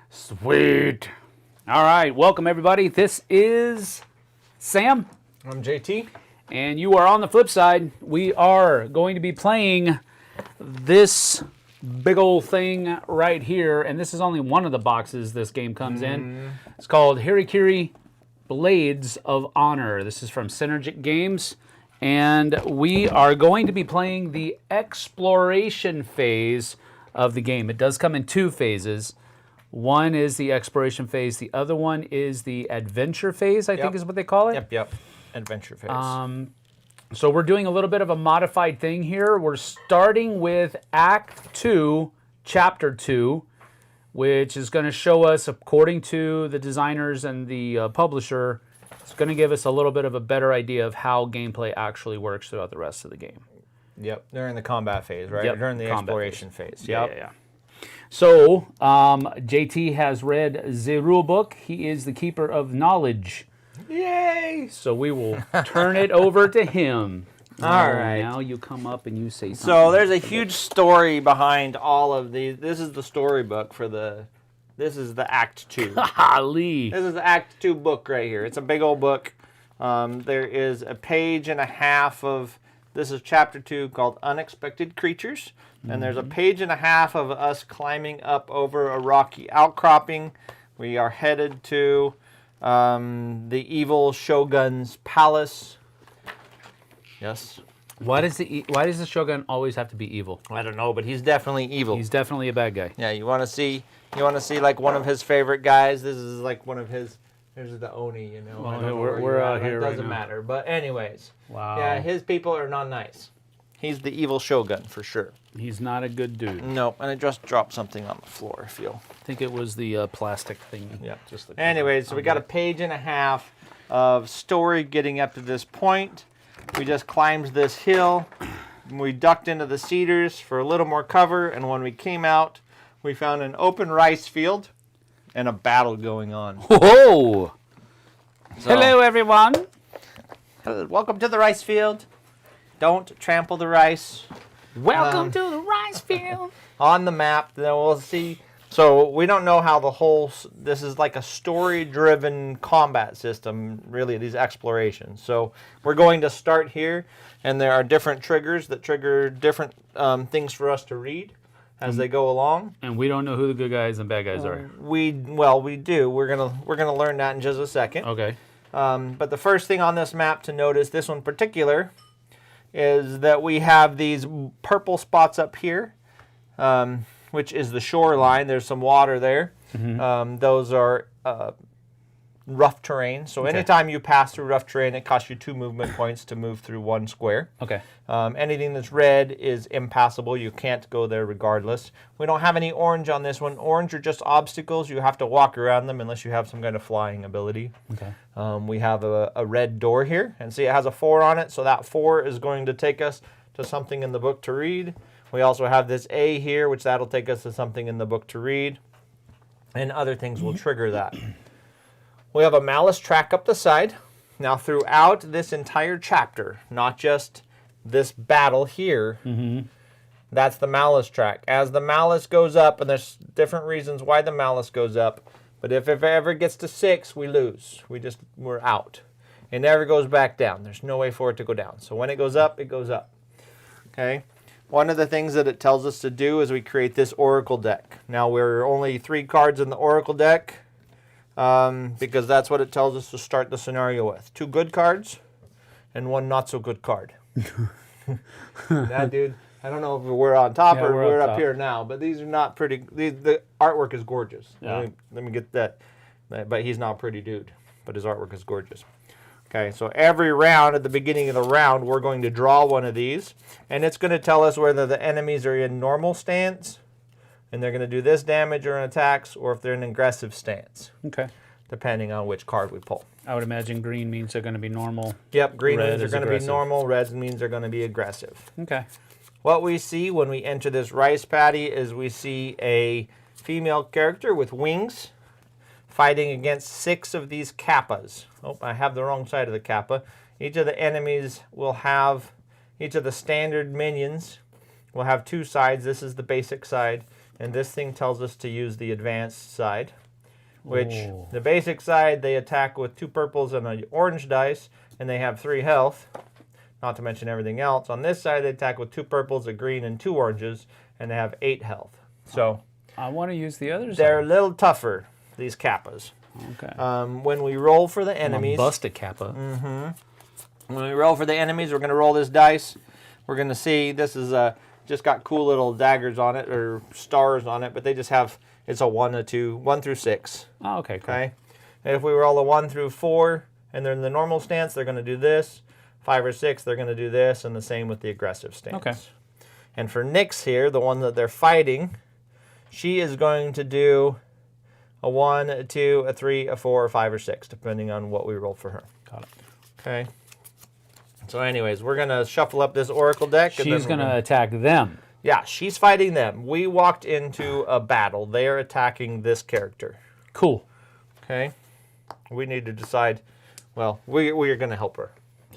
Sweet. All right, welcome everybody. This is Sam. I'm JT. And you are on the flip side. We are going to be playing this big old thing right here. And this is only one of the boxes this game comes in. It's called Harakiri Blades of Honor. This is from Synergic Games. And we are going to be playing the exploration phase of the game. It does come in two phases. One is the exploration phase. The other one is the adventure phase, I think is what they call it. Yep. Adventure phase. So we're doing a little bit of a modified thing here. We're starting with Act 2, Chapter 2, which is going to show us, according to the designers and the publisher, it's going to give us a little bit of a better idea of how gameplay actually works throughout the rest of the game. Yep, during the combat phase, right? Yep. During the exploration phase. Yeah. So, JT has read the rule book. He is the keeper of knowledge. Yay! So we will turn it over to him. All right. Now you come up and you say something. So there's a huge story behind all of these. This is the storybook for the... This is the Act 2. Golly. This is the Act 2 book right here. It's a big old book. There is a page and a half of... This is Chapter 2 called Unexpected Creatures. And there's a page and a half of us climbing up over a rocky outcropping. We are headed to the evil Shogun's palace. Yes. Why does the Shogun always have to be evil? I don't know, but he's definitely evil. He's definitely a bad guy. Yeah, you want to see like one of his favorite guys. This is like one of his. Here's the Oni, you know. Well, we're out here right now. Doesn't matter. But anyways. Wow. Yeah, his people are not nice. He's the evil Shogun for sure. He's not a good dude. No, and I just dropped something on the floor, I feel. I think it was the plastic thing. Yeah, just the... Anyways, so we got a page and a half of story getting up to this point. We just climbed this hill. We ducked into the cedars for a little more cover, and when we came out, we found an open rice field and a battle going on. Whoa! So, hello, everyone. Welcome to the rice field. Don't trample the rice. Welcome to the rice field. On the map, then we'll see. So we don't know how the whole... This is like a story-driven combat system, really, these explorations. So we're going to start here, and there are different triggers that trigger different things for us to read as they go along. And we don't know who the good guys and bad guys are. We do. We're gonna learn that in just a second. Okay. But the first thing on this map to notice, this one in particular, is that we have these purple spots up here, which is the shoreline. There's some water there. Those are rough terrain. So anytime you pass through rough terrain, it costs you 2 movement points to move through 1 square. Okay. Anything that's red is impassable. You can't go there regardless. We don't have any orange on this one. Orange are just obstacles. You have to walk around them unless you have some kind of flying ability. Okay. We have a red door here, and see it has a 4 on it, so that 4 is going to take us to something in the book to read. We also have this A here, which that'll take us to something in the book to read, and other things will trigger that. We have a malice track up the side. Now throughout this entire chapter, not just this battle here, that's the malice track. As the malice goes up, and there's different reasons why the malice goes up, but if it ever gets to 6, we lose. We're out. It never goes back down. There's no way for it to go down. So when it goes up, it goes up. Okay? One of the things that it tells us to do is we create this oracle deck. Now we're only 3 cards in the oracle deck, because that's what it tells us to start the scenario with. 2 good cards and 1 not so good card. That dude, I don't know if we're on top or we're up here now, but these are not pretty. The artwork is gorgeous. Yeah. Let me get that. But he's not a pretty dude, but his artwork is gorgeous. Okay, so every round, at the beginning of the round, we're going to draw one of these, and it's going to tell us whether the enemies are in normal stance, and they're going to do this damage or attacks, or if they're in aggressive stance. Okay. Depending on which card we pull. I would imagine green means they're going to be normal. Yep, green means they're going to be aggressive. normal, red means they're going to be aggressive. Okay. What we see when we enter this rice paddy is we see a female character with wings fighting against 6 of these kappas. Oh, I have the wrong side of the kappa. Each of the enemies will have, each of the standard minions will have two sides. This is the basic side, and this thing tells us to use the advanced side, which the basic side, they attack with 2 purples and an orange dice, and they have 3 health, not to mention everything else. On this side, they attack with 2 purples, a green, and 2 oranges, and they have 8 health. So I want to use the others. They're a little tougher, these Kappas. Okay. When we roll for the enemies... Bust a Kappa. When we roll for the enemies, we're going to roll this dice. We're going to see, this is just got cool little daggers on it, or stars on it, but they just have, it's a 1 to 2, 1 through 6. Oh, okay, cool. Okay. And if we roll a 1 through 4, and they're in the normal stance, they're going to do this. 5 or 6, they're going to do this, and the same with the aggressive stance. Okay. And for Nyx here, the one that they're fighting, she is going to do a 1, a 2, a 3, a 4, a 5, or 6, depending on what we roll for her. Got it. Okay. So anyways, we're going to shuffle up this Oracle deck. She's going to attack them. Yeah, she's fighting them. We walked into a battle. They are attacking this character. Cool. Okay. We need to decide, well, we are going to help her.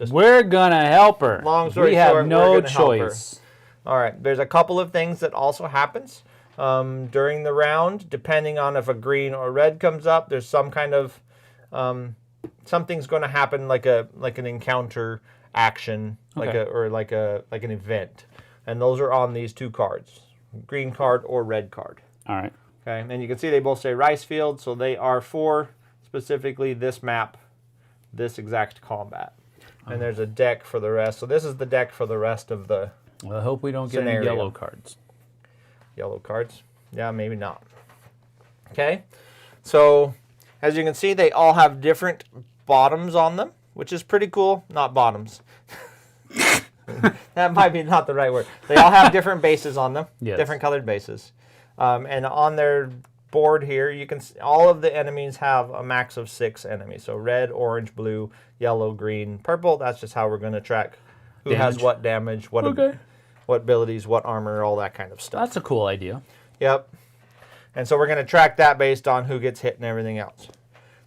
We're going to help her. Long story we short, have no we're gonna help her. choice. All right, there's a couple of things that also happens during the round, depending on if a green or red comes up. There's some kind of something's going to happen, like an encounter action, Okay. like an event, and those are on these 2 cards, green card or red card. All right. Okay, and you can see they both say Rice Field, so they are for specifically this map, this exact combat. And there's a deck for the rest. So this is the deck for the rest of the Well, I hope we don't get scenario. any yellow cards. Yellow cards? Yeah, maybe not. Okay, so as you can see, they all have different bottoms on them, which is pretty cool. Not bottoms. That might be not the right word. They all have different bases on them, Yes. different colored bases. And on their board here, you can see all of the enemies have a max of 6 enemies. So red, orange, blue, yellow, green, purple. That's just how we're going to track who has Damage. what damage, what abilities, what armor, all that kind of stuff. That's a cool idea. Yep. And so we're going to track that based on who gets hit and everything else.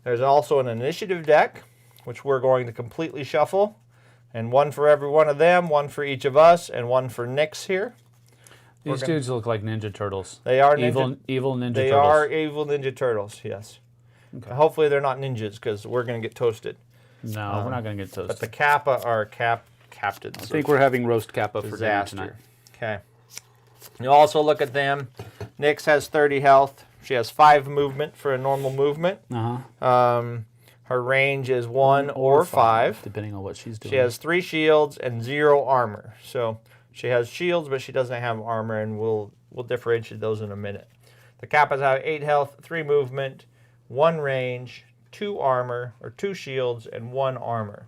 There's also an initiative deck, which we're going to completely shuffle. And 1 for every one of them, 1 for each of us, and 1 for Nyx here. These dudes look like Ninja Turtles. They are evil Ninja Turtles. They are evil Ninja Turtles, yes. Okay. Hopefully they're not ninjas, because we're going to get toasted. No, we're not going to get toasted. But the Kappa are captains. I think we're having roast Kappa for dinner tonight. Okay. You also look at them. Nyx has 30 health. She has 5 movement for a normal movement. Her range is 1 or 5. Depending on what she's doing. She has 3 shields and 0 armor. So she has shields, but she doesn't have armor, and we'll differentiate those in a minute. The Kappas have 8 health, 3 movement, 1 range, 2 armor, or 2 shields, and 1 armor.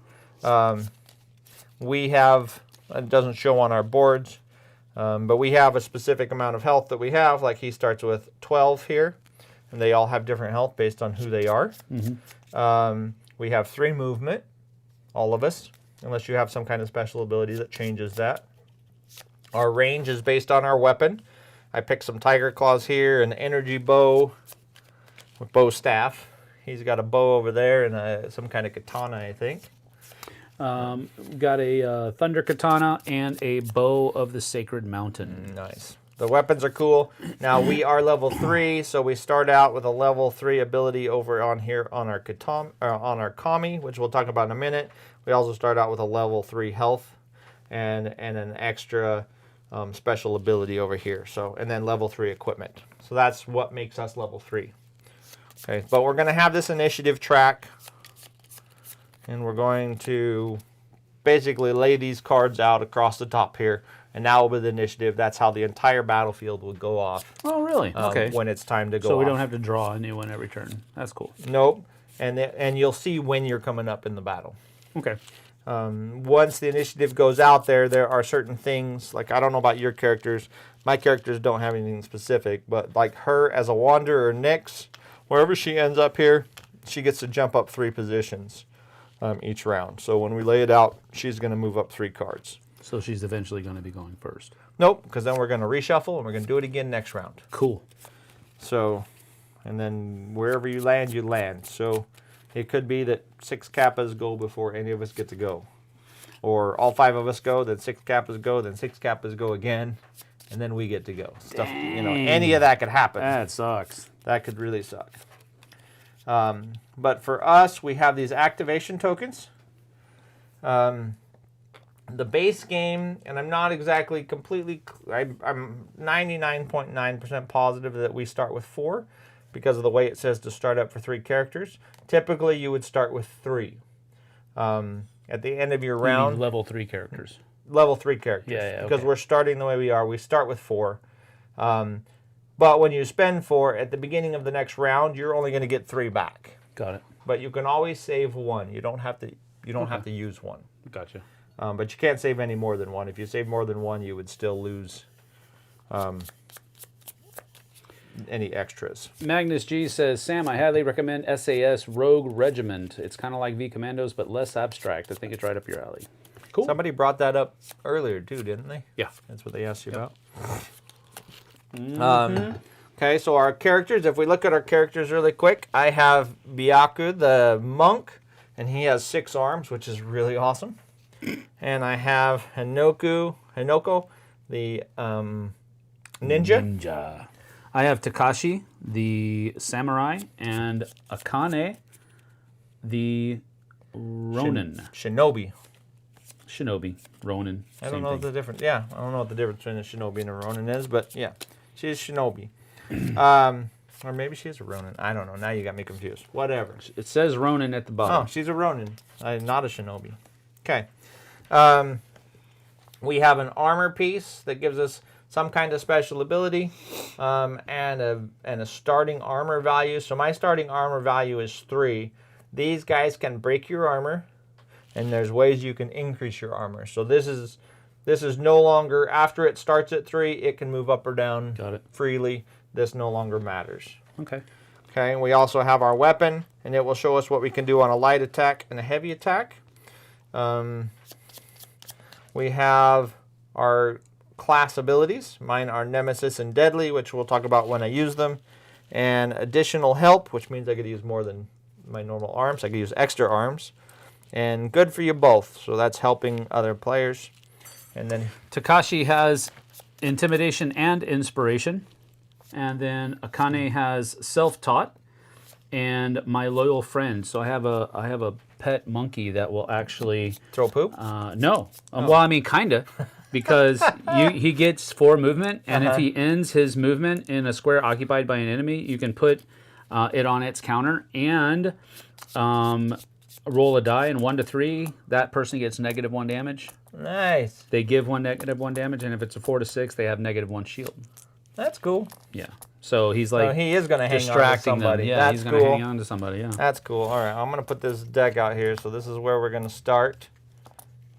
We have, it doesn't show on our boards, but we have a specific amount of health that we have. Like he starts with 12 here, and they all have different health based on who they are. We have 3 movement, all of us, unless you have some kind of special ability that changes that. Our range is based on our weapon. I picked some tiger claws here, an energy bow with bow staff. He's got a bow over there and some kind of katana, I think. Got a thunder katana and a bow of the sacred mountain. Nice. The weapons are cool. Now we are level 3, so we start out with a level 3 ability over on here on our kami, which we'll talk about in a minute. We also start out with a level 3 health and an extra special ability over here. So, and then level 3 equipment. So that's what makes us level 3. Okay, but we're going to have this initiative track, and we're going to basically lay these cards out across the top here. And now with initiative, that's how the entire battlefield will go off. Oh, really? Okay. When it's time to go off. So we don't have to draw a new one every turn. That's cool. Nope. And you'll see when you're coming up in the battle. Okay. Once the initiative goes out there, there are certain things, like I don't know about your characters. My characters don't have anything specific, but like her as a wanderer, Nyx, wherever she ends up here, she gets to jump up 3 positions each round. So when we lay it out, she's going to move up 3 cards. So she's eventually going to be going first. Nope, because then we're going to reshuffle and we're going to do it again next round. Cool. So, and then wherever you land, you land. So it could be that 6 Kappas go before any of us get to go. Or all 5 of us go, then 6 Kappas go, then 6 Kappas go again. and then we get to go. Stuff, you know, any of that could happen. That sucks. That could really suck. But for us, we have these activation tokens. The base game, and I'm not exactly completely, I'm 99.9% positive that we start with 4 because of the way it says to start up for 3 characters. Typically, you would start with 3. At the end of your round. Level 3 characters. Level 3 characters. Yeah, because okay. we're starting the way we are. We start with 4. But when you spend 4, at the beginning of the next round, you're only going to get 3 back. Got it. But you can always save 1. You don't have to. You don't have to use 1. Gotcha. But you can't save any more than 1. If you save more than 1, you would still lose any extras. Magnus G says, Sam, I highly recommend SAS Rogue Regiment. It's kind of like V Commandos, but less abstract. I think it's right up your alley. Cool. Somebody brought that up earlier too, didn't they? Yeah. That's what they asked you about. Mm-hmm. Okay, so our characters, if we look at our characters really quick, I have Byaku, the monk, and he has 6 arms, which is really awesome. And I have Hinoko, the ninja. I have Takashi, the samurai, and Akane, the Ronin. Shinobi. Ronin. I don't know the difference. Yeah, I don't know what the difference between a shinobi and a Ronin is, but yeah, she's shinobi. Or maybe she's a Ronin. I don't know. Now you got me confused. Whatever. It says Ronin at the bottom. Oh, she's a Ronin. Not a shinobi. Okay. We have an armor piece that gives us some kind of special ability, and a starting armor value. So my starting armor value is 3. These guys can break your armor, and there's ways you can increase your armor. So this is no longer, after it starts at 3, it can move up or down freely. This no longer matters. Okay. Okay, and we also have our weapon, and it will show us what we can do on a light attack and a heavy attack. We have our class abilities. Mine are Nemesis and Deadly, which we'll talk about when I use them. And additional help, which means I could use more than my normal arms. I could use extra arms. And good for you both. So that's helping other players. And then Takashi has Intimidation and Inspiration. And then Akane has Self-Taught and My Loyal Friend. So I have a pet monkey that will actually throw poop? No. Well, I mean, kind of. Because he gets 4 movement, and if he ends his movement in a square occupied by an enemy, you can put it on its counter and roll a die, and 1 to 3, that person gets -1 damage. Nice. They give -1 damage, and if it's a 4 to 6, they have -1 shield. That's cool. Yeah. So he's like he is going to hang on to distracting somebody. them. Yeah, That's he's going to cool. hang on to somebody. Yeah. That's cool. All right, I'm going to put this deck out here. So this is where we're going to start.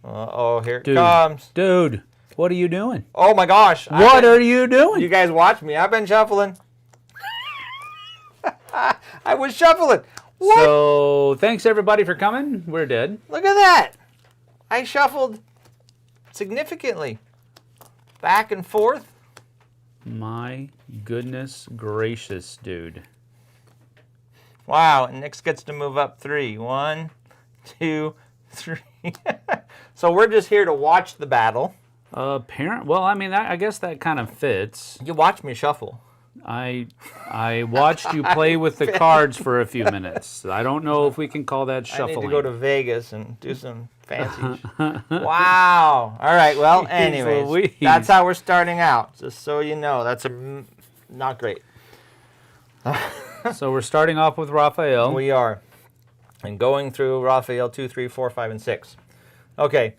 Oh, here it comes. Dude, what are you doing? Oh my gosh. What are you doing? You guys watch me. I've been shuffling. I was shuffling. What? So thanks everybody for coming. We're dead. Look at that. I shuffled significantly. Back and forth. My goodness gracious, dude. Wow, and Nick gets to move up 3. 1, 2, 3. So we're just here to watch the battle. Well, I mean, I guess that kind of fits. You watch me shuffle. I watched you play with the cards for a few minutes. I don't know if we can call that shuffling. I need to go to Vegas and do some fancy. Wow. All right. Well, anyways, that's how we're starting out. Just so you know, that's not great. So we're starting off with Raphael. We are. And going through Raphael 2, 3, 4, 5, and 6. Okay.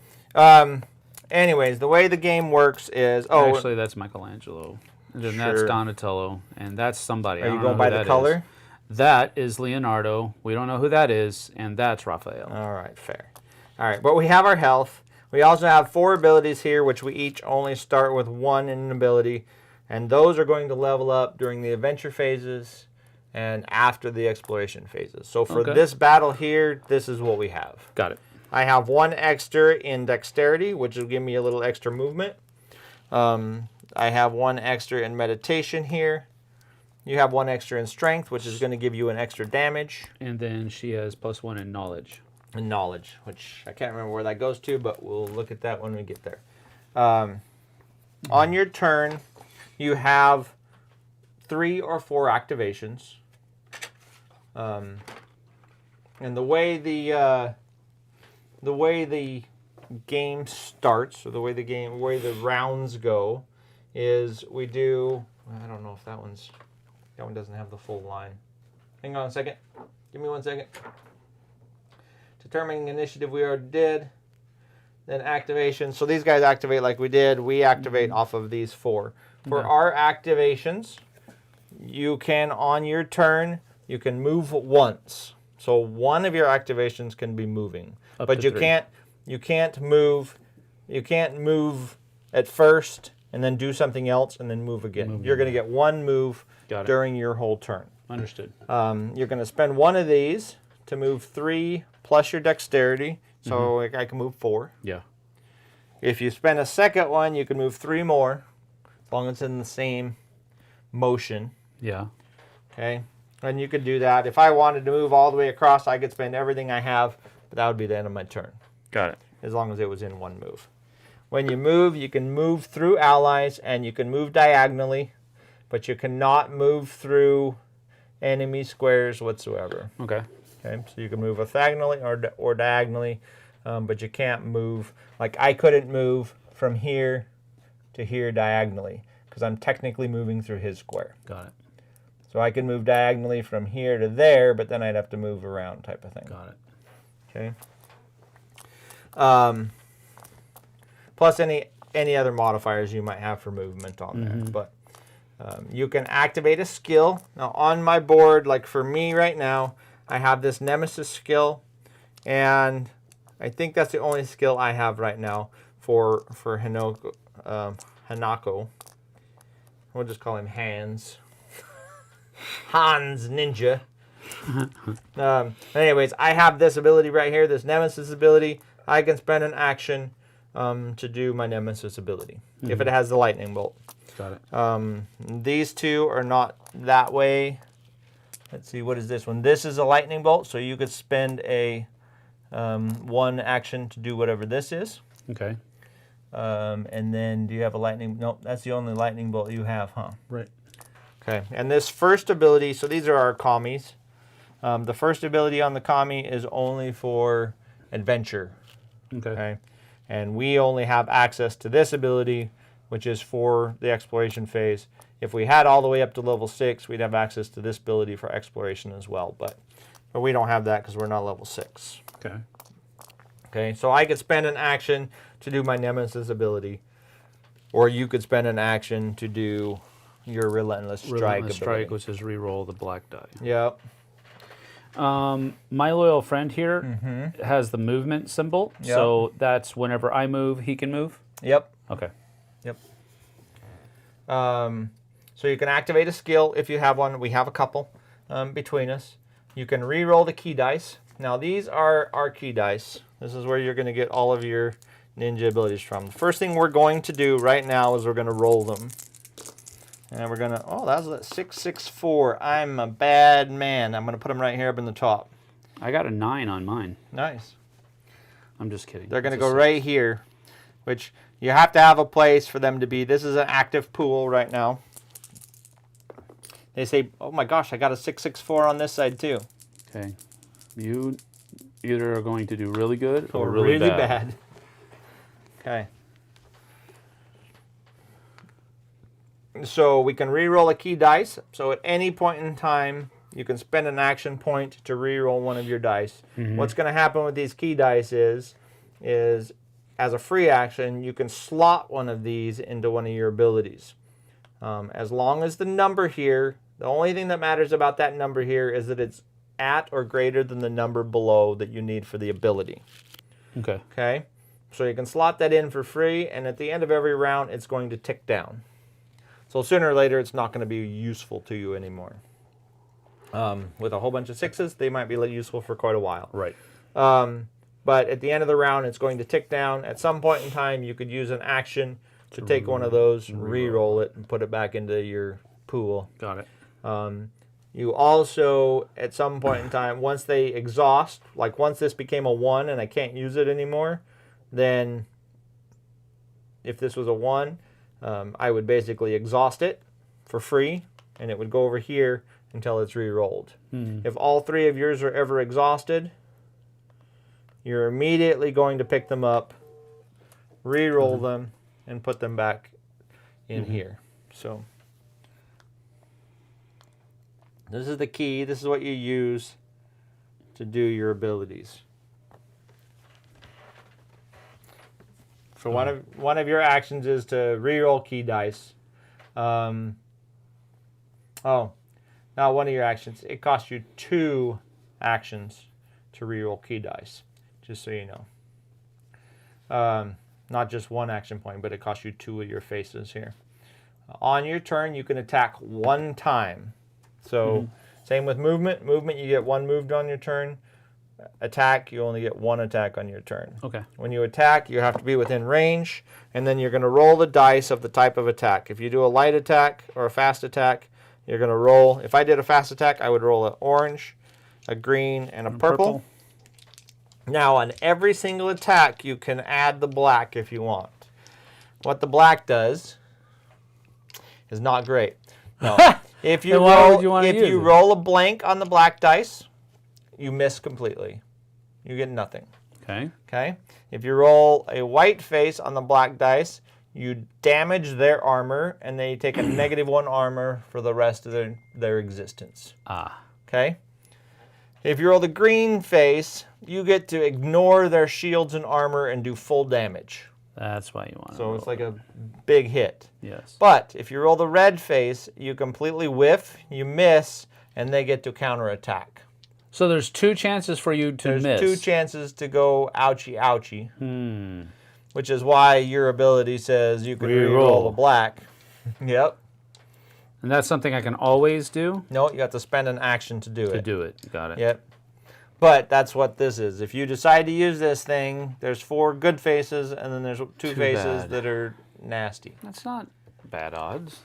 Anyways, the way the game works is... Actually, that's Michelangelo. And then that's Donatello. And that's somebody. Are you going by the color? That is Leonardo. We don't know who that is. And that's Raphael. All right, fair. All right, but we have our health. We also have 4 abilities here, which we each only start with 1 in an ability. And those are going to level up during the adventure phases and after the exploration phases. So for this battle here, this is what we have. Got it. I have 1 extra in dexterity, which will give me a little extra movement. I have 1 extra in meditation here. You have 1 extra in strength, which is going to give you an extra damage. And then she has +1 in knowledge. In knowledge, which I can't remember where that goes to, but we'll look at that when we get there. On your turn, you have 3 or 4 activations. And the way the game starts, or the way the rounds go, is we do. I don't know if that one doesn't have the full line. Hang on a second. Give me 1 second. Determining initiative we already did. Then activation. So these guys activate like we did. We activate off of these 4. For our activations, you can, on your turn, you can move once. So one of your activations can be moving. But you 3. can't move at first and then do something else and then move again. You're going to get 1 move during your whole turn. Understood. You're going to spend 1 of these to move 3 plus your dexterity. So I can move 4. Yeah. If you spend a second one, you can move 3 more, as long as it's in the same motion. Yeah. Okay. And you could do that. If I wanted to move all the way across, I could spend everything I have, but that would be the end of my turn. Got it. As long as it was in 1 move. When you move, you can move through allies and you can move diagonally, but you cannot move through enemy squares whatsoever. Okay. Okay, so you can move diagonally or diagonally, but you can't move. Like I couldn't move from here to here diagonally because I'm technically moving through his square. Got it. So I can move diagonally from here to there, but then I'd have to move around type of thing. Got Okay. it. Plus any other modifiers you might have for movement on there. But you can activate a skill. Now on my board, like for me right now, I have this Nemesis skill, and I think that's the only skill I have right now for Hanako. We'll just call him Hans. Hans Ninja. Anyways, I have this ability right here, this Nemesis ability. I can spend an action to do my Nemesis ability if it has the lightning bolt. Got it. These 2 are not that way. Let's see, what is this one? This is a lightning bolt, so you could spend a 1 action to do whatever this is. Okay. And then do you have a lightning? Nope, that's the only lightning bolt you have, huh? Right. Okay, and this first ability, so these are our commies. The first ability on the commie is only for adventure. Okay. And we only have access to this ability, which is for the exploration phase. If we had all the way up to level 6, we'd have access to this ability for exploration as well. But we don't have that because we're not level 6. Okay. Okay, so I could spend an action to do my Nemesis ability. Or you could spend an action to do your Relentless Strike ability. Strike, which is reroll the black die. Yep. My loyal friend here has the movement symbol, so that's whenever I move, he can move? Yep. Okay. Yep. So you can activate a skill if you have one. We have a couple between us. You can re-roll the key dice. Now these are our key dice. This is where you're going to get all of your ninja abilities from. The first thing we're going to do right now is we're going to roll them. And we're going to, oh, that's a 664. I'm a bad man. I'm going to put them right here up in the top. I got a 9 on mine. Nice. I'm just kidding. They're going to go right here, which you have to have a place for them to be. This is an active pool right now. They say, oh my gosh, I got a 664 on this side too. Okay. You either are going to do really good or really really bad. Okay. So we can re-roll a key dice. So at any point in time, you can spend an action point to re-roll one of your dice. What's going to happen with these key dice is as a free action, you can slot one of these into one of your abilities. As long as the number here, the only thing that matters about that number here is that it's at or greater than the number below that you need for the ability. Okay. Okay? So you can slot that in for free, and at the end of every round, it's going to tick down. So sooner or later, it's not going to be useful to you anymore. With a whole bunch of 6s, they might be useful for quite a while. Right. But at the end of the round, it's going to tick down. At some point in time, you could use an action to take one of those, re-roll it, and put it back into your pool. Got it. You also, at some point in time, once they exhaust, like once this became a 1 and I can't use it anymore, then if this was a 1, I would basically exhaust it for free, and it would go over here until it's re-rolled. If all 3 of yours are ever exhausted, you're immediately going to pick them up, re-roll them, and put them back in here. So this is the key. This is what you use to do your abilities. So one of your actions is to re-roll key dice. Now one of your actions, it costs you 2 actions to re-roll key dice, just so you know. Not just 1 action point, but it costs you 2 of your faces here. On your turn, you can attack 1 time. So same with movement. Movement, you get 1 moved on your turn. Attack, you only get 1 attack on your turn. Okay. When you attack, you have to be within range, and then you're going to roll the dice of the type of attack. If you do a light attack or a fast attack, you're going to roll. If I did a fast attack, I would roll an orange, a green, and a purple. Now, on every single attack, you can add the black if you want. What the black does is not great. No. If you roll a blank on the black dice, you miss completely. You get nothing. Okay. Okay. If you roll a white face on the black dice, you damage their armor, and they take a -1 armor for the rest of their existence. Okay. If you roll the green face, you get to ignore their shields and armor and do full damage. That's why you want to So it's like a big hit. Yes. But if you roll the red face, you completely whiff, you miss, and they get to counterattack. So there's 2 chances for you to miss. There's 2 chances to go ouchie ouchie. Which is why your ability says you can re-roll the black. Yep. And that's something I can always do? No, you have to spend an action to do it. To do it. Got it. Yep. But that's what this is. If you decide to use this thing, there's 4 good faces, and then there's 2 faces that are nasty. That's not bad odds.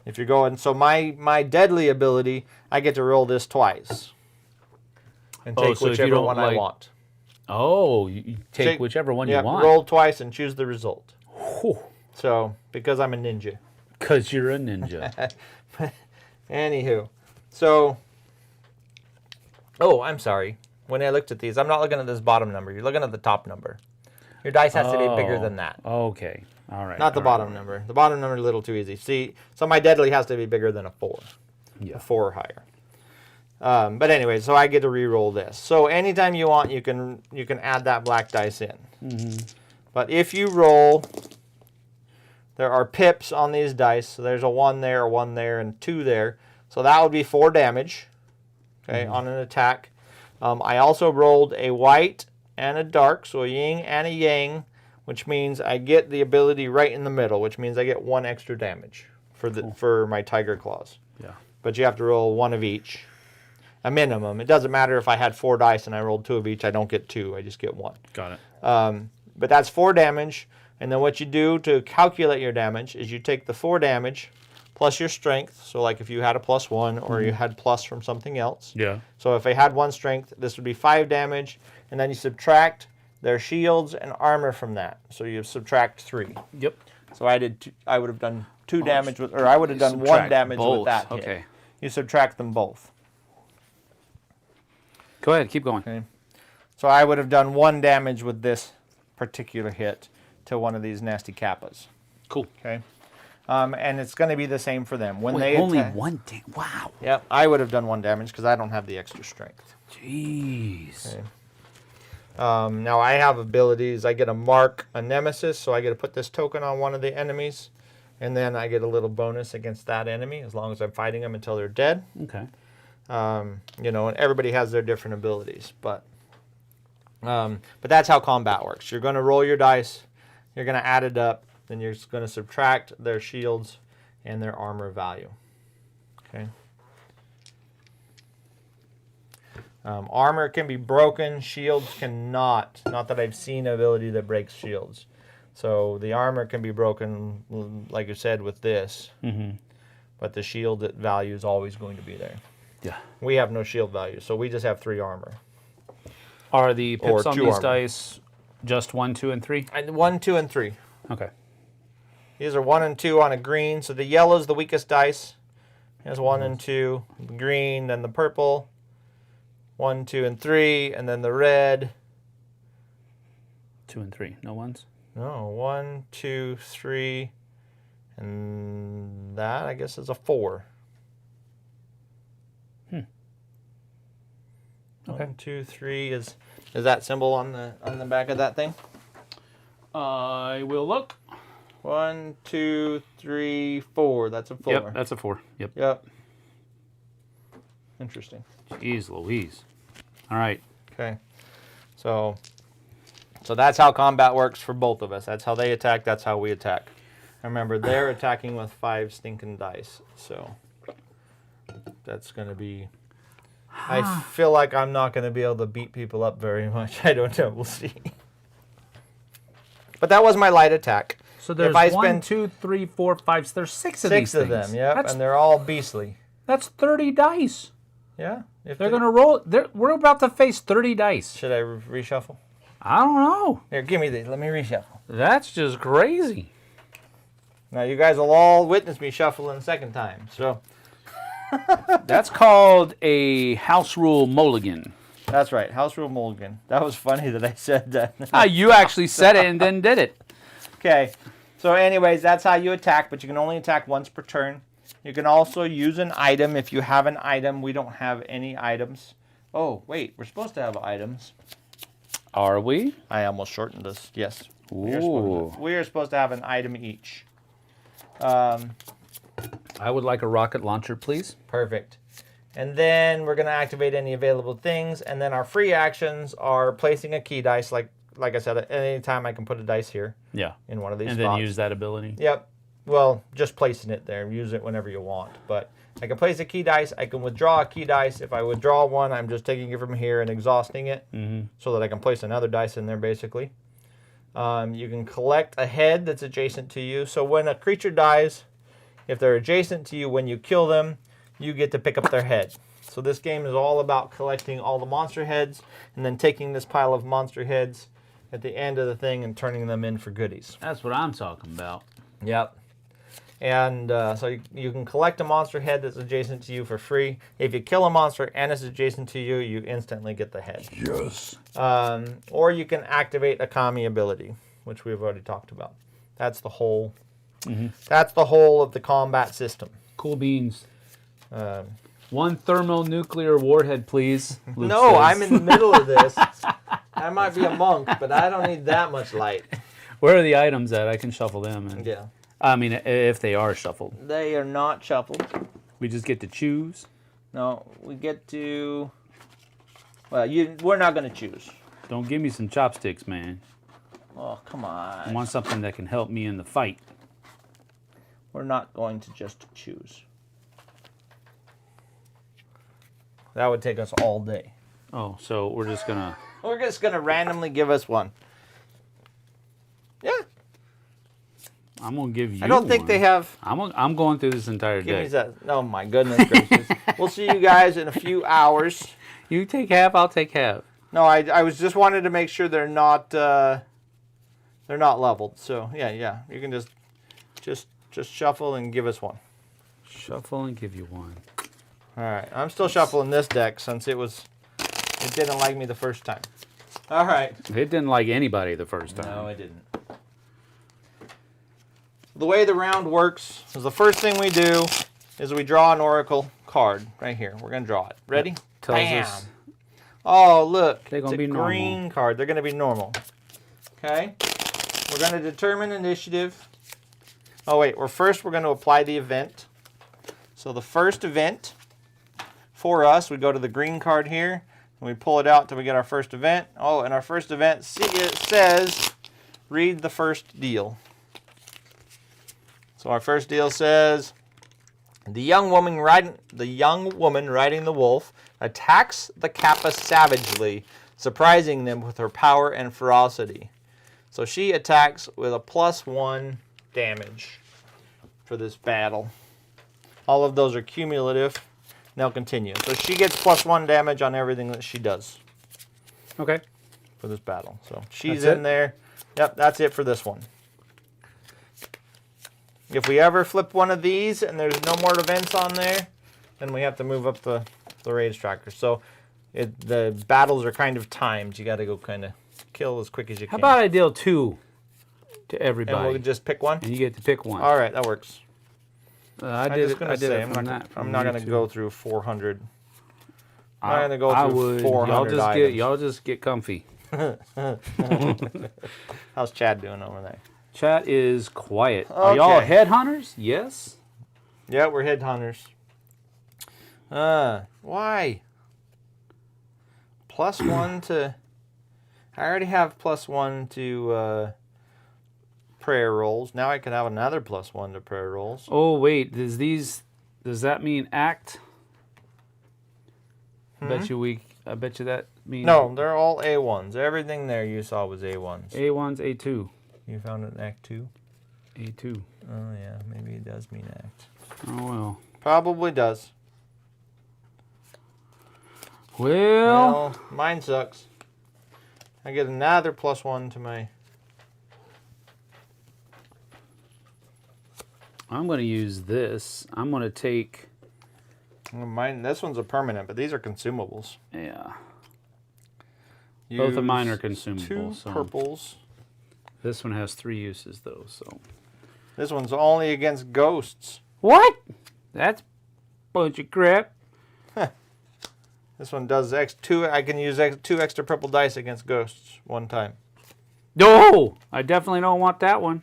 If you're going, so my deadly ability, I get to roll this twice. And take whichever one I want. Oh, you take whichever one you want. Roll twice and choose the result. Whew. So, because I'm a ninja. Because you're a ninja. Anywho, so, oh, I'm sorry. When I looked at these, I'm not looking at this bottom number. You're looking at the top number. Your dice has to be bigger than that. Okay. All right. Not the bottom number. The bottom number is a little too easy. See, so my deadly has to be bigger than a 4. Yeah. A 4 or higher. But anyway, so I get to re-roll this. So anytime you want, you can add that black dice in. But if you roll, there are pips on these dice. So there's a 1 there, a 1 there, and 2 there. So that would be 4 damage, okay, on an attack. I also rolled a white and a dark, so a yin and a yang, which means I get the ability right in the middle, which means I get 1 extra damage for my tiger claws. Yeah. But you have to roll 1 of each. A minimum. It doesn't matter if I had 4 dice and I rolled 2 of each. I don't get 2. I just get 1. Got it. But that's 4 damage. And then what you do to calculate your damage is you take the 4 damage plus your strength. So like if you had a +1 or you had plus from something else. Yeah. So if I had 1 strength, this would be 5 damage. And then you subtract their shields and armor from that. So you subtract 3. Yep. So I would have done 2 damage with, or I would have done 1 damage with that hit. Okay. You subtract them both. Go ahead, keep going. Okay. So I would have done 1 damage with this particular hit to one of these nasty kappas. Cool. Okay. And it's going to be the same for them. When they only attack, 1 damage. Wow. Yep, I would have done 1 damage because I don't have the extra strength. Jeez. Okay. Now I have abilities. I get a mark, a nemesis, so I get to put this token on one of the enemies, and then I get a little bonus against that enemy as long as I'm fighting them until they're dead. Okay. You know, and everybody has their different abilities, but that's how combat works. You're going to roll your dice, you're going to add it up, then you're going to subtract their shields and their armor value. Okay. Armor can be broken, shields cannot. Not that I've seen an ability that breaks shields. So the armor can be broken, like you said, with this, but the shield value is always going to be there. Yeah. We have no shield value, so we just have 3 armor. Are the pips on 2 these armor. dice just 1, 2, and 3? 1, 2, and 3. Okay. These are 1 and 2 on a green, so the yellow is the weakest dice. Here's 1 and 2, the green, then the purple. 1, 2, and 3, and then the red. 2 and 3, no ones? No, 1, 2, 3, and that I guess is a 4. Okay. 1, 2, 3 is that symbol on the back of that thing? I will look. 1, 2, 3, 4. That's a 4. Yep, that's a 4. Yep. Yep. Interesting. Jeez Louise. All right. Okay. So that's how combat works for both of us. That's how they attack. That's how we attack. Remember, they're attacking with 5 stinking dice. So that's going to be... I feel like I'm not going to be able to beat people up very much. I don't know. We'll see. But that was my light attack. So there's 1, 2, 3, 4, 5. There's 6 of these things. 6 of them, yep. And they're all beastly. That's 30 dice. Yeah. If they're going to roll... We're about to face 30 dice. Should I reshuffle? I don't know. Here, give me these. Let me reshuffle. That's just crazy. Now, you guys will all witness me shuffling the second time. So That's called a house rule mulligan. that's right. House rule mulligan. That was funny that I said that. You actually said it and then did it. Okay. So anyways, that's how you attack, but you can only attack once per turn. You can also use an item if you have an item. We don't have any items. Oh, wait. We're supposed to have items. Are we? I almost shortened this. Yes. Ooh. We are supposed to have an item each. I would like a rocket launcher, please. Perfect. And then we're going to activate any available things. And then our free actions are placing a key dice. Like I said, at any time I can put a dice here. Yeah. In one of these and spots. then use that ability. Yep. Well, just placing it there. Use it whenever you want. But I can place a key dice. I can withdraw a key dice. If I withdraw one, I'm just taking it from here and exhausting it. So that I can place another dice in there, basically. You can collect a head that's adjacent to you. So when a creature dies, if they're adjacent to you, when you kill them, you get to pick up their head. So this game is all about collecting all the monster heads and then taking this pile of monster heads at the end of the thing and turning them in for goodies. That's what I'm talking about. Yep. And so you can collect a monster head that's adjacent to you for free. If you kill a monster and it's adjacent to you, you instantly get the head. Yes. Or you can activate a Kami ability, which we've already talked about. That's the whole. That's the whole of the combat system. Cool beans. One thermonuclear warhead, please. Luke No, says. I'm in the middle of this. I might be a monk, but I don't need that much light. Where are the items at? I can shuffle them. And, Yeah. I mean, if they are shuffled. They are not shuffled. We just get to choose. No, we get to... Well, we're not going to choose. Don't give me some chopsticks, man. Oh, come on. I want something that can help me in the fight. We're not going to just choose. That would take us all day. Oh, so we're just going to... We're just going to randomly give us one. Yeah. I'm going to give you I don't think one. they have... I'm going through this entire Give day. me that. Oh, my goodness gracious. We'll see you guys in a few hours. You take half, I'll take half. No, I was just wanted to make sure they're not leveled. So, yeah. You can just shuffle and give us one. Shuffle and give you one. All right. I'm still shuffling this deck since it didn't like me the first time. All right. It didn't like anybody the first time. No, it didn't. The way the round works is the first thing we do is we draw an oracle card right here. We're going to draw it. Ready? Tells Bam. us Oh, look. they're It's gonna a be normal. green card. They're going to be normal. Okay? We're going to determine initiative. Oh, wait. We're going to apply the event. So the first event for us, we go to the green card here, and we pull it out till we get our first event. Oh, and our first event, see, it says, read the first deal. So our first deal says, the young woman riding the wolf attacks the Kappa savagely, surprising them with her power and ferocity. So she attacks with a +1 damage for this battle. All of those are cumulative. And they'll continue. So she gets +1 damage on everything that she does. Okay. For this battle. So she's That's in it? there. Yep, that's it for this one. If we ever flip one of these and there's no more events on there, then we have to move up the rage tracker. So the battles are kind of timed. You got to go kind of kill as quick as you How can. about I deal 2 to everybody? And we'll just pick one? And you get to pick one. All right, that works. I did it I'm not going to go through 400. I'm not going to I go through would. 400 items. Y'all just get comfy. How's Chad doing over there? Chat is quiet. Are y'all headhunters? Yes. Yeah, we're headhunters. Why? +1 to... I already have +1 to prayer rolls. Now I can have another +1 to prayer rolls. Oh, wait. Does that mean act? I bet you that means... No, they're all A1s. Everything there you saw was A1s. A1's A2. You found an Act 2? A2. Oh, yeah. Maybe it does mean Act. Oh, well. Probably does. Well, mine sucks. I get another +1 to my... I'm going to use this. I'm going to take... Mine. This one's a permanent, but these are consumables. Yeah. Both of mine are consumable. 2 purples. This one has 3 uses, though, so... This one's only against ghosts. What? That's a bunch of crap. This one does X2. I can use 2 extra purple dice against ghosts one time. No! I definitely don't want that one.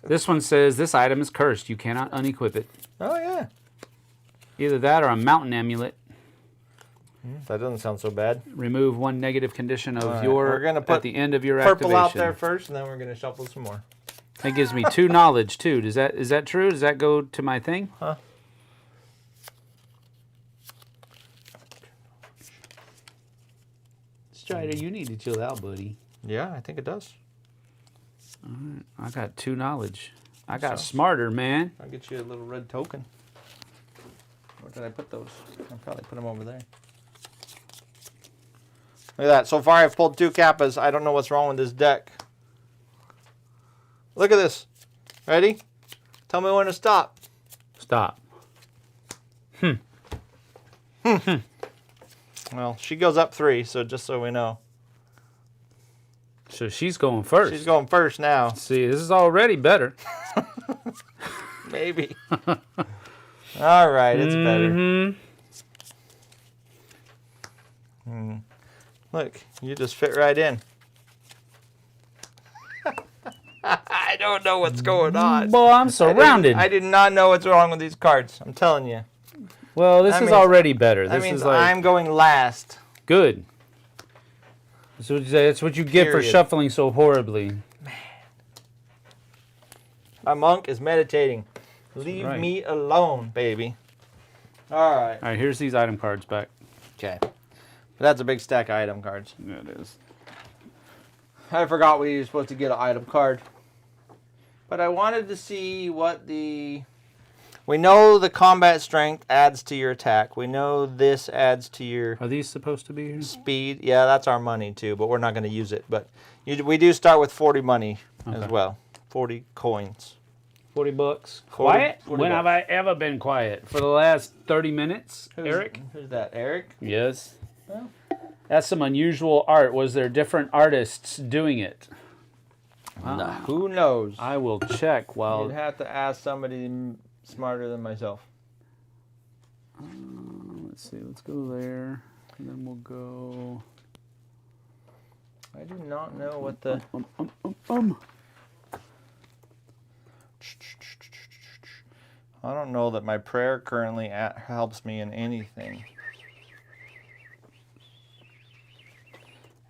This one says, this item is cursed. You cannot unequip it. Oh, yeah. Either that or a mountain amulet. That doesn't sound so bad. Remove 1 negative condition of we're gonna put at the end of your purple activation. out there first, and then we're going to shuffle some more. That gives me 2 knowledge, too. Is that true? Does that go to my thing? Huh? Strider, you need to chill out, buddy. Yeah, I think it does. All right. I got 2 knowledge. I got smarter, man. I'll get you a little red token. Where did I put those? I probably put them over there. Look at that. So far I've pulled 2 Kappas. I don't know what's wrong with this deck. Look at this. Ready? Tell me when to stop. Stop. Well, she goes up 3, so just so we know. So she's going first. She's going first now. See, this is already better. Maybe. All right, it's better. Look, you just fit right in. I don't know what's going on. Boy, I'm surrounded. I did not know what's wrong with these cards. I'm telling you. Well, this is already better. This means is like I'm going last. good. That's what you say. That's what you get for shuffling so horribly. Man. My monk is meditating. Leave me alone, baby. All right. All right, here's these item cards back. Okay. That's a big stack of item cards. Yeah, it is. I forgot we were supposed to get an item card. But I wanted to see what the... We know the combat strength adds to your attack. We know this adds to your... Are these supposed to be here? Speed. Yeah, that's our money too, but we're not going to use it. But we do start with 40 money as well. 40 coins. 40 bucks. Quiet? 40 when bucks. have I ever been quiet? For the last 30 minutes, Eric? Who's that, Eric? Yes. Well. That's some unusual art. Was there different artists doing it? Nah, who knows? I will check while... You'd have to ask somebody smarter than myself. Let's see. Let's go there. And then we'll go... I do not know what the... I don't know that my prayer currently helps me in anything.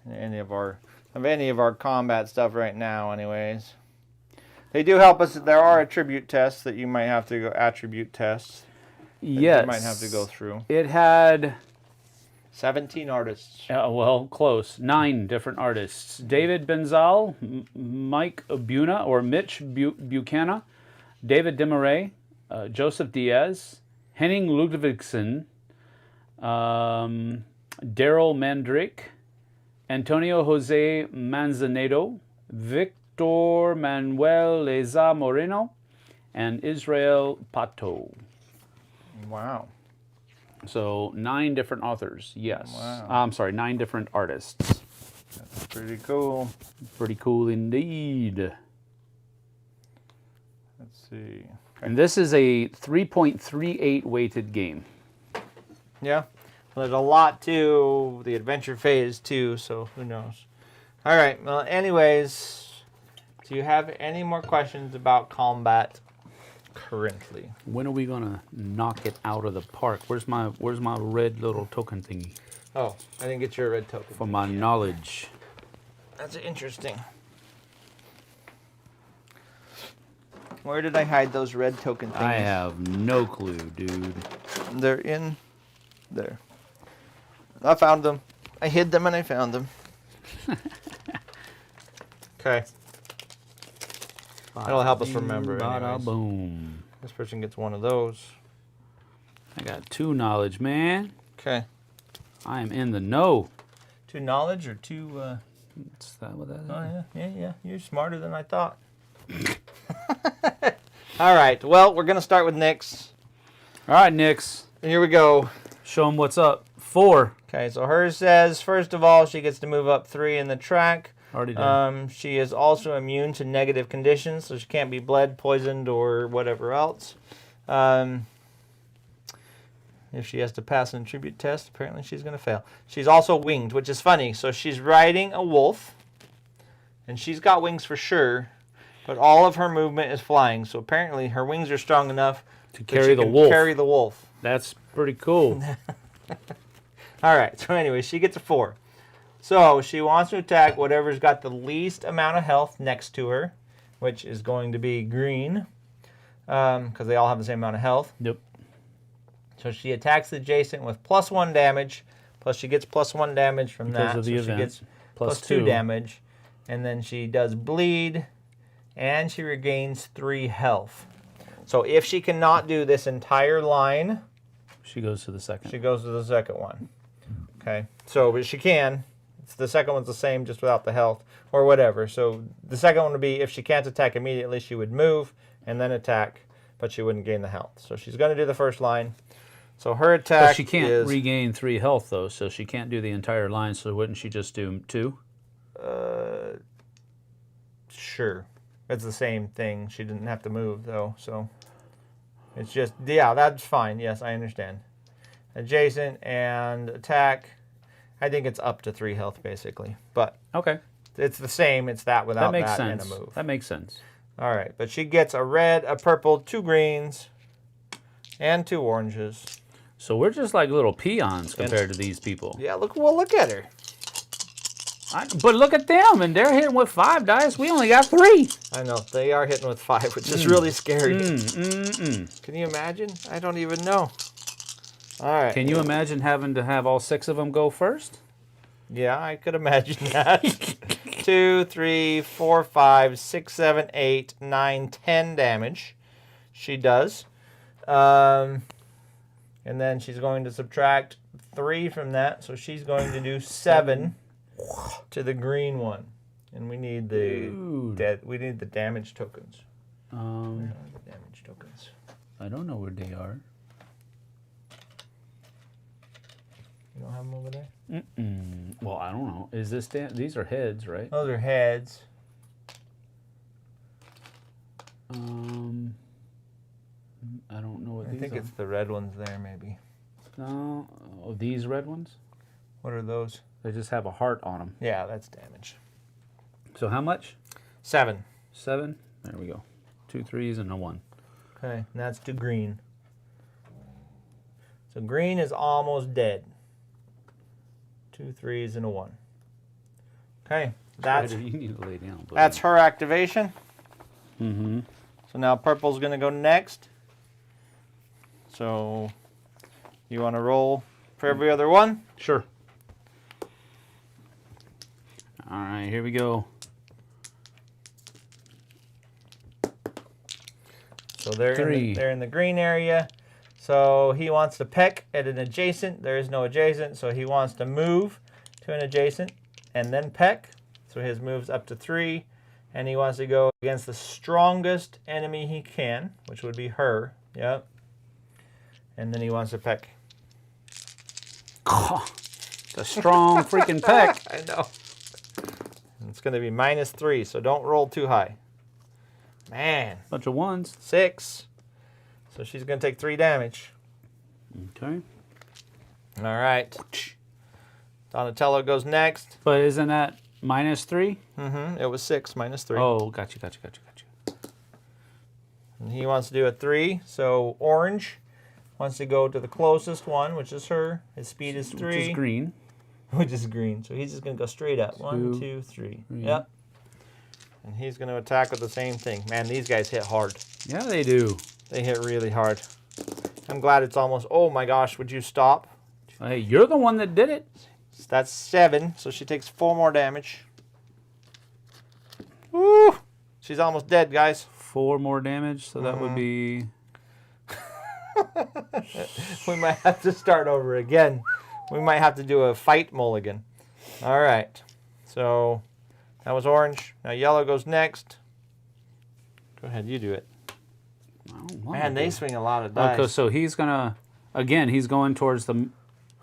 Any of our combat stuff right now, anyways. They do help us. There are attribute tests that you might have to go. Attribute tests. Yes. You might have to go through. It had 17 artists. well, close. 9 different artists. David Benzal, Mike Buna or Mitch Buchanan, David Demaray, Joseph Diaz, Henning Ludvigsen, Daryl Mandrake, Antonio Jose Manzanedo, Victor Manuel Leza Moreno, and Israel Pato. Wow. So 9 different authors, yes. Wow. I'm sorry, 9 different artists. That's pretty cool. Pretty cool indeed. Let's see. And this is a 3.38 weighted game. Yeah. Well, there's a lot to the adventure phase too, so who knows. All right. Well, anyways, do you have any more questions about combat currently? When are we gonna knock it out of the park? Where's my red little token thingy Oh, I didn't get your red token. for my knowledge? That's interesting. Where did I hide those red token things? I have no clue, dude. They're in there. I found them. I hid them and I found them. Okay. That'll help us remember. Bada Anyways. boom. This person gets one of those. I got 2 knowledge, man. Okay. I am in the know. 2 knowledge or 2... What's that? What that is? Oh, yeah. You're smarter than I thought. All right. Well, we're going to start with Nyx. All right, Nyx. Here we go. Show them what's up. 4. Okay, so hers says, first of all, she gets to move up 3 in the track. Already done. She is also immune to negative conditions, so she can't be bled, poisoned, or whatever else. If she has to pass an attribute test, apparently she's going to fail. She's also winged, which is funny. So she's riding a wolf, and she's got wings for sure, but all of her movement is flying. So apparently her wings are strong enough to carry the wolf. Carry the wolf. That's pretty cool. All right. So anyway, she gets a 4. So she wants to attack whatever's got the least amount of health next to her, which is going to be green, because they all have the same amount of health. Yep. So she attacks the adjacent with +1 damage, plus she gets +1 damage from Because that. of the so event. she gets Plus +2 2 damage. And then she does bleed, and she regains 3 health. So if she cannot do this entire line, She goes to the second. she goes to the second one. Okay, so but she can. The second one's the same, just without the health, or whatever. So the second one would be, if she can't attack immediately, she would move and then attack, but she wouldn't gain the health. So she's going to do the first line. So her attack But she can't is... regain 3 health, though, so she can't do the entire line, so wouldn't she just do 2? Sure. It's the same thing. She didn't have to move, though, so... It's just... Yeah, that's fine. Yes, I understand. Adjacent and attack... I think it's up to 3 health, basically. But Okay. it's the same. It's that without That makes that sense. and a move. That makes sense. All right, but she gets a red, a purple, 2 greens, and 2 oranges. So we're just like little peons compared to these people. Yeah, look at her. But look at them, and they're hitting with 5 dice. We only got 3. I know, they are hitting with 5, which is really scary. Can you imagine? I don't even know. All right. Can you imagine having to have all 6 of them go first? Yeah, I could imagine that. 2, 3, 4, 5, 6, 7, 8, 9, 10 damage. She does. And then she's going to subtract 3 from that, so she's going to do 7 to the green one. And we need the damage tokens. Where are the damage tokens? I don't know where they are. You don't have them over there? Well, I don't know. Is this these are heads, right? Those are heads. I don't know what I these think are. it's the red ones there, maybe. No, oh, these red ones? What are those? They just have a heart on them. Yeah, that's damage. So how much? 7. 7? There we go. 2 3s and a 1. Okay, and that's to green. So green is almost dead. 2 3s and a 1. Okay, that's You need to lay down. Buddy. that's her activation. Mm-hmm. So now purple's going to go next. So you want to roll for every other one? Sure. All right, here we go. So they're 3. they're in the green area. So he wants to peck at an adjacent. There is no adjacent, so he wants to move to an adjacent and then peck. So his move's up to 3, And he wants to go against the strongest enemy he can, which would be her. Yep. And then he wants to peck. Oh, the strong freaking peck. I know. It's going to be -3, so don't roll too high. Man. Bunch of ones. 6. So she's going to take 3 damage. Okay. All right. Donatello goes next. But isn't that -3? Mm-hmm. It was 6 -3. Oh, gotcha. And he wants to do a 3. So orange wants to go to the closest one, which is her. His speed is 3. Which is green. Which is green. So he's just going to go straight up. 1, 2, 3. Yep. And he's going to attack with the same thing. Man, these guys hit hard. Yeah, they do. They hit really hard. I'm glad it's almost... Oh my gosh, would you stop? Hey, you're the one that did it. That's 7, so she takes 4 more damage. Woo! She's almost dead, guys. 4 more damage, so that would be... We might have to start over again. We might have to do a fight mulligan. All right. So that was orange. Now yellow goes next. Go ahead, you do it. Man, they swing a lot of dice. Okay, so he's gonna... Again, he's going towards the...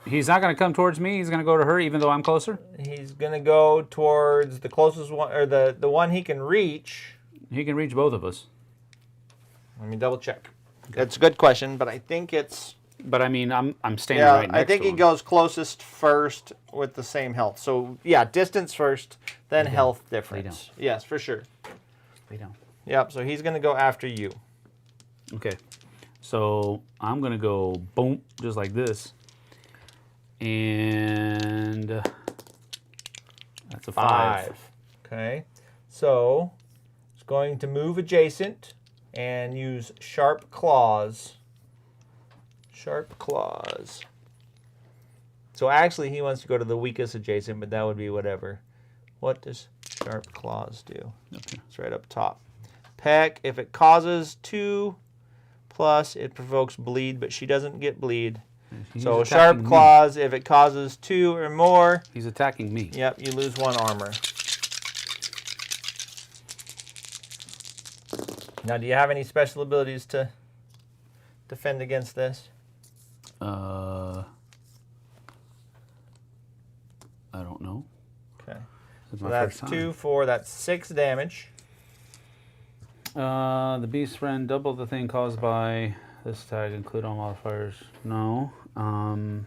He's not going to come towards me. He's going to go to her, even though I'm closer. He's going to go towards the closest one, or the one he can reach. He can reach both of us. Let me double check. That's a good question, but I think it's... But I mean, I'm standing right next to him. I think he goes closest first with the same health. So yeah, distance first, then health difference. Yes, for sure. We don't. Yep. So he's going to go after you. Okay. So I'm going to go boom, just like this. And that's a 5. Okay. So it's going to move adjacent and use sharp claws. Sharp claws. So actually he wants to go to the weakest adjacent, but that would be whatever. What does sharp claws do? Okay. It's right up top. Peck, if it causes 2+, it provokes bleed, but she doesn't get bleed. So sharp claws, if it causes 2 or more. He's attacking me. Yep, you lose 1 armor. Now, do you have any special abilities to defend against this? I don't know. Okay. This is So that's 2, 4, that's 6 damage. The beast friend, double the thing caused by this attack, include all modifiers. No. I'm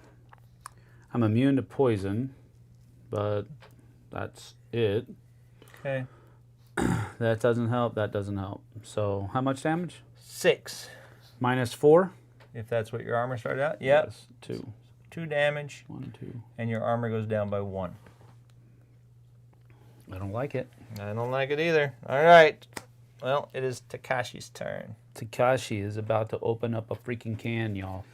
immune to poison, but that's it. Okay. That doesn't help. That doesn't help. So how much damage? 6. -4. If that's what your armor started out. Yep. Yes, 2. 2 damage. 1 and 2. And your armor goes down by 1. I don't like it. I don't like it either. All right. Well, it is Takashi's turn. Takashi is about to open up a freaking can, y'all.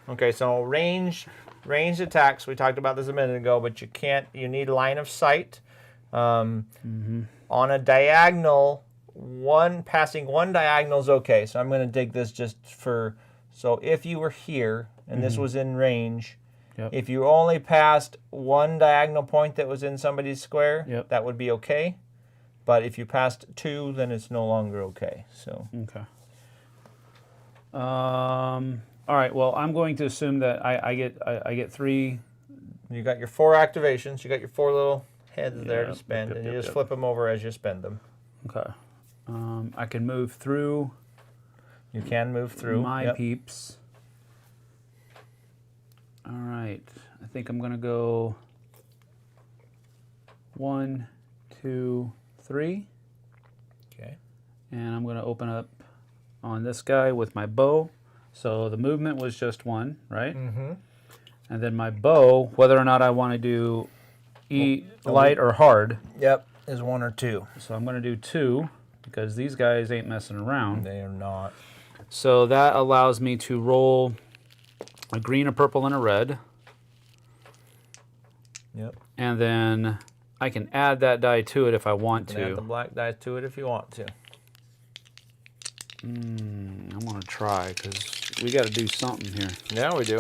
Okay, so ranged attacks. We talked about this a minute ago, but you need line of sight. On a diagonal, passing one diagonal is okay. So I'm going to take this just for, so if you were here and this was in range, if you only passed one diagonal point that was in somebody's square, that would be okay. But if you passed 2, then it's no longer okay. So okay. All right. Well, I'm going to assume that I get 3. You got your 4 activations. You got your 4 little heads there to spend, and you just flip them over as you spend them. Okay. I can move through. You can move through my peeps. All right. I think I'm gonna go 1, 2, 3. Okay. And I'm gonna open up on this guy with my bow. So the movement was just 1, right? Mm-hmm. And then my bow, whether or not I want to do light or hard. Yep, is 1 or 2. So I'm going to do 2 because these guys ain't messing around. They are not. So that allows me to roll a green, a purple, and a red. Yep. And then I can add that die to it if I want to. Add the black die to it if you want to. I want to try because we got to do something here. Yeah, we do.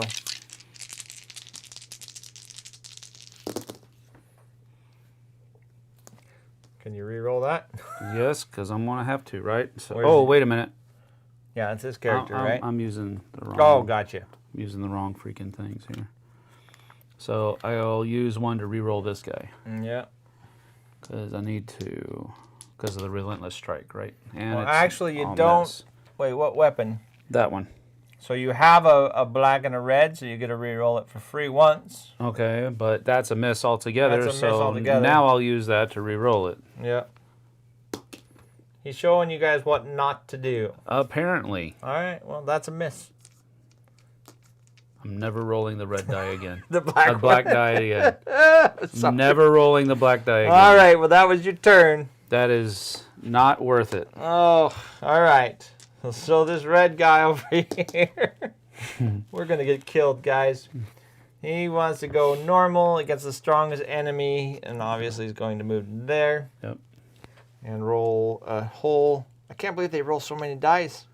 Can you re-roll that? Yes, because I'm gonna have to, right? So, Where's oh, it? wait a minute. Yeah, it's this character, I'm, right? I'm using the wrong. Oh, gotcha. Using the wrong freaking things here. So I'll use one to re-roll this guy. Yeah. Because I need to, because of the relentless strike, right? And Well, it's actually, you all don't. miss. Wait, what weapon? That one. So you have a black and a red, so you get to re-roll it for free once. Okay, but that's a miss altogether. That's a miss so altogether. now I'll use that to re-roll it. Yeah. He's showing you guys what not to do. Apparently. All right. Well, that's a miss. I'm never rolling the red die again. The black black die again. Never rolling the black die again. All right. Well, that was your turn. That is not worth it. Oh, all right. So this red guy over here, we're going to get killed, guys. He wants to go normal against the strongest enemy, and obviously he's going to move there. Yep. And roll a whole... I can't believe they roll so many dice.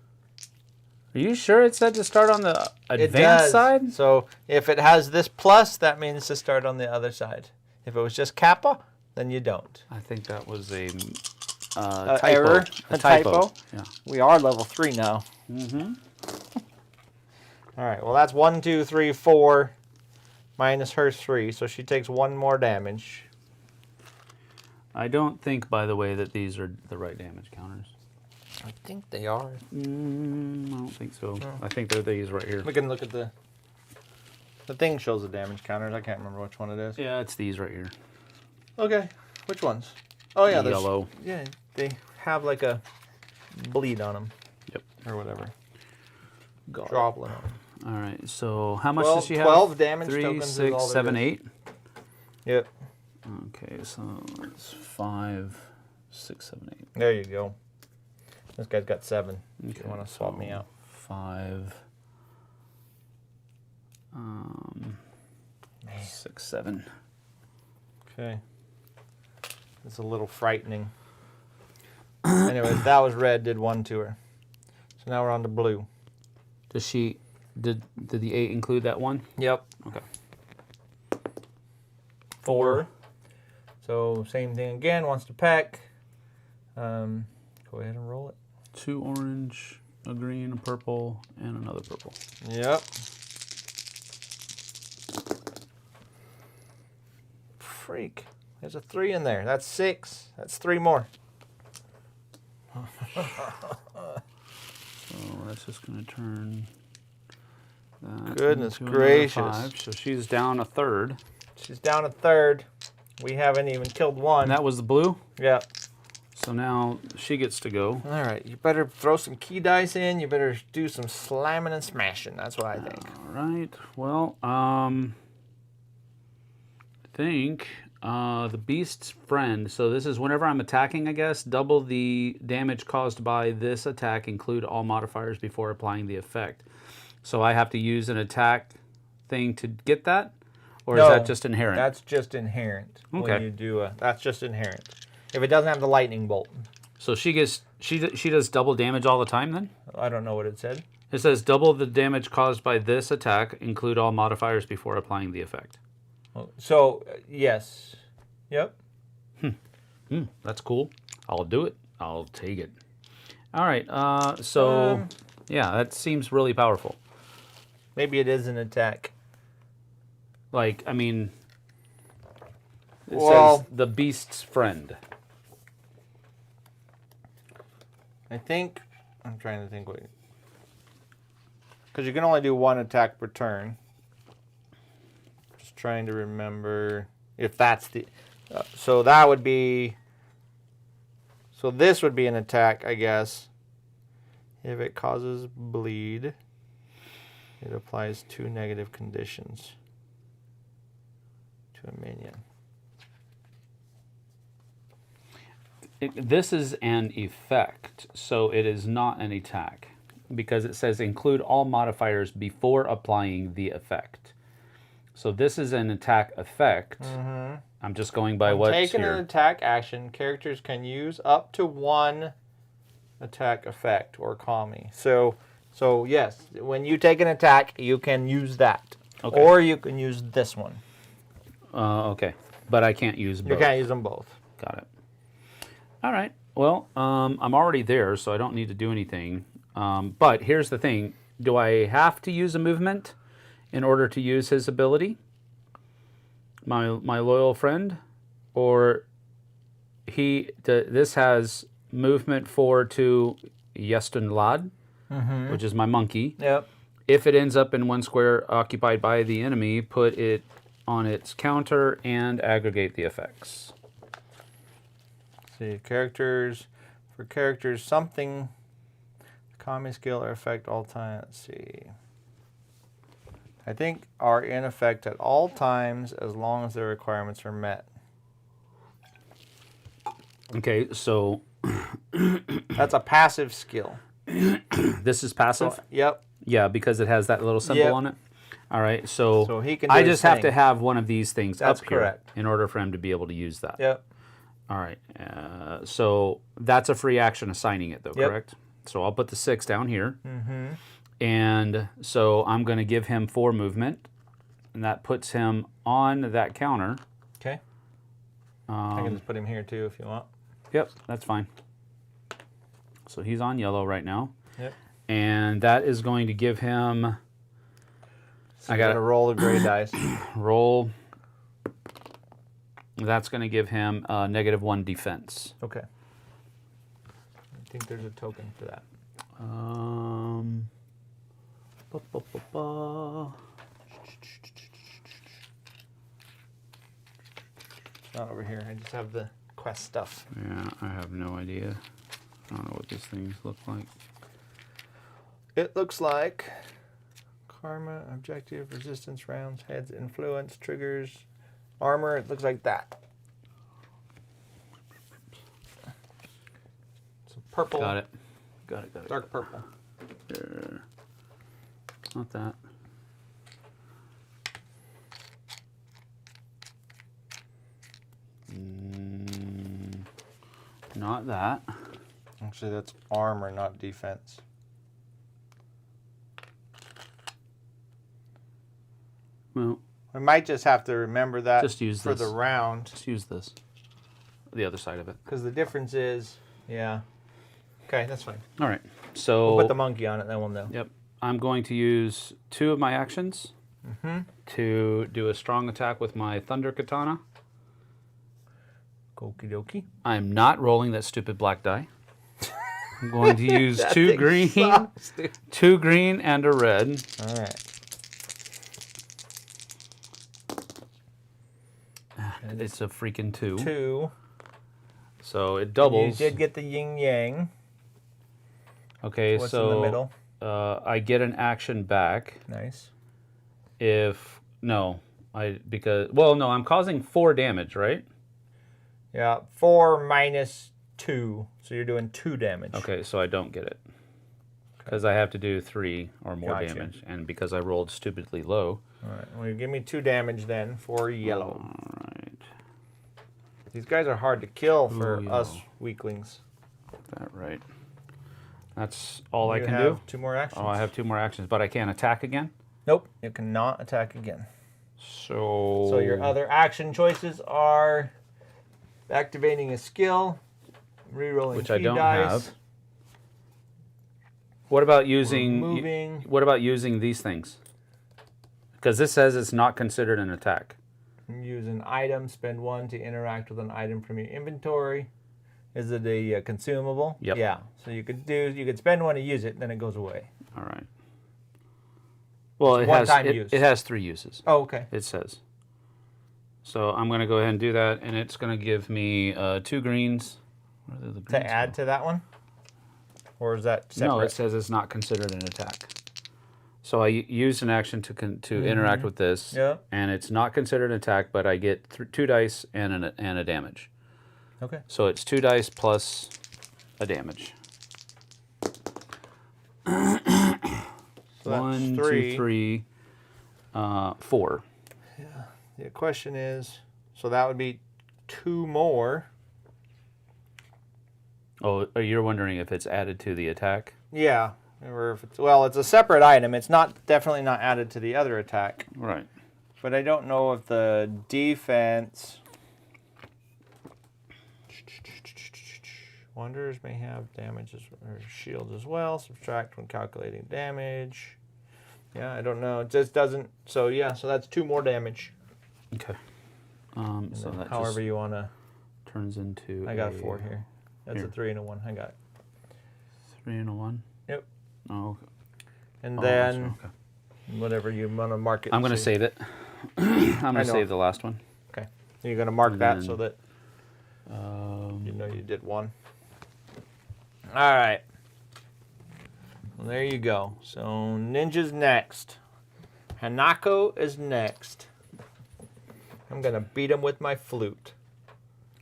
Are you sure it said to start on the It advanced does. side? So if it has this plus, that means to start on the other side. If it was just Kappa, then you don't. I think that was a typo. Error? A typo? Yeah. We are level 3 now. Mm-hmm. All right, well, that's 1, 2, 3, 4, minus her 3, so she takes 1 more damage. I don't think, by the way, that these are the right damage counters. I think they are. I don't think so. I think they're these right here. We can look at the thing shows the damage counters. I can't remember which one it is. Yeah, it's these right here. Okay, which ones? Oh, yeah, there's... Yellow. Yeah, they have like a bleed on them. Yep. Or whatever. Got Goblin on them. All right, so how much 12 does she have? 12 damage 3, tokens is 6, all there 7, is. 8. Yep. Okay, so it's 5, 6, 7, 8. There you go. This guy's got 7. Okay, If you want to swap me out. 5, 6, 7. Okay. It's a little frightening. Anyways, that was red, did 1 to her. So now we're on to blue. Does she, did the 8 include that one? Yep. Okay. 4. So same thing again, wants to peck. Go ahead and roll it. 2 orange, a green, a purple, and another purple. Yep. Freak. There's a 3 in there. That's 6. That's 3 more. So that's just going to turn that Goodness into another gracious. 5. So she's down a third. She's down a third. We haven't even killed 1. And that was the blue. Yep. So now she gets to go. All right. You better throw some key dice in. You better do some slamming and smashing. That's what I think. All right. Well, I think the beast's friend. So this is whenever I'm attacking, I guess, double the damage caused by this attack. Include all modifiers before applying the effect. So I have to use an attack thing to get that, or No, is that just inherent? That's just inherent. Okay. When you do that's just inherent. If it doesn't have the lightning bolt, So she gets she does double damage all the time then? I don't know what it said. It says double the damage caused by this attack. Include all modifiers before applying the effect. So yes, yep. That's cool. I'll do it. I'll take it. All right. So yeah, that seems really powerful. Maybe it is an attack. Like, I mean, it Well- says the beast's friend. I think I'm trying to think. Because you can only do 1 attack per turn. Just trying to remember if that's the. So that would be. So this would be an attack, I guess. If it causes bleed, it applies 2 negative conditions to a minion. This is an effect, so it is not an attack, because it says include all modifiers before applying the effect. So this is an attack effect. I'm just going by what's Taking here. an attack action, characters can use up to 1 attack effect or kami. So yes, when you take an attack, you can use that. Okay. Or you can use this one. Okay, but I can't use both. You can't use them both. Got it. All right. Well, I'm already there, so I don't need to do anything. But here's the thing. Do I have to use a movement in order to use his ability? My loyal friend? Or this has movement 4 to Yeston Lad, which is my monkey. Yep. If it ends up in one square occupied by the enemy, put it on its counter and aggregate the effects. See, characters, for characters, something, common skill or effect all time. Let's see. I think are in effect at all times as long as the requirements are met. Okay, so That's a passive skill. this is passive? So, yep. Yeah, because it has that little symbol on it. All right, so he can do I his just have to thing. have one of these things That's up here correct. in order for him to be able to use that. Yep. All right, so that's a free action assigning it, though, Yep. correct? So I'll put the 6 down here. And so I'm going to give him 4 movement, and that puts him on that counter. Okay. I can just put him here too if you want. Yep, that's fine. So he's on yellow right now. Yep. And that is going to give him... So I got to roll the gray dice. Roll. That's going to give him -1 defense. Okay. I think there's a token for that. Ba, ba, ba, ba. It's not over here. I just have the quest stuff. Yeah, I have no idea. I don't know what these things look like. It looks like karma, objective, resistance rounds, heads, influence, triggers, armor. It looks like that. So purple. Got it. Got it. Dark purple. There. It's not that. Not that. Actually, that's armor, not defense. Well, We might just have to remember that just use for this. the round. Just use this. The other side of it. Because the difference is, yeah. Okay, that's fine. All right. So We'll put the monkey on it, then we'll know. Yep. I'm going to use 2 of my actions to do a strong attack with my Thunder Katana. Okie dokie. I'm not rolling that stupid black die. I'm going to use That 2 thing green, sucks, dude. 2 green and a red. All right. It's a freaking 2. 2. So it You doubles. did get the yin yang. Okay, What's so in the middle? I get an action back Nice. if I'm causing 4 damage, right? Yeah, 4 minus 2. So you're doing 2 damage. Okay, so I don't get it. Because I have to do 3 or more Gotcha. damage. And because I rolled stupidly low. All right. Well, you give me 2 damage then for yellow. All right. These guys are hard to kill for Ooh, us yellow. weaklings. That right. That's all I You can have do. 2 more actions. Oh, I have 2 more actions, but I can't attack again. Nope. You cannot attack again. So So your other action choices are activating a skill, rerolling which key I don't dice, have. What about using moving. What about using these things? Because this says it's not considered an attack. Use an item, spend 1 to interact with an item from your inventory. Is it a consumable? Yep. Yeah. So you could spend 1 to use it, then it goes away. All right. Well, it one-time has use. it has 3 uses. Oh, okay. It says. So I'm going to go ahead and do that, and it's going to give me 2 greens. Where are the greens To add to that one? Or is that separate? No, it says it's not considered an attack. So I used an action to interact with this, Yep. and it's not considered an attack, but I get 2 dice and a damage. Okay. So it's 2 dice plus a damage. So that's 1, 2, 3. 3, 4. The question is, so that would be 2 more. Oh, you're wondering if it's added to the attack? Yeah. Or if it's, well, it's a separate item. It's definitely not added to the other attack. Right. But I don't know if the defense. Wanderers may have damages or shields as well. Subtract when calculating damage. Yeah, I don't know. It just doesn't. So yeah, so that's 2 more damage. Okay. So that however just you want to. turns into. I got 4 here. That's a 3 and a 1. I got 3 and a 1. Yep. Oh. And Oh, then okay. whatever you want to mark it. I'm going to save it. I'm going to save the last one. Okay. You're going to mark And that then, so that you know you did 1. All right. Well, there you go. So Ninja's next. Hanako is next. I'm going to beat him with my flute.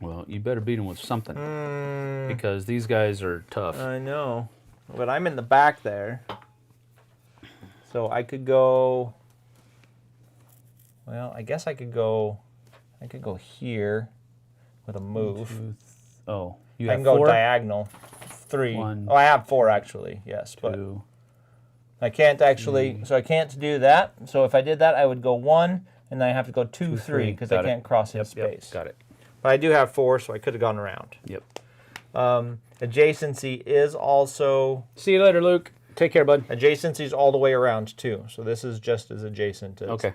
Well, you better beat him with something. Because these guys are tough. I know. But I'm in the back there. So I could go... Well, I guess I could go here with a move. You I have can go 4? diagonal. 3. 1, Oh, I have 4 actually. Yes, 2. but I can't actually. So I can't do that. So if I did that, I would go 1, and then I have to go 2, 3 because I can't cross in space. Got it. But I do have 4, so I could have gone around. Yep. Adjacency is also. See you later, Luke. Take care, bud. Adjacency is all the way around too. So this is just as adjacent as. Okay.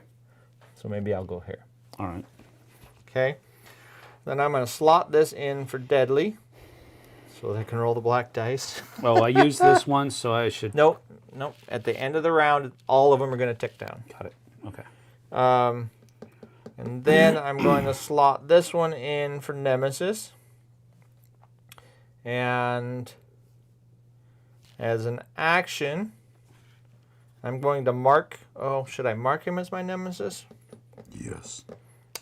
So maybe I'll go here. All right. Okay. Then I'm going to slot this in for deadly, so they can roll the black dice. Well, I used this one, so I should. Nope. At the end of the round, all of them are going to tick down. Got it. Okay. And then I'm going to slot this one in for Nemesis. And as an action, I'm going to mark... Oh, should I mark him as my Nemesis? Yes.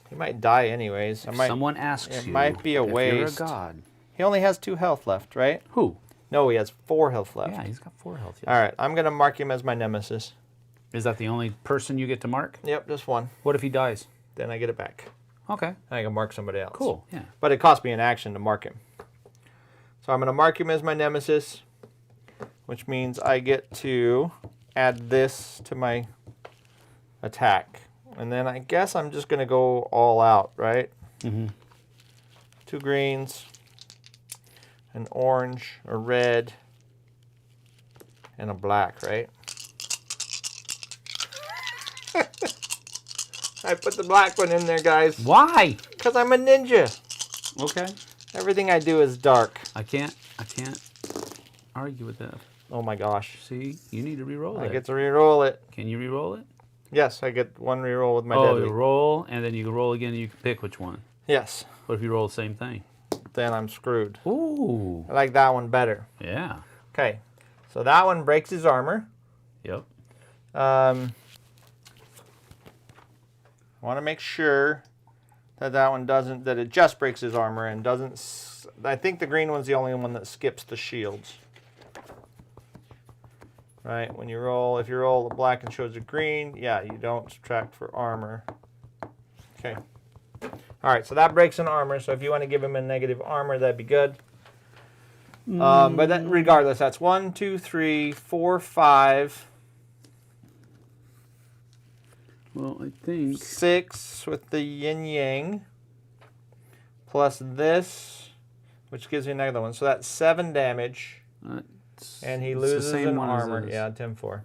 He might die anyways. If someone asks it you might be a if waste. you're a god. He only has 2 health left, right? Who? No, he has 4 health left. Yeah, he's got 4 health. Yes. All right, I'm going to mark him as my Nemesis. Is that the only person you get to mark? Yep, just 1. What if he dies? Then I get it back. Okay. I can mark somebody else. Cool. Yeah. But it cost me an action to mark him. So I'm going to mark him as my Nemesis, which means I get to add this to my attack. And then I guess I'm just going to go all out, right? Mm-hmm. 2 greens, an orange, a red, and a black, right? I put the black one in there, guys. Why? Because I'm a ninja. Okay. Everything I do is dark. I can't argue with that. Oh my gosh. See, you need to re-roll I it. get to re-roll it. Can you re-roll it? Yes, I get 1 re-roll with my Oh, deadly. you roll, and then you can roll again, and you can pick which one. Yes. What if you roll the same thing? Then I'm screwed. Ooh. I like that one better. Yeah. Okay. So that one breaks his armor. Yep. I want to make sure that one doesn't, that it just breaks his armor and doesn't, I think the green one's the only one that skips the shields. Right, when you roll, if you roll the black and shows a green, yeah, you don't subtract for armor. Okay. All right, so that breaks an armor, so if you want to give him a negative armor, that'd be good. But that, regardless, that's 1, 2, 3, 4, 5. Well, I think 6 with the yin yang. Plus this, which gives me another one. So that's 7 damage. And he loses an armor. Yeah, 10-4.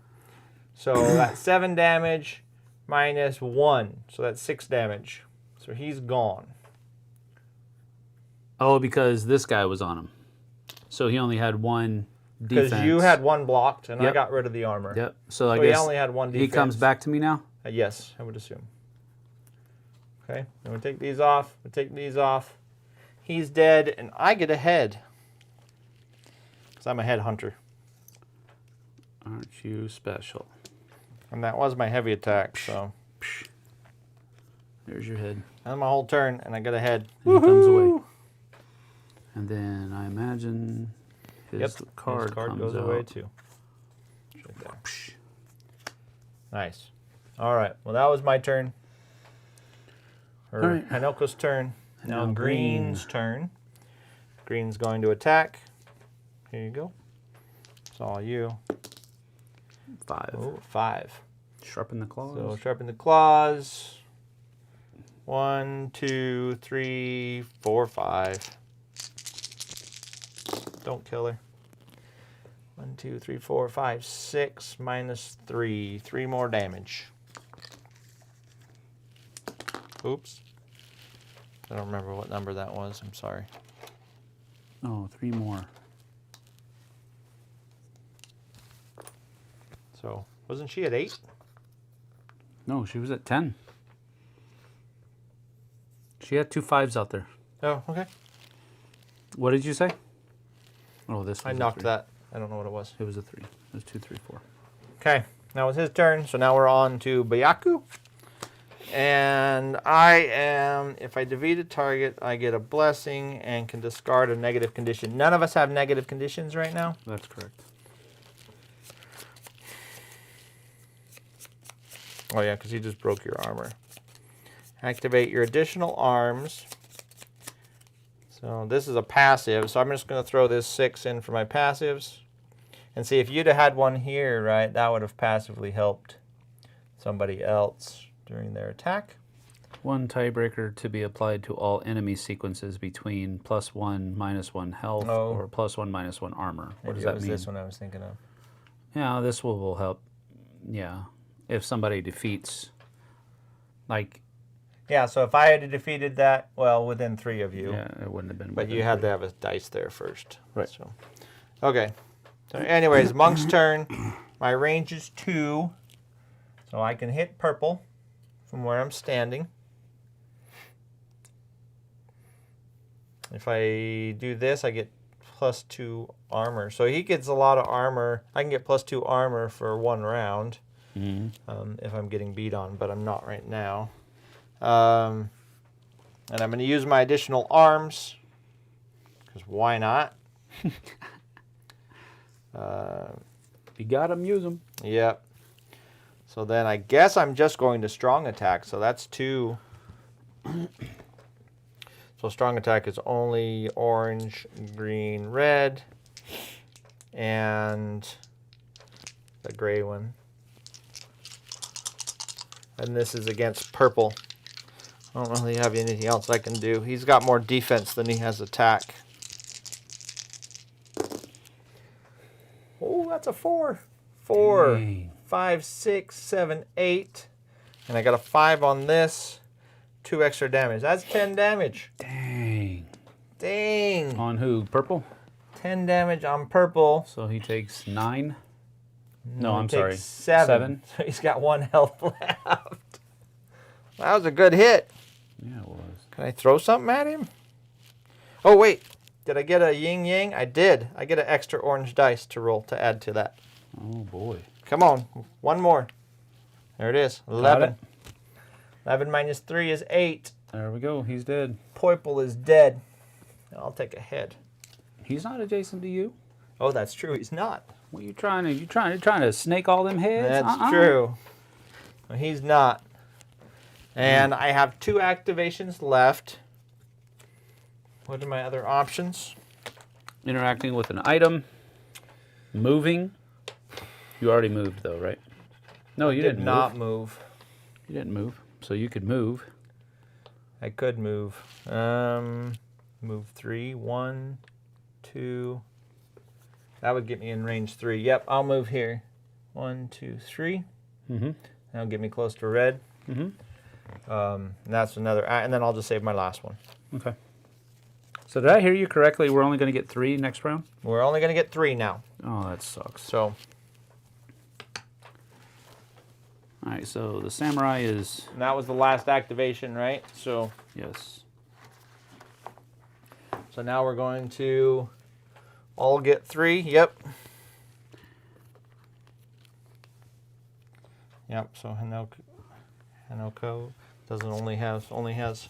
So that's 7 damage minus 1. So that's 6 damage. So he's gone. Oh, because this guy was on him. So he only had 1 defense. Because you had 1 blocked, and I Yep. got rid of the armor. Yep. So I So guess he only had 1 defense. he comes back to me now? Yes, I would assume. Okay, and we take these off. We take these off. He's dead, and I get a head. Because I'm a head hunter. Aren't you special? And that was my heavy attack, so. There's your head. That's my whole turn, and I get a head. And he comes away. And then I imagine his card, his card comes goes out. away too. Right there. Nice. All right. Well, that was my turn. Or All right. Hanoko's turn. And Now now Green's turn. Green's going to attack. Here you go. It's all you. 5. Oh, 5. Sharpen the claws. So sharpen the claws. 1, 2, 3, 4, 5. don't kill her. 1, 2, 3, 4, 5, 6 minus 3. 3 more damage. Oops. I don't remember what number that was. I'm sorry. Oh, 3 more. So, wasn't she at 8? No, she was at 10. She had 2 5s out there. Oh, okay. What did you say? Oh, this was I knocked that. I don't know what it was. It was a 3. It was 2, 3, 4. Okay, that was his turn. So now we're on to Byaku. And I am, if I defeat a target, I get a blessing and can discard a negative condition. None of us have negative conditions right now. That's correct. Oh yeah, because you just broke your armor. Activate your additional arms. So this is a passive, so I'm just going to throw this 6 in for my passives. And see, if you'd have had one here, right, that would have passively helped somebody else during their attack. 1 tiebreaker to be applied to all enemy sequences between +1, -1 health or +1, -1 armor. What does that mean? This one I was thinking of. Yeah, this will help. Yeah, if somebody defeats, like. Yeah, so if I had defeated that, well, within 3 of you. Yeah, it wouldn't have been. But you had to have a dice there first. Right. So, okay. So anyways, Monk's turn. My range is 2. So I can hit purple from where I'm standing. If I do this, I get +2 armor. So he gets a lot of armor. I can get +2 armor for 1 round if I'm getting beat on, but I'm not right now. And I'm going to use my additional arms, because why not? If you got them, use them. Yep. So then I guess I'm just going to strong attack. So that's 2. So strong attack is only orange, green, red, and the gray one. And this is against purple. I don't really have anything else I can do. He's got more defense than he has attack. Oh, that's a 4. 4, Dang. 5, 6, 7, 8. And I got a 5 on this. 2 extra damage. That's 10 damage. Dang. Dang. On who? Purple? 10 damage on purple. So he takes 9. No, He I'm takes sorry. 7. So he's got 1 health left. That was a good hit. Yeah, it was. Can I throw something at him? Oh, wait. Did I get a yin yang? I did. I get an extra orange dice to roll to add to that. Oh, boy. Come on. 1 more. There it is. 11. Got it. 11 minus 3 is 8. There we go. He's dead. Purple is dead. I'll take a head. He's not adjacent to you. Oh, that's true. He's not. What you trying to? You trying to snake all them heads? That's true. Well, he's not. And I have 2 activations left. What are my other options? Interacting with an item. Moving. You already moved though, right? No, you didn't not move. move. You didn't move. So you could move. I could move. Move 3. 1, 2. That would get me in range 3. Yep, I'll move here. 1, 2, 3. Mm-hmm. That'll get me close to red. Mm-hmm. And that's another. And then I'll just save my last one. Okay. So did I hear you correctly? We're only going to get 3 next round? We're only going to get 3 now. Oh, that sucks. So. All right, so the samurai is... And that was the last activation, right? So. Yes. So now we're going to all get 3. Yep. Yep. So Hanoko only has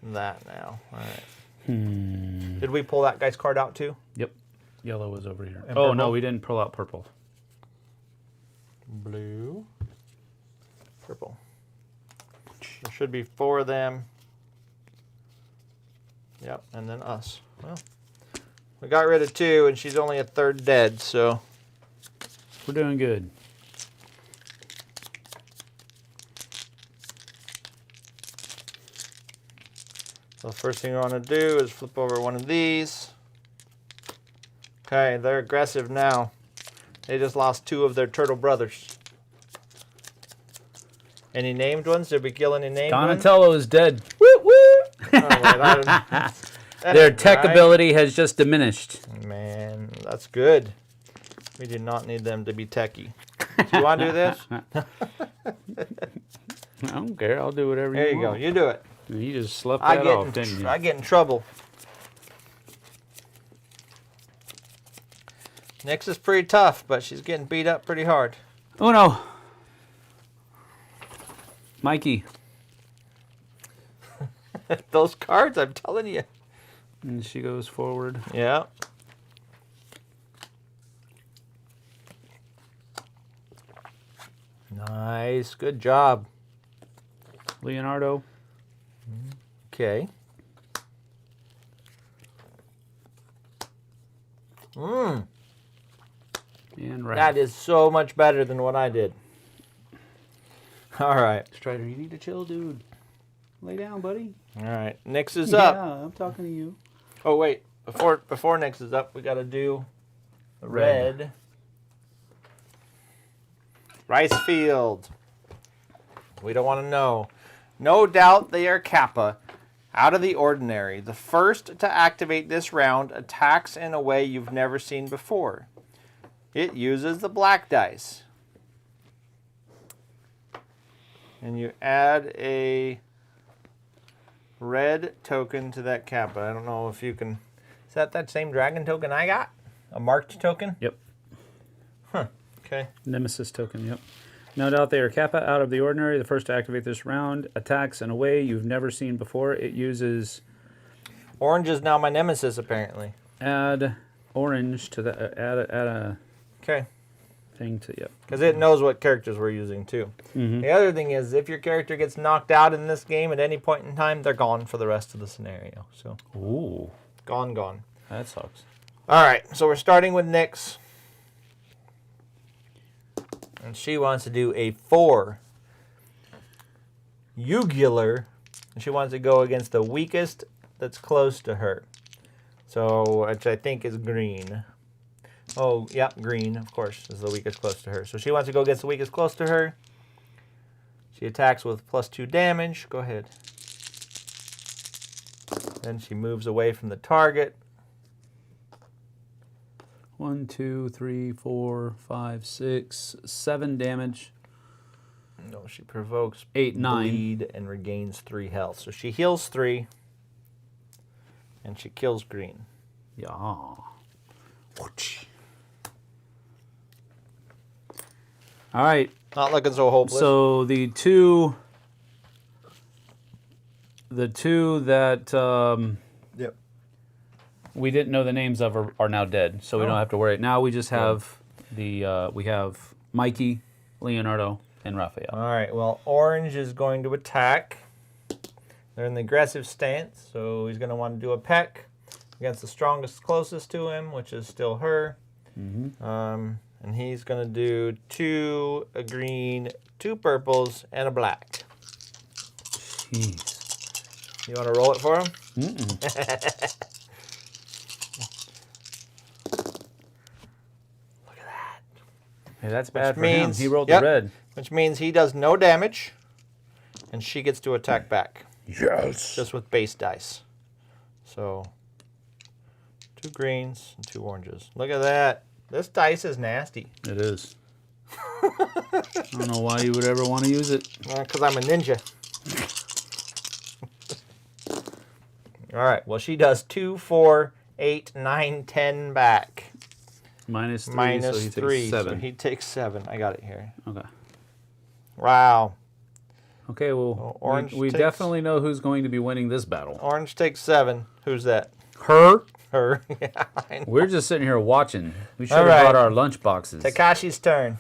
that now. All right. Did we pull that guy's card out too? Yep. Yellow was over here. And Oh, purple? no, we didn't pull out purple. Blue. Purple. There should be 4 of them. Yep, and then us. Well, we got rid of 2, and she's only a 3rd dead, so. We're doing good. So the first thing I want to do is flip over one of these. Okay, they're aggressive now. They just lost 2 of their turtle brothers. Any named ones? Did we kill any named ones? Donatello is dead. Woo woo! That Their ain't tech right. ability has just diminished. Man, that's good. We do not need them to be techie. Do you want to do this? I don't care. I'll do whatever There you you go. want. You do it. You just slept that off, didn't you? I get in trouble. Nyx is pretty tough, but she's getting beat up pretty hard. Oh no. Mikey. Those cards, I'm telling you. And she goes forward. Yeah. Nice. Good job. Leonardo. Okay. And right. That is so much better than what I did. All right. Strider, you need to chill, dude. Lay down, buddy. All right. Nyx is up. Yeah, I'm talking to you. Oh, wait. Before Nyx is up, we got to do the red. Rice field. We don't want to know. No doubt they are Kappa. Out of the ordinary. The first to activate this round attacks in a way you've never seen before. It uses the black dice. And you add a red token to that Kappa. I don't know if you can... Is that same dragon token I got? A marked token? Yep. Huh. Okay. Nemesis token, yep. No doubt they are Kappa out of the ordinary. The first to activate this round attacks in a way you've never seen before. It uses... Orange is now my nemesis, apparently. Add orange to the... add a Okay. thing to... Yep. Because it knows what characters we're using, too. Mm-hmm. The other thing is, if your character gets knocked out in this game at any point in time, they're gone for the rest of the scenario. So, Ooh. gone. That sucks. All right, so we're starting with Nyx. And she wants to do a 4. Ugular. And she wants to go against the weakest that's close to her. So, which I think is green. Oh, yeah, green, of course, is the weakest close to her. So she wants to go against the weakest close to her. She attacks with +2 damage. Go ahead. Then she moves away from the target. 1, 2, 3, 4, 5, 6, 7 damage. No, she provokes 8, 9. bleed and regains 3 health. So she heals 3. And she kills green. Yeah. All right. Not looking so hopeless. So the two that Yep. we didn't know the names of are now dead. So we don't have to worry. Now we just have we have Mikey, Leonardo, and Raphael. All right. Well, orange is going to attack. They're in the aggressive stance, so he's going to want to do a peck against the strongest closest to him, which is still her. Mm-hmm. And he's going to do 2 a green, 2 purples, and a black. Jeez. You want to roll it for him? Mm-mm. Look at that. Hey, that's bad for means- him. He rolled yep. the red. Which means he does no damage, and she gets to attack back. Yes. Just with base dice. So, 2 greens and 2 oranges. Look at that. This dice is nasty. It is. I don't know why you would ever want to use it. Because I'm a ninja. All right. Well, she does 2, 4, 8, 9, 10 back. -3, so Minus he 3. takes 7. So he takes 7. I got it here. Okay. Wow. Okay, well, Well, orange we takes- definitely know who's going to be winning this battle. Orange takes 7. Who's that? Her? Her. Yeah, I know. We're just sitting here watching. We should All have right. brought our lunch boxes. Takashi's turn.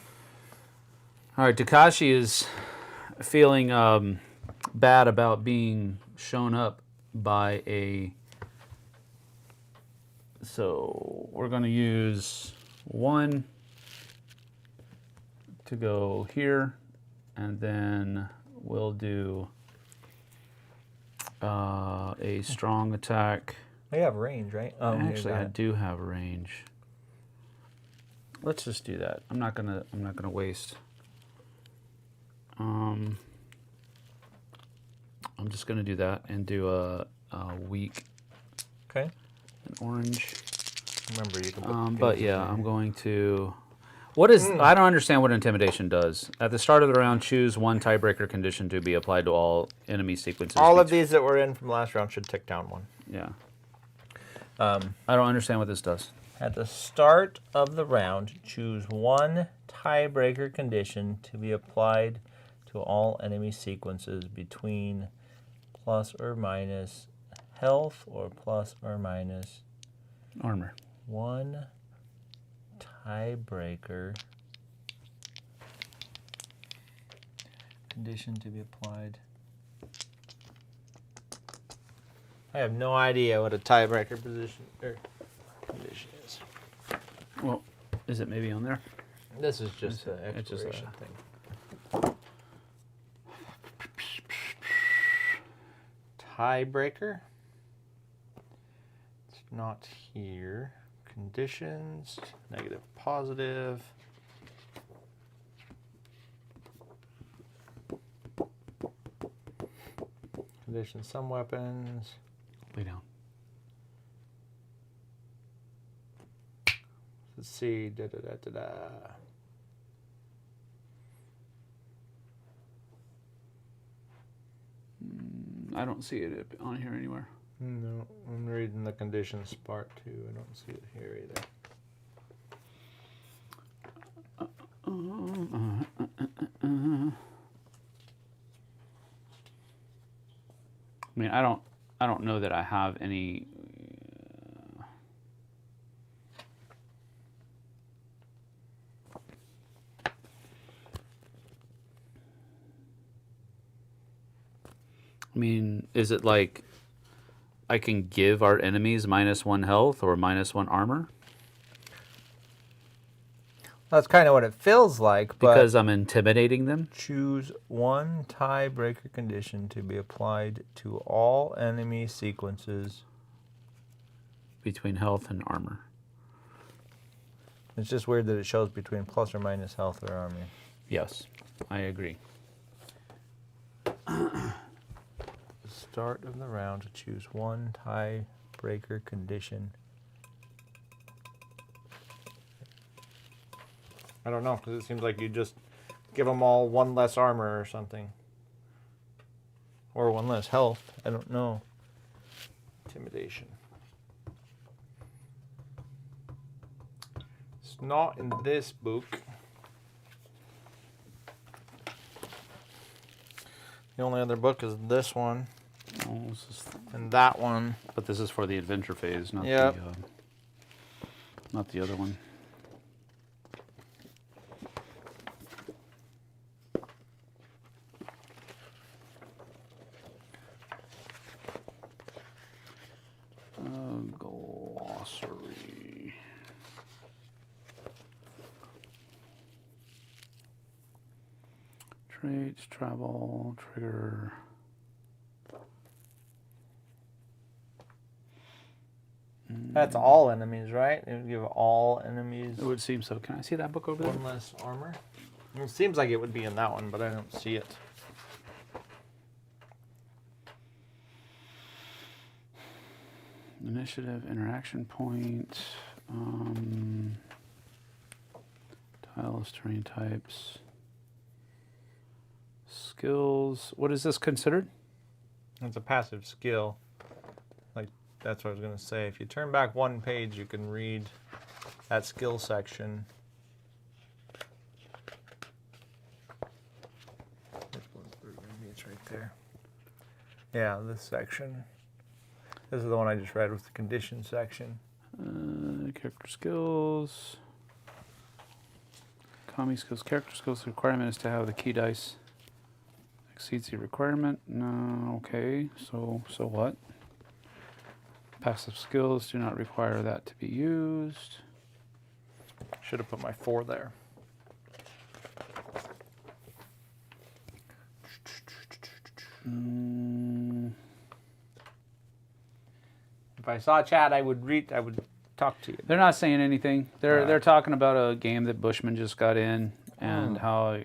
All right, Takashi is feeling bad about being shown up by a... So we're going to use 1 to go here, and then we'll do a strong attack. We have range, right? Oh, Actually, I do have range. let's just do that. I'm not gonna waste. I'm just gonna do that and do a weak. Okay. An orange. Remember, you can put but yeah, I'm going to... What is... I don't understand what intimidation does. At the start of the round, choose one tiebreaker condition to be applied to all enemy sequences. All of these that were in from last round should tick down one. Yeah. I don't understand what this does. At the start of the round, choose one tiebreaker condition to be applied to all enemy sequences between plus or minus health or plus or minus Armor. one tiebreaker condition to be applied. I have no idea what a tiebreaker position or condition is. Well, is it maybe on there? This is just an It's just exploration a- thing. Tiebreaker. It's not here. Conditions, negative, positive. Conditions, some weapons. Lay down. Let's see. Da, da, da, da, da. I don't see it on here anywhere. No, I'm reading the conditions part too. I don't see it here either. I mean, I don't know that I have any. I mean, is it like I can give our enemies -1 health or -1 armor? That's kind of what it feels like, but Because I'm intimidating them? choose one tiebreaker condition to be applied to all enemy sequences. Between health and armor. It's just weird that it shows between plus or minus health or armor. Yes, I agree. Start of the round to choose one tiebreaker condition. I don't know, because it seems like you just give them all one less armor or something. Or one less health. I don't know. Intimidation. It's not in this book. The only other book is this one. Oh, this is, And that one. but this is for the adventure phase, not Yep. not the other one. Glossary. Traits, travel, trigger. That's all enemies, right? It would give all enemies It would seem so. Can I see that book over there? one less armor. It seems like it would be in that one, but I don't see it. Initiative, interaction point, tiles, terrain types, skills. What is this considered? It's a passive skill. Like, that's what I was going to say. If you turn back one page, you can read that skill section. Maybe it's right there. Yeah, this section. This is the one I just read with the condition section. Character skills. Kami skills. Character skills. The requirement is to have the key dice. Exceeds the requirement. No. Okay. So what? Passive skills do not require that to be used. Should have put my 4 there. If I saw chat, I would read. I would talk to you. They're not saying anything. They're talking about a game that Bushman just got in and how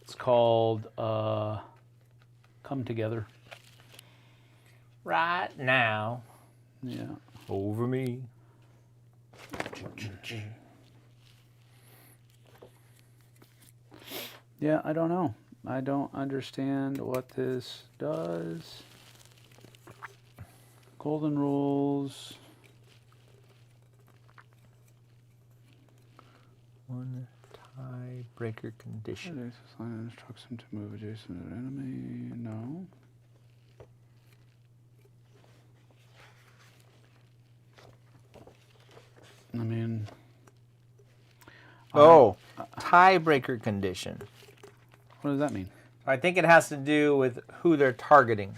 it's called Come Together. Right now. Yeah. Over me. Yeah, I don't know. I don't understand what this does. Golden rules. One tiebreaker condition. Instructs him to move adjacent to an enemy. No. I mean. Tiebreaker condition. What does that mean? I think it has to do with who they're targeting.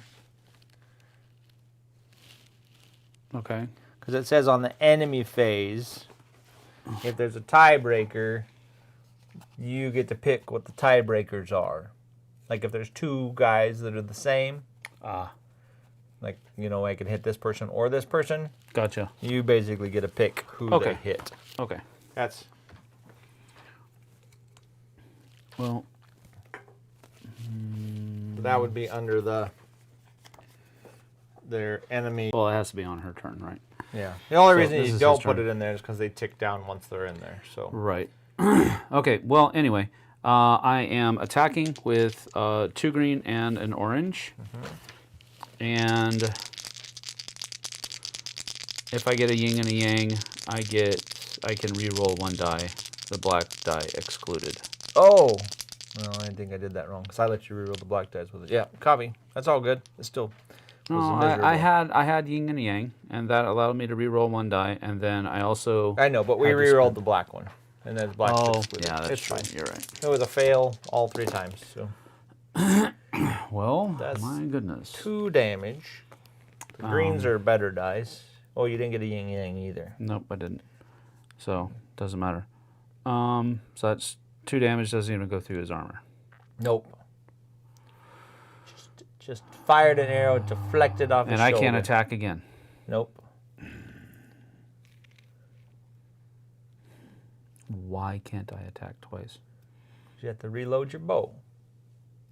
Okay. Because it says on the enemy phase, if there's a tiebreaker, you get to pick what the tiebreakers are. Like if there's two guys that are the same, like, you know, I could hit this person or this person. Gotcha. You basically get to pick who they hit. Okay. That's... Well... That would be under their enemy. Well, it has to be on her turn, right? Yeah. The only reason this you is don't his put turn. it in there is because they tick down once they're in there. So. Right. Okay. Well, anyway, I am attacking with 2 green and an orange, and if I get a yin and a yang, I can re-roll 1 die. The black die excluded. Oh. No, I think I did that wrong because I let you reroll the black dice with it. Yeah, copy. That's all good. It still No, was I had yin and yang, and that allowed me to re-roll 1 die, and then I also... I know, but we had to rerolled spend- the black one, and then the black excluded. yeah, that's it's true. fine. You're right. It was a fail all 3 times. So Well, That's my goodness. 2 damage. The greens are better dice. Oh, you didn't get a yin yang either. Nope, I didn't. So, doesn't matter. So that's 2 damage, doesn't even go through his armor. Nope. Just fired an arrow, deflected off his And shoulder. I can't attack again. Nope. Why can't I attack twice? You have to reload your bow.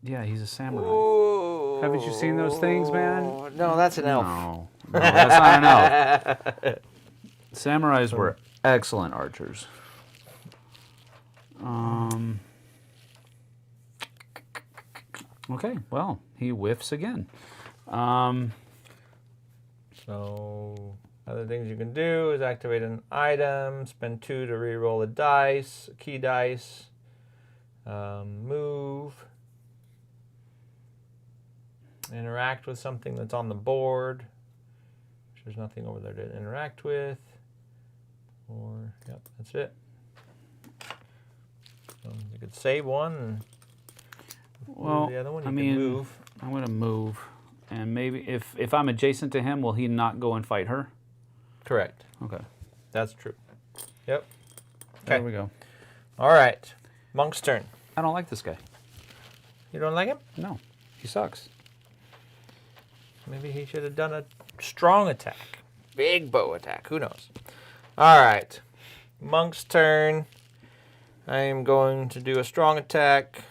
Yeah, he's a samurai. Ooh. Haven't you seen those things, man? No, that's an elf. No, that's not an elf. Samurais were excellent archers. Okay, well, he whiffs again. So, other things you can do is activate an item, spend 2 to reroll a dice, a key dice, move, interact with something that's on the board, which there's nothing over there to interact with, or, yep, that's it. So you could save one and Well, move the other one. You I can mean, move. I'm going to move. And maybe if I'm adjacent to him, will he not go and fight her? Correct. Okay. That's true. Yep. There Okay. we go. All right. Monk's turn. I don't like this guy. You don't like him? No, he sucks. Maybe he should have done a strong attack. Big bow attack. Who knows? All right. Monk's turn. I am going to do a strong attack.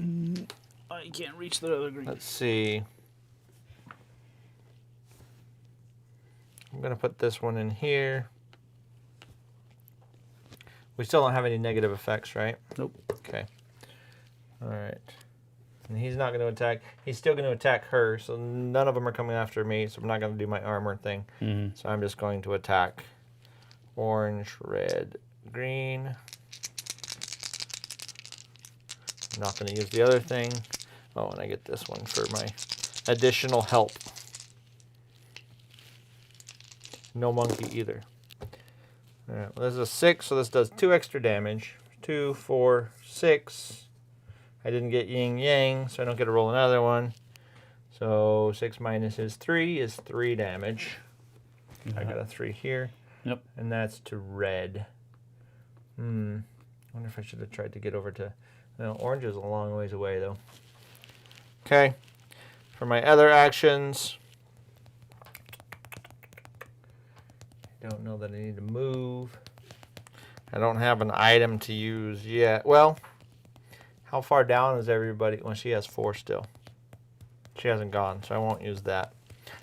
I can't reach the other green. Let's see. I'm going to put this one in here. We still don't have any negative effects, right? Nope. Okay. All right. And he's not going to attack. He's still going to attack her, so none of them are coming after me, so I'm not going to do my armor thing. Mm-hmm. So I'm just going to attack orange, red, green. I'm not going to use the other thing. Oh, and I get this one for my additional help. No monkey either. All right, well, this is a 6, so this does 2 extra damage. 2, 4, 6. I didn't get yin yang, so I don't get to roll another one. So 6 minus his 3 is 3 damage. I got a 3 here. Yep. And that's to red. I wonder if I should have tried to get over to... No, orange is a long ways away, though. Okay. For my other actions... don't know that I need to move. I don't have an item to use yet. Well, how far down is everybody? Well, she has 4 still. She hasn't gone, so I won't use that.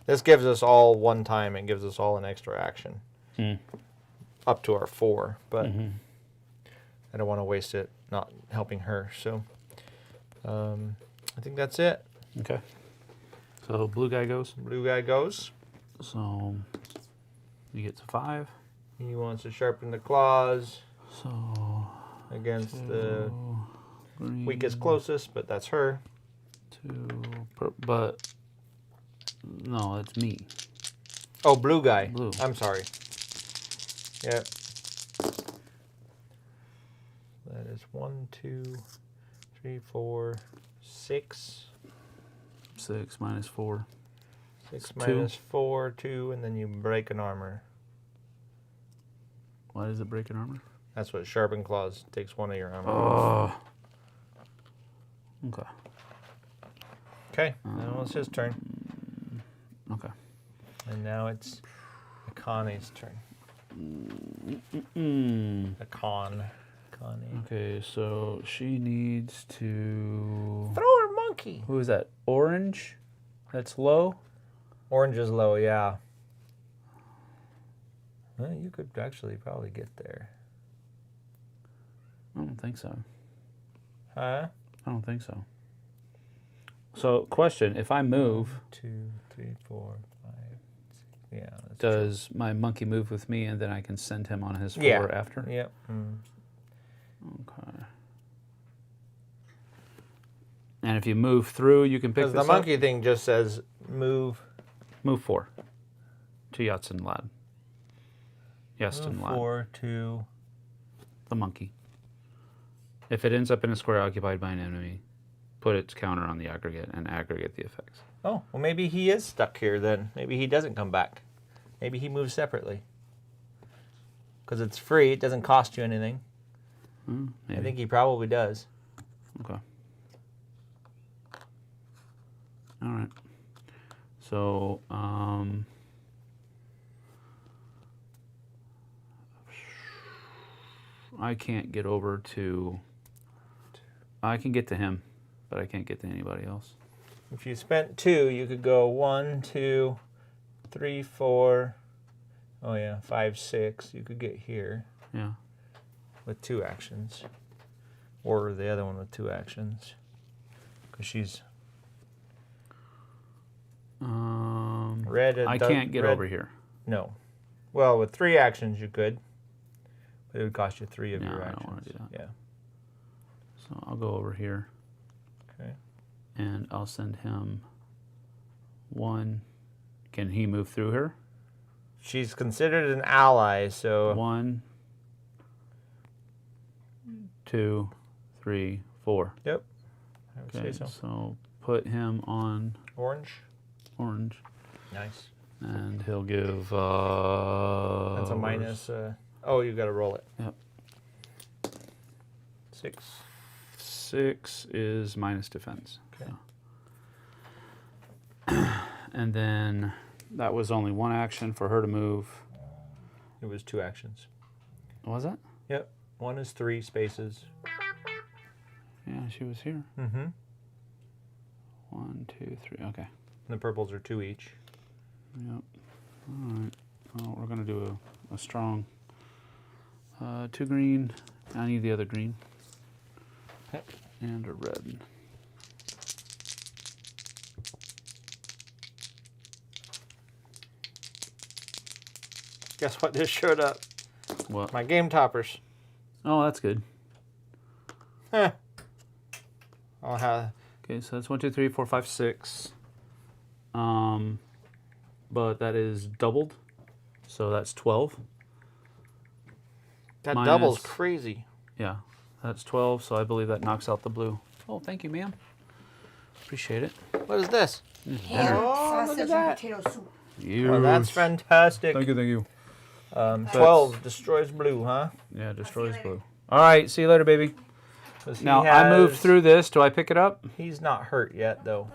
This gives us all one time. It gives us all an extra action. Up to our 4, but I don't want to waste it not helping her. So I think that's it. Okay. So blue guy goes. Blue guy goes. So he gets a 5. He wants to sharpen the claws So against the green, weakest closest, but that's her. 2, but no, it's me. Oh, blue guy. Blue. I'm sorry. Yep. That is 1, 2, 3, 4, 6. 6 minus 4. 6 2. minus 4, 2, and then you break an armor. Why does it break an armor? That's what sharpened claws takes 1 of your armor. Oh. Okay. Okay, now it's his turn. Okay. And now it's Akane's turn. Connie. Okay, so she needs to Throw her monkey. Who is that? Orange? That's low? Orange is low, yeah. Well, you could actually probably get there. I don't think so. Huh? I don't think so. So, question, if I move, 2, 3, 4, 5, 6. Yeah. That's does my monkey move with me and then I can send him on his 4 Yeah. after? true. Yep. Okay. And if you move through, you can pick Because this the up? monkey thing just says move. Move 4 to Yatsen Lad. Yatsen Lad. 4 to. The monkey. If it ends up in a square occupied by an enemy, put its counter on the aggregate and aggregate the effects. Oh, well, maybe he is stuck here then. Maybe he doesn't come back. Maybe he moves separately. Because it's free, it doesn't cost you anything. Maybe. I think he probably does. Okay. All right. So, I can't get over to. I can get to him, but I can't get to anybody else. If you spent 2, you could go 1, 2, 3, 4. Oh yeah, 5, 6. You could get here Yeah. with 2 actions, or the other one with 2 actions, because she's red. I can't get over here. No. Well, with 3 actions you could, but it would cost you 3 of No, your I actions. don't want to do that. Yeah. So I'll go over here. Okay. And I'll send him 1. Can he move through her? She's considered an ally, so 1, 2, 3, 4. yep. I would Okay, say so. so put him on Orange. orange, Nice. and he'll give. That's a minus. Oh, you got to roll it. Yep. 6. 6 is minus defense. Okay. So. And then that was only 1 action for her to move. It was 2 actions. Was it? Yep. 1 is 3 spaces. Yeah, she was here. Mm-hmm. 1, 2, 3. Okay. And the purples are 2 each. Yep. All right. Well, we're gonna do a strong 2 green. I need the other green. Okay. And a red. Guess what just showed up? What? My game toppers. Oh, that's good. I'll have. Okay, so that's 1, 2, 3, 4, 5, 6. But that is doubled, so that's 12. That Minus- double's crazy. Yeah, that's 12. So I believe that knocks out the blue. Oh, thank you, ma'am. Appreciate it. What is this? Ham, Oh, look sausage, at and that. potato soup. You. Oh, that's fantastic. Thank you, thank you. 12 destroys blue, huh? Yeah, destroys later. blue. All right, see you later, baby. 'Cause he Now I moved has- through this. Do I pick it up? He's not hurt yet, though.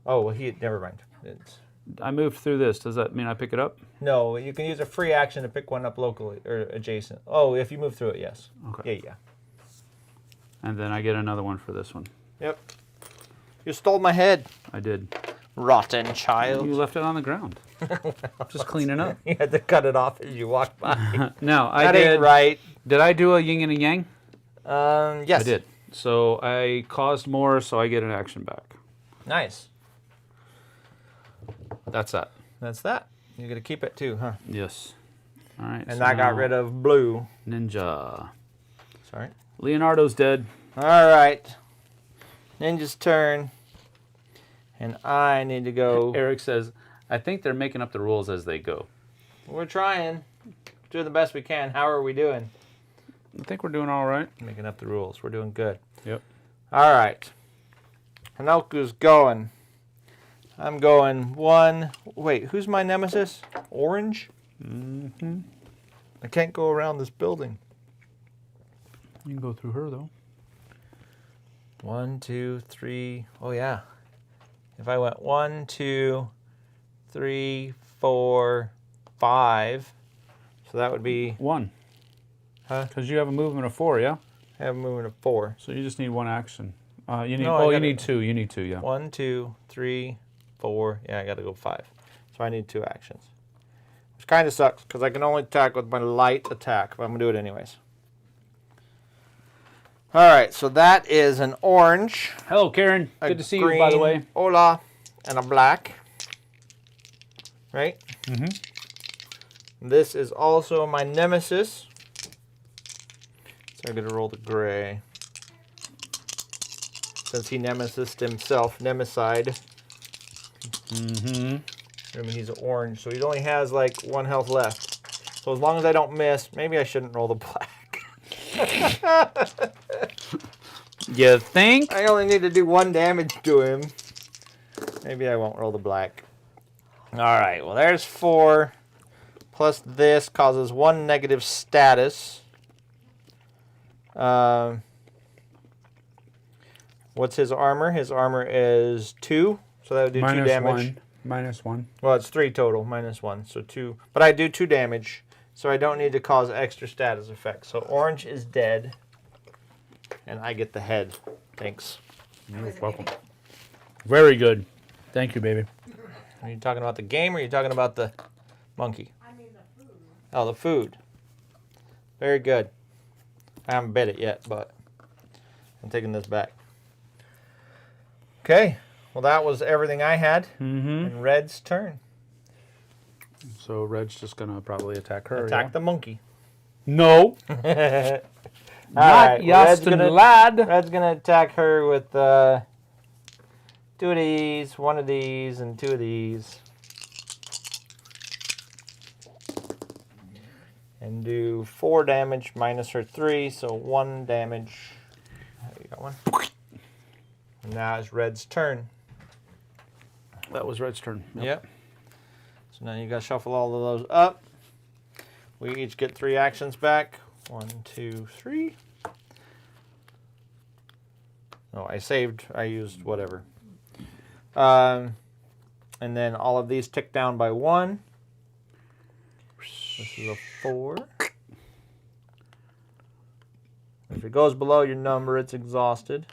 Oh, well, never mind. It's I moved through this. Does that mean I pick it up? No, you can use a free action to pick one up locally or adjacent. Oh, if you move through it, yes. Okay. Yeah. And then I get another one for this one. Yep. You stole my head. I did. Rotten child. You left it on the ground. Just cleaning up. You had to cut it off as you walked by. No, I That did. ain't right. Did I do a yin and a yang? Yes. I did. So I caused more, so I get an action back. Nice. That's that. That's that. You're going to keep it too, huh? Yes. All right. And so I got now rid of blue. Ninja. Sorry. Leonardo's dead. All right. Ninja's turn. And I need to go. Eric says, I think they're making up the rules as they go. We're trying. Doing the best we can. How are we doing? I think we're doing all right. Making up the rules. We're doing good. Yep. All right. Hanoku's going. I'm going one. Wait, who's my nemesis? Orange? Mm-hmm. I can't go around this building. You can go through her, though. 1, 2, 3. Oh, yeah. If I went 1, 2, 3, 4, 5. So that would be... 1. Huh? Because you have a movement of 4, yeah? I have a movement of 4. So you just need one action. You need. No, you need 2. You need 2, yeah. 1, 2, 3, 4. Yeah, I got to go 5. So I need 2 actions. Which kind of sucks because I can only attack with my light attack, but I'm going to do it anyways. All right, so that is an orange. Hello, Karen. A Good to see green, you, by the way. Hola, and a black. Right? Mm-hmm. This is also my nemesis. So I'm going to roll the gray. Since he nemesised himself, nemeside. Mm-hmm. I mean, he's orange, so he only has like 1 health left. So as long as I don't miss, maybe I shouldn't roll the black. You think? I only need to do 1 damage to him. Maybe I won't roll the black. All right, well, there's 4. Plus this causes 1 negative status. What's his armor? His armor is 2, so that would do 2 damage. -1. Well, it's 3 total, -1, so 2. But I do 2 damage, so I don't need to cause extra status effects. So orange is dead, and I get the head. Thanks. You're welcome. Very good. Thank you, baby. Are you talking about the game, or are you talking about the monkey? I mean the food. Oh, the food. Very good. I haven't bit it yet, but I'm taking this back. Okay. Well, that was everything I had. Mm-hmm. And Red's turn. So Red's just gonna probably attack her. Attack the monkey. No. Not Not Yastin lad. Red's gonna attack her with 2 of these, 1 of these, and 2 of these. And do 4 damage minus her 3, so 1 damage. You got 1. And now it's Red's turn. That was Red's turn. Yep. So now you gotta shuffle all of those up. We each get 3 actions back. 1, 2, 3. Oh, I used whatever. And then all of these tick down by 1. This is a 4. If it goes below your number, it's exhausted.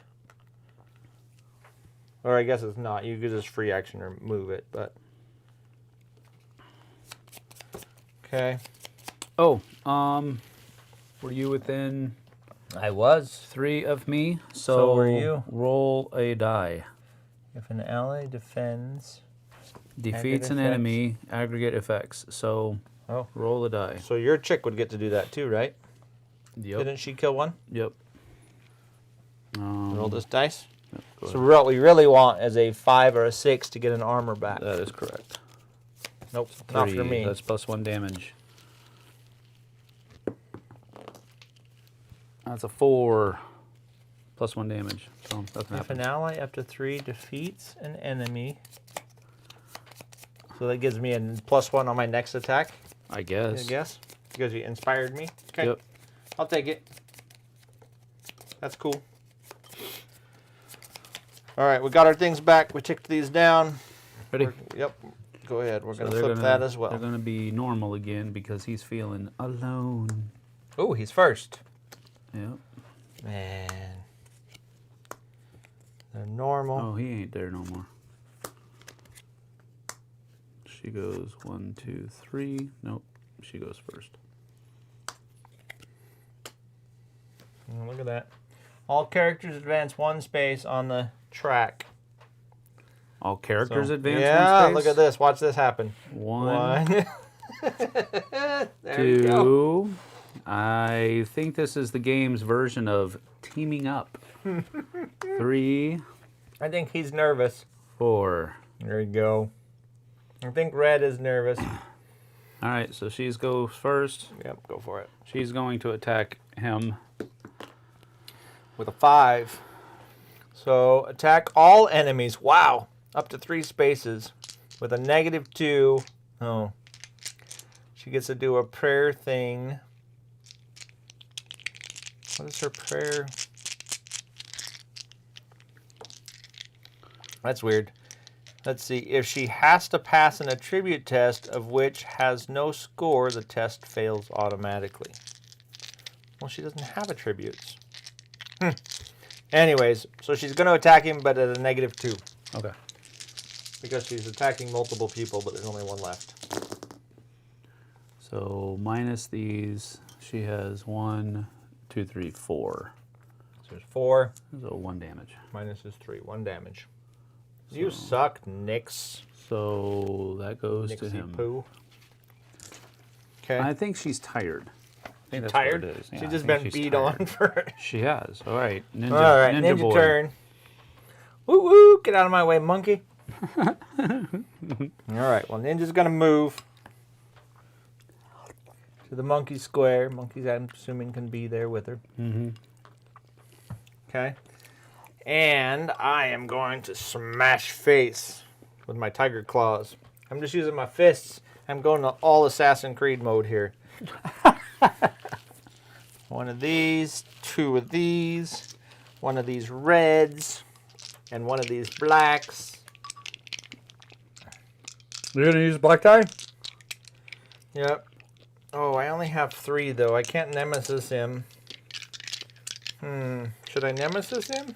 Or I guess it's not. You could just free action or move it, but... Okay. Oh, were you within I was. 3 of me? So were you. Roll a die. If an ally defends... Defeats an Aggregate enemy, aggregate effects. So roll a die. So your chick would get to do that too, right? Yep. Didn't she kill 1? Yep. Roll this dice. Go So what we really want is a 5 or a 6 to get an armor back. That is correct. Nope, not for 3. me. That's +1 damage. That's a 4. +1 damage. So nothing If an happens. ally up to 3 defeats an enemy, so that gives me a +1 on my next attack, I I guess. guess, because you inspired me. Okay, Yep. I'll take it. That's cool. All right, we got our things back. We ticked these down. Ready? Yep. Go ahead. We're going to they're flip that as well. They're going to be normal again because he's feeling alone. Oh, he's first. Yep. Man. They're normal. Oh, he ain't there no more. She goes 1, 2, 3. Nope. She goes first. Oh, look at that. All characters advance 1 space on the track. All characters advance 1 Yeah, space? look at this. Watch this happen. 1. There 2. you go. I think this is the game's version of teaming up. 3. I think he's nervous. 4. There you go. I think Red is nervous. All right, so she's goes first. Yep, go for it. She's going to attack him. With a 5. So attack all enemies. Wow. Up to 3 spaces. With a -2. Oh. She gets to do a prayer thing. What is her prayer? That's weird. Let's see. If she has to pass an attribute test of which has no score, the test fails automatically. Well, she doesn't have attributes. Anyways, so she's going to attack him, but at a -2. Okay. Because she's attacking multiple people, but there's only 1 left. So minus these, she has 1, 2, 3, 4. So there's 4. So 1 damage. Minus is 3. 1 damage. You suck, Nix. So that goes to Nixie him. poo. Okay. I think she's tired. I think that's Tired? what it is. Yeah, She's I just think been she's beat tired. on for... She has. All right. Ninja, All right, ninja boy. turn. Woo woo! Get out of my way, monkey. All right. Well, Ninja's gonna move to the monkey square. Monkeys, I'm assuming, can be there with her. Mm-hmm. Okay. And I am going to smash face with my tiger claws. I'm just using my fists. I'm going to all Assassin's Creed mode here. 1 of these, 2 of these, 1 of these reds, and 1 of these blacks. You're going to use black tie? Yep. Oh, I only have 3, though. I can't nemesis him. Should I nemesis him?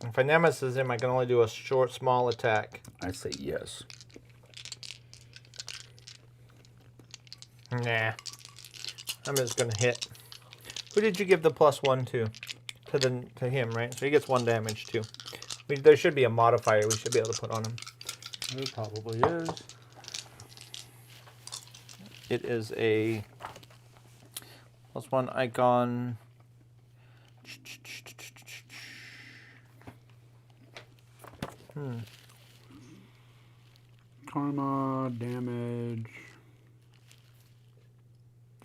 If I nemesis him, I can only do a short, small attack. I say yes. Nah. I'm just gonna hit. Who did you give the +1 to? To him, right? So he gets 1 damage too. There should be a modifier we should be able to put on him. There probably is. It is a +1 icon. Karma, damage,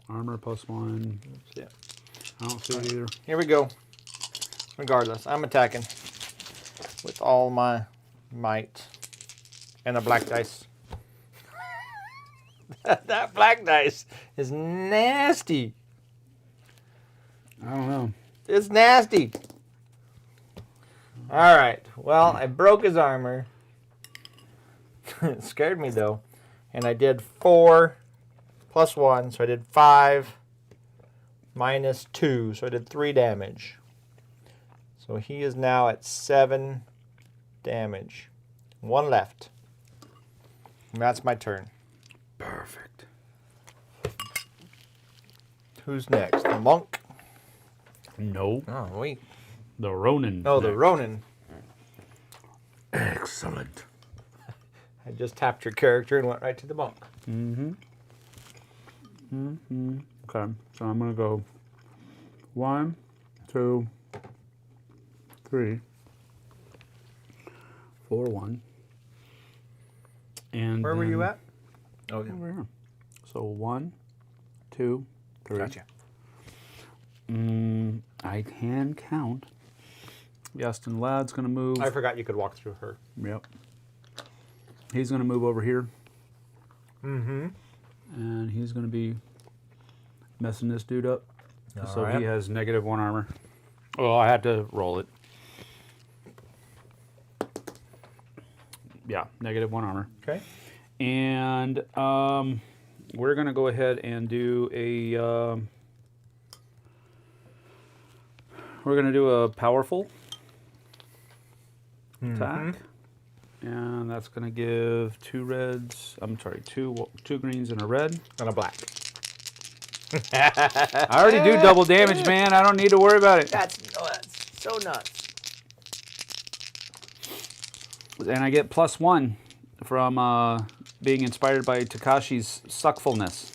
armor +1. Yeah. I don't see it either. Here we go. Regardless, I'm attacking with all my might and a black dice. That black dice is nasty. I don't know. It's nasty. All right. Well, I broke his armor. It scared me though, and I did 4 +1, so I did 5 minus 2, so I did 3 damage. So he is now at 7 damage. 1 left. And that's my turn. Perfect. Who's next? The monk? No. Oh, wait. The Ronin. Oh, the Ronin. Excellent. I just tapped your character and went right to the monk. Mm-hmm. Mm-hmm. Okay, so I'm going to go 1, 2, 3, 4, 1. And Where were you then at? Oh, yeah. over here. So 1, 2, 3. Gotcha. I can count. Justin Ladd's going to move. I forgot you could walk through her. Yep. He's going to move over here. Mm-hmm. And he's going to be messing this dude up. So right. he has -1 armor. Well, I had to roll it. Yeah, -1 armor. Okay. And we're going to go ahead and do a... we're going to do a powerful attack. And that's going to give 2 reds. I'm sorry, two greens and a red. And a black. I already do double damage, man. I don't need to worry about it. That's so nuts. And I get +1 from being inspired by Takashi's suckfulness.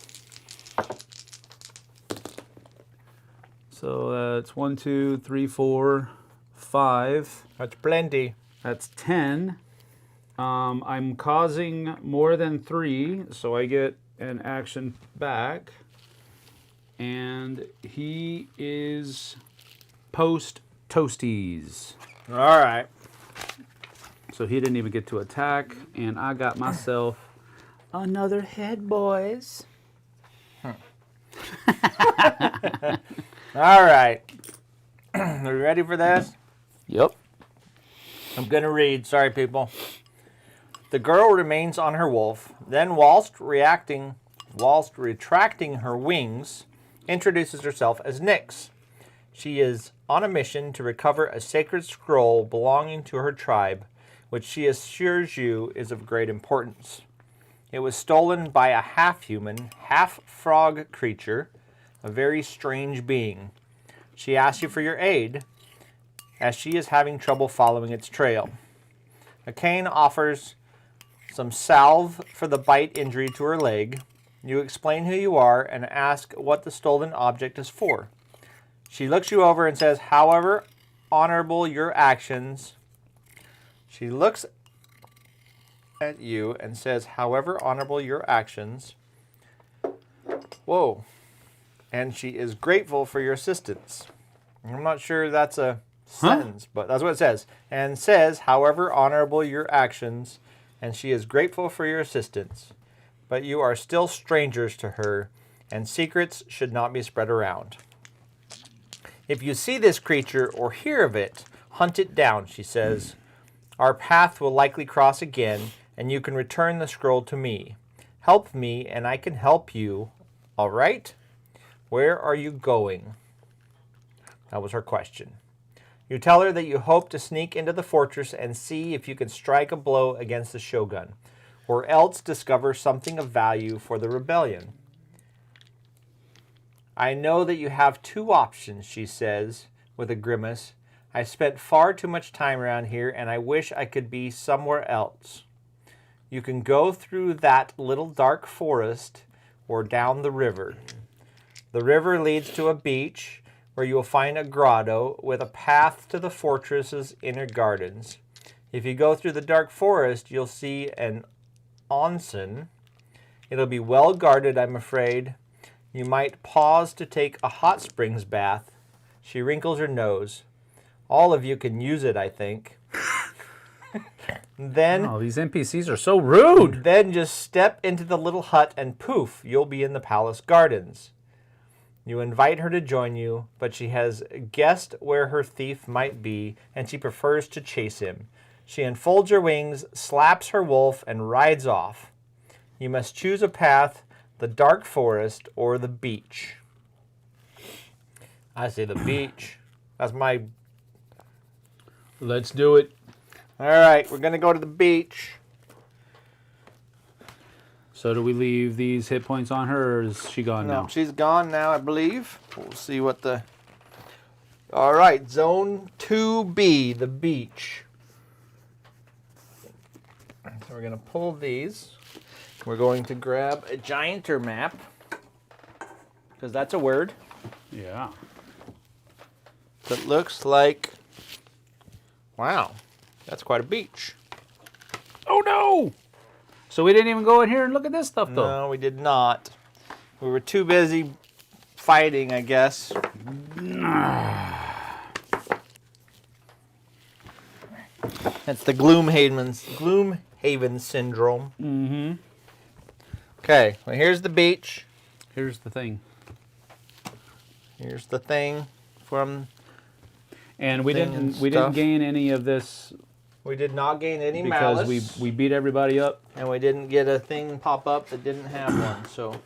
So that's 1, 2, 3, 4, 5. That's plenty. That's 10. I'm causing more than 3, so I get an action back. And he is post toasties. All right. So he didn't even get to attack, and I got myself another head, boys. All right. Are you ready for this? Yep. I'm going to read. Sorry, people. The girl remains on her wolf, then whilst retracting her wings, introduces herself as Nyx. She is on a mission to recover a sacred scroll belonging to her tribe, which she assures you is of great importance. It was stolen by a half-human, half-frog creature, a very strange being. She asks you for your aid, as she is having trouble following its trail. Akane offers some salve for the bite injury to her leg. You explain who you are and ask what the stolen object is for. She looks you over and says, however honorable your actions... She looks at you and says, however honorable your actions... Whoa. And she is grateful for your assistance. I'm not sure that's a sentence, but that's what it says. And says, however honorable your actions... and she is grateful for your assistance. But you are still strangers to her, and secrets should not be spread around. If you see this creature or hear of it, hunt it down, she says. Our path will likely cross again, and you can return the scroll to me. Help me, and I can help you. All right? Where are you going? That was her question. You tell her that you hope to sneak into the fortress and see if you can strike a blow against the Shogun, or else discover something of value for the rebellion. I know that you have 2 options, she says, with a grimace. I spent far too much time around here, and I wish I could be somewhere else. You can go through that little dark forest or down the river. The river leads to a beach, where you will find a grotto with a path to the fortress's inner gardens. If you go through the dark forest, you'll see an onsen. It'll be well guarded, I'm afraid. You might pause to take a hot springs bath. She wrinkles her nose. All of you can use it, I think. Then... Oh, these NPCs are so rude! Then just step into the little hut and poof, you'll be in the palace gardens. You invite her to join you, but she has guessed where her thief might be, and she prefers to chase him. She unfolds her wings, slaps her wolf, and rides off. You must choose a path, the dark forest or the beach. I say the beach. That's my... Let's do it. All right, we're going to go to the beach. So do we leave these hit points on her, or is she gone now? No, she's gone now, I believe. We'll see what the... All right, Zone 2B, the beach. So we're going to pull these. We're going to grab a gianter map, because that's a word. Yeah. That looks like... Wow, that's quite a beach. Oh, no! So we didn't even go in here and look at this stuff, though. No, we did not. We were too busy fighting, I guess. That's the Gloomhaven syndrome. Mm-hmm. Okay, well, here's the beach. Here's the thing. Here's the thing from... And we didn't gain any of this We did not gain any because malice. we beat everybody up. And we didn't get a thing pop up that didn't have one, so.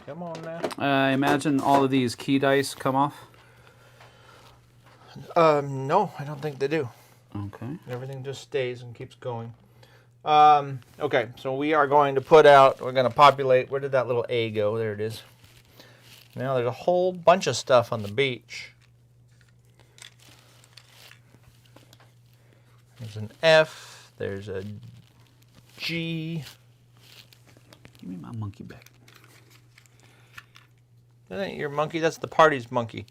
Come on now. I imagine all of these key dice come off. No, I don't think they do. Okay. Everything just stays and keeps going. Okay, so we are going to put out, we're going to populate, where did that little A go? There it is. Now there's a whole bunch of stuff on the beach. There's an F, there's a G. Give me my monkey back. That ain't your monkey, that's the party's monkey.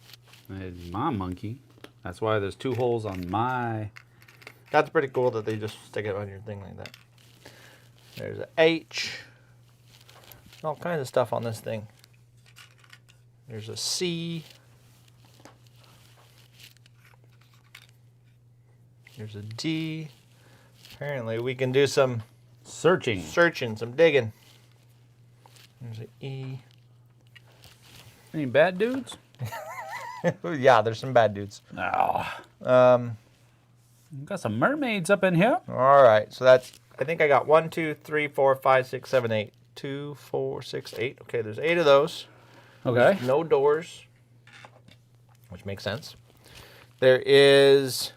It's my monkey. That's why there's 2 holes on my... That's pretty cool that they just stick it on your thing like that. There's a H. All kinds of stuff on this thing. There's a C. There's a D. Apparently we can do some Searching. some digging. There's an E. Any bad dudes? Yeah, there's some bad dudes. Oh. Got some mermaids up in here. All right, so that's, I think I got 1, 2, 3, 4, 5, 6, 7, 8. 2, 4, 6, 8. Okay, there's 8 of those. Okay. No doors, which makes sense. There is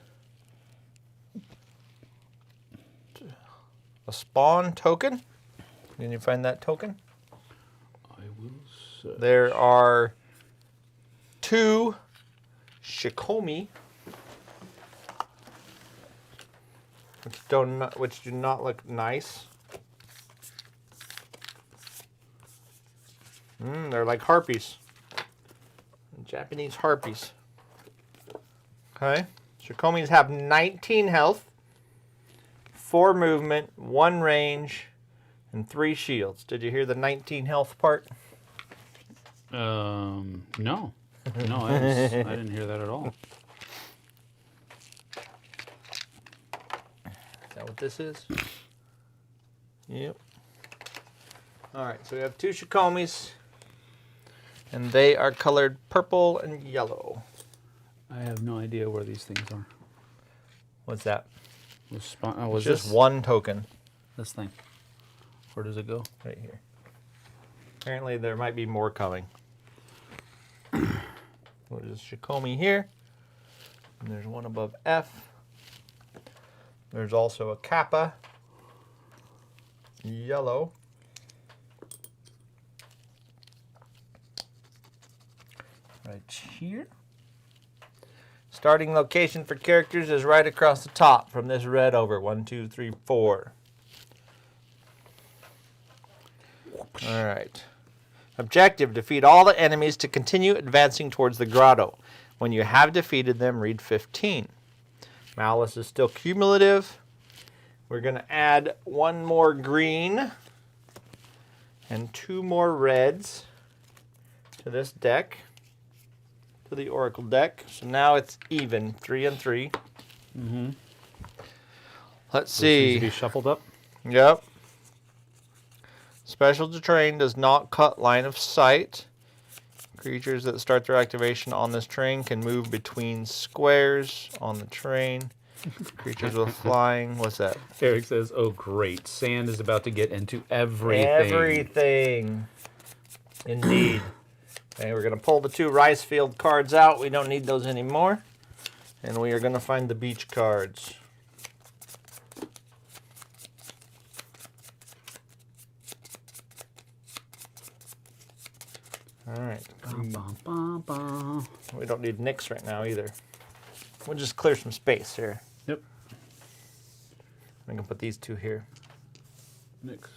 a spawn token. Can you find that token? I will search. There are 2 Shikomi, which do not look nice. They're like harpies. Japanese harpies. Okay. Shikomis have 19 health, 4 movement, 1 range, and 3 shields. Did you hear the 19 health part? No. No, I didn't hear that at all. Is that what this is? Yep. All right, so we have 2 Shikomis, and they are colored purple and yellow. I have no idea where these things are. What's that? Was Just this 1 token this thing? Where does it go? right here. Apparently there might be more coming. There's a Shikomi here, and there's one above F. There's also a Kappa, yellow. Right here. Starting location for characters is right across the top from this red over. 1, 2, 3, 4. All right. Objective, defeat all the enemies to continue advancing towards the grotto. When you have defeated them, read 15. Malice is still cumulative. We're going to add 1 more green and 2 more reds to this deck, to the Oracle deck. So now it's even, 3 and 3. Mm-hmm. Let's This needs to see. be shuffled up. Yep. Special terrain does not cut line of sight. Creatures that start their activation on this terrain can move between squares on the terrain. Creatures with flying. What's that? Eric says, "Oh, great! Sand is about to get into everything." Everything. Indeed. Okay, we're going to pull the 2 rice field cards out. We don't need those anymore. And we are going to find the beach cards. All right. Bum, bum, bum, bum. We don't need Nyx right now either. We'll just clear some space here. Yep. We can put these 2 here. Nyx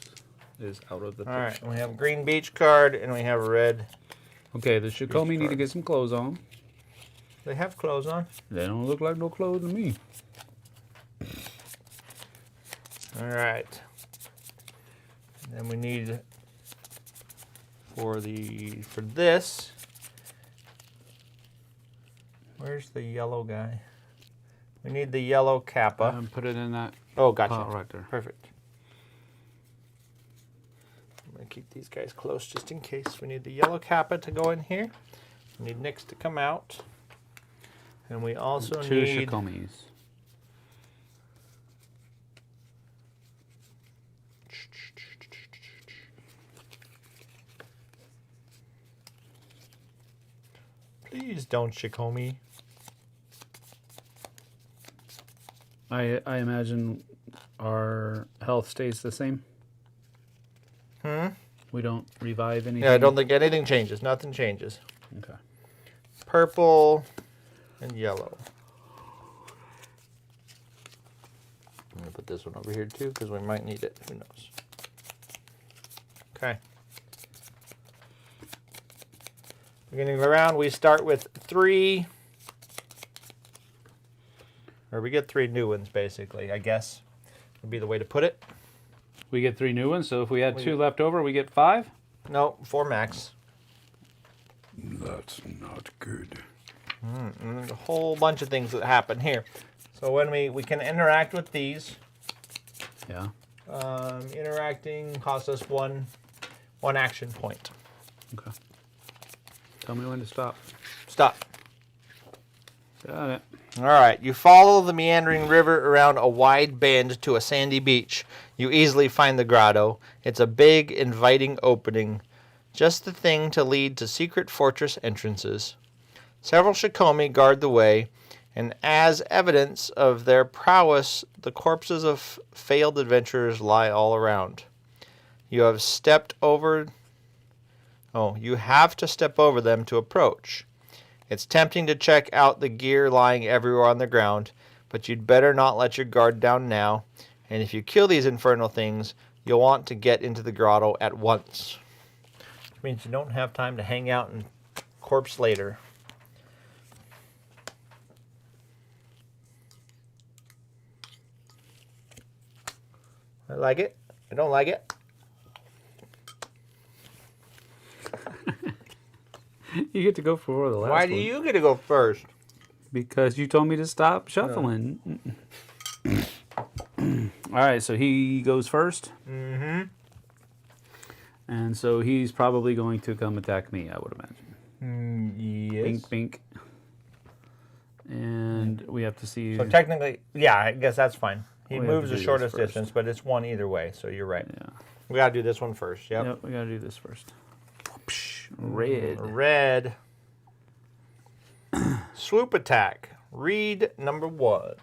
is out of the. All right. We have a green beach card and we have a red. Okay, the Shikomi need to get some clothes on. They have clothes on. They don't look like no clothes to me. All right. And then we need for this. Where's the yellow guy? We need the yellow Kappa. Put it in that Oh, gotcha. pile right there. Perfect. I'm going to keep these guys close just in case. We need the yellow Kappa to go in here. We need Nyx to come out. And we also 2 need... Shikomis. Please don't Shikomi. I imagine our health stays the same. We don't revive anything. Yeah, I don't think anything changes. Nothing changes. Okay. Purple and yellow. I'm going to put this one over here too because we might need it. Who knows? Okay. Beginning of the round, we start with 3. Or we get 3 new ones, basically, I guess would be the way to put it. We get 3 new ones, so if we had 2 left over, we get 5? No, 4 max. That's not good. And there's a whole bunch of things that happen here. So when we can interact with these. Yeah. Interacting costs us one action point. Okay. Tell me when to stop. Stop. Got it. All right. You follow the meandering river around a wide bend to a sandy beach. You easily find the grotto. It's a big, inviting opening. Just the thing to lead to secret fortress entrances. Several Shikomi guard the way, and as evidence of their prowess, the corpses of failed adventurers lie all around. You have to step over them to approach. It's tempting to check out the gear lying everywhere on the ground, but you'd better not let your guard down now, and if you kill these infernal things, you'll want to get into the grotto at once. Which means you don't have time to hang out and corpse later. I like it. I don't like it. You get to go for the last Why one. do you get to go first? Because you told me to stop shuffling. No. All right, so he goes first. Mm-hmm. And so he's probably going to come attack me, I would imagine. Yes. Bink, bink. And we have to see... So technically, yeah, I guess that's fine. He We have moves to the do shortest this first. distance, but it's one either way, so you're right. Yeah. We gotta do this one first, yep. Yep, we got to do this first. Red. Red. Swoop attack. Read number 1.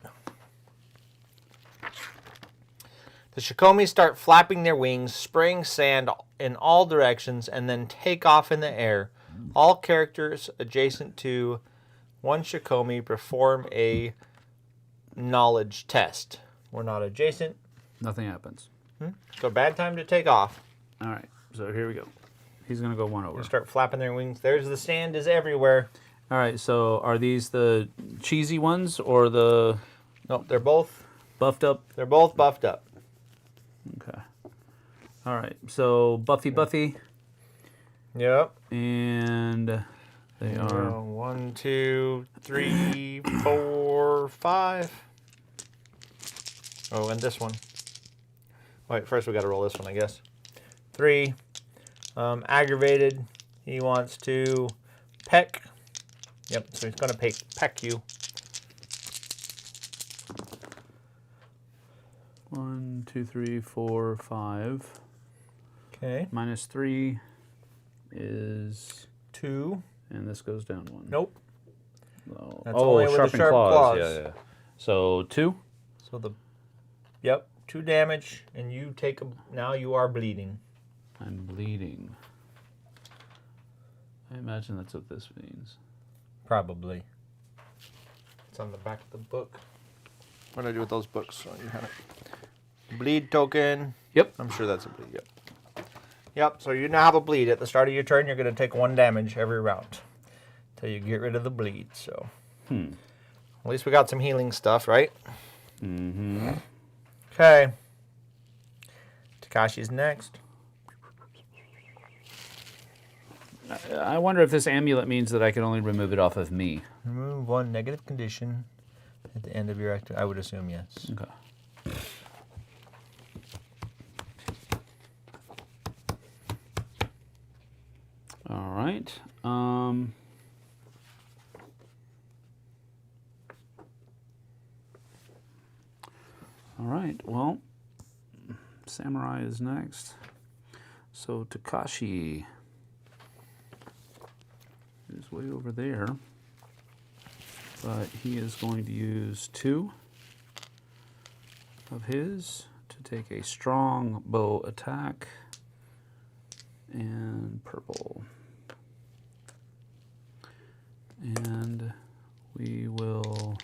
The Shikomi start flapping their wings, spraying sand in all directions, and then take off in the air. All characters adjacent to one Shikomi perform a knowledge test. We're not adjacent. Nothing happens. So bad time to take off. All right, so here we go. He's going to go 1 over. They start flapping their wings. There's the sand is everywhere. All right, so are these the cheesy ones or the Nope, they're both buffed up? They're both buffed up. Okay. All right, so Buffy. Yep. And they are... 1, 2, 3, 4, 5. Oh, and this one. Wait, first we got to roll this one, I guess. 3. Aggravated. He wants to peck. Yep, so he's going to peck you. 1, 2, 3, 4, 5. Okay. Minus 3 is 2. and this goes down 1. Nope. Oh, That's only with the sharpened sharp claws. Yeah. So 2. So yep, 2 damage, and you take now you are bleeding. I'm bleeding. I imagine that's what this means. Probably. It's on the back of the book. What do I do with those books? So you have it. Bleed token. Yep. I'm sure that's a bleed. Yep. Yep. So you now have a bleed. At the start of your turn, you're going to take 1 damage every round until you get rid of the bleed. So. At least we got some healing stuff, right? Mm-hmm. Okay. Takashi's next. I wonder if this amulet means that I can only remove it off of me. Remove 1 negative condition at the end of your activity. I would assume yes. Okay. All right. All right, well, Samurai is next. So Takashi is way over there, but he is going to use 2 of his to take a strong bow attack and purple. And we will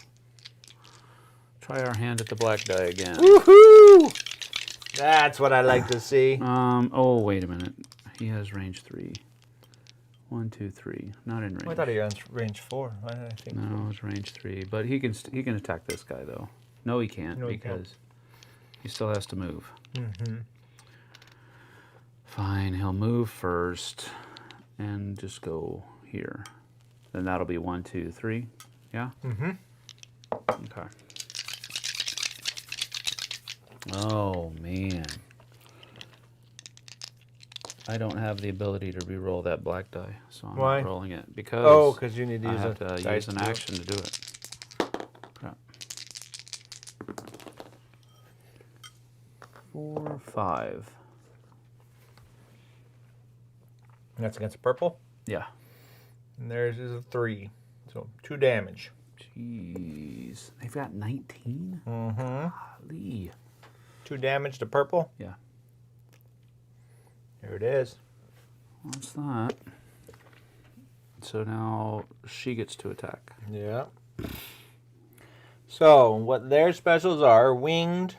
try our hand at the black die again. Woohoo! That's what I like to see. Oh, wait a minute. He has range 3. 1, 2, 3. Not in range. I thought he was range 4. Why did I think? No, it's range 3. But he can attack this guy though. No, he can't No, he because he still has to move. Mm-hmm. Fine, he'll move first and just go here. Then that'll be 1, 2, 3. Yeah? Mm-hmm. Okay. Oh, man. I don't have the ability to re-roll that black die, so I'm Why? not rolling it because Because you need to I use have to use an action to do it. Crap. 4, 5. That's against purple. Yeah. And theirs is a 3. So 2 damage. Jeez. They've got 19? Mm-hmm. Golly. 2 damage to purple. Yeah. Here it is. What's that? So now she gets to attack. Yeah. So what their specials are: winged.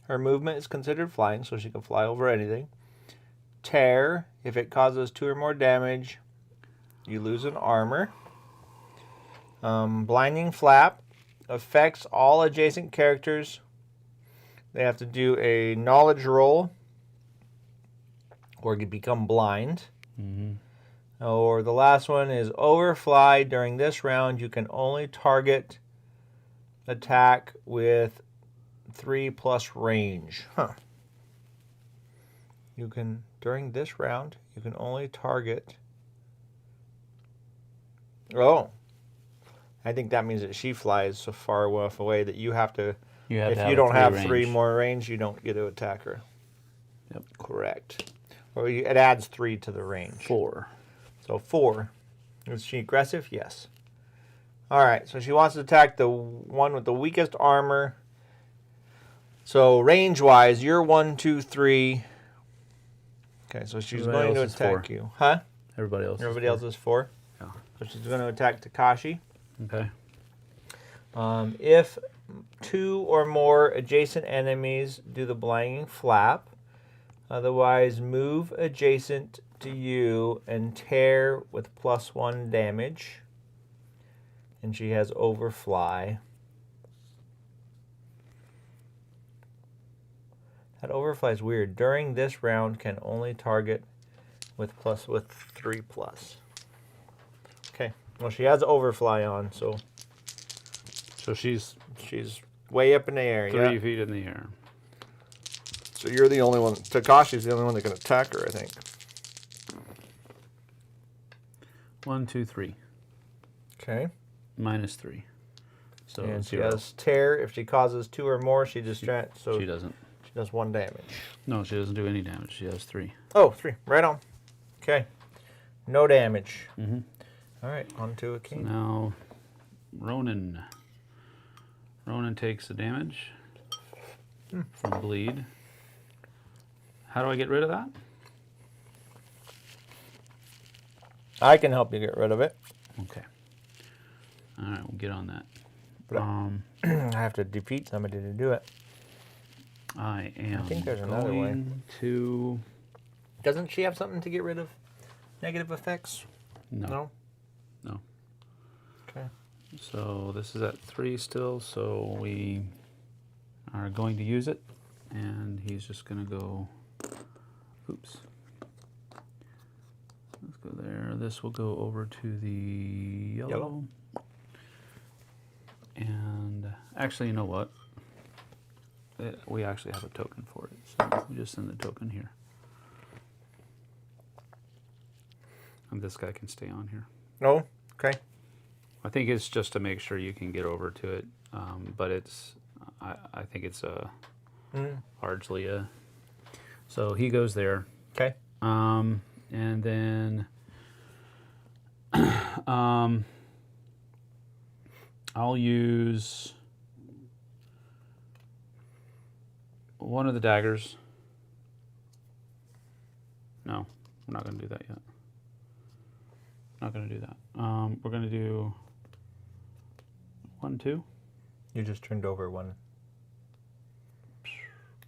Her movement is considered flying, so she can fly over anything. Tear. If it causes 2 or more damage, you lose an armor. Blinding flap affects all adjacent characters. They have to do a knowledge roll or you become blind. Mm-hmm. Or the last one is overfly. During this round, you can only target attack with 3+ range. Huh. You can, during this round, you can only target. Oh. I think that means that she flies so far enough away that you have to. If you don't have 3 more range, you don't get to attack her. Yep. Correct. Or it adds 3 to the range. 4. So 4. Is she aggressive? Yes. All right. So she wants to attack the one with the weakest armor. So range-wise, you're 1, 2, 3. Okay. So she's going to attack you, huh? Everybody else. Everybody else is 4. Yeah. So she's going to attack Takashi. Okay. If 2 or more adjacent enemies do the blinding flap, otherwise move adjacent to you and tear with +1 damage. And she has overfly. That overfly is weird. During this round, can only target with 3+. Okay. Well, she has overfly on, so she's way up in the air. 3 feet in the air. So you're the only one. Takashi's the only one that can attack her, I think. 1, 2, 3. Okay. -3. So And she 0. has tear. If she causes 2 or more, she distracts. So she doesn't. She does 1 damage. No, she doesn't do any damage. She has 3. Oh, 3. Right on. Okay. No damage. Mm-hmm. All right. On to a So king. now Ronan. Ronan takes the damage from bleed. How do I get rid of that? I can help you get rid of it. Okay. All right, we'll get on that. I have to defeat somebody to do it. I am think there's another way. going to... Doesn't she have something to get rid of negative effects? No. No. Okay. So this is at 3 still, so we are going to use it. And he's just going to go... Oops. Let's go there. This will go over to the yellow. And actually, you know what? We actually have a token for it, so we just send the token here. And this guy can stay on here. No? Okay. I think it's just to make sure you can get over to it, but it's, I think it's a Largely, so he goes there. Okay. And then I'll use one of the daggers. No, we're not going to do that yet. Not going to do that. We're going to do 1, 2. You just turned over one.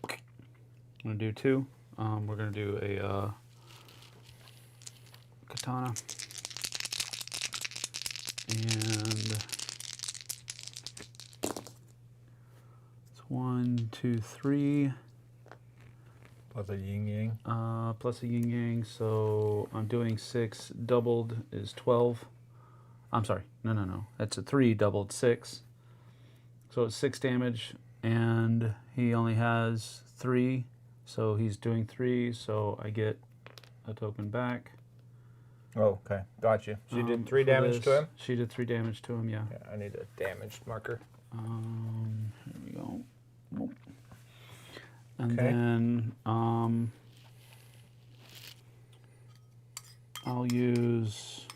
I'm going to do 2. We're going to do a katana. And it's 1, 2, 3. Plus a yin yang. Plus a yin yang, so I'm doing 6 doubled is 12. I'm sorry, no. That's a 3 doubled 6. So it's 6 damage, and he only has 3, so he's doing 3, so I get a token back. Oh, okay. Got you. So you did 3 damage to him? She did 3 damage to him, yeah. I need a damaged marker. Here we go. Nope. And Okay. then I'll use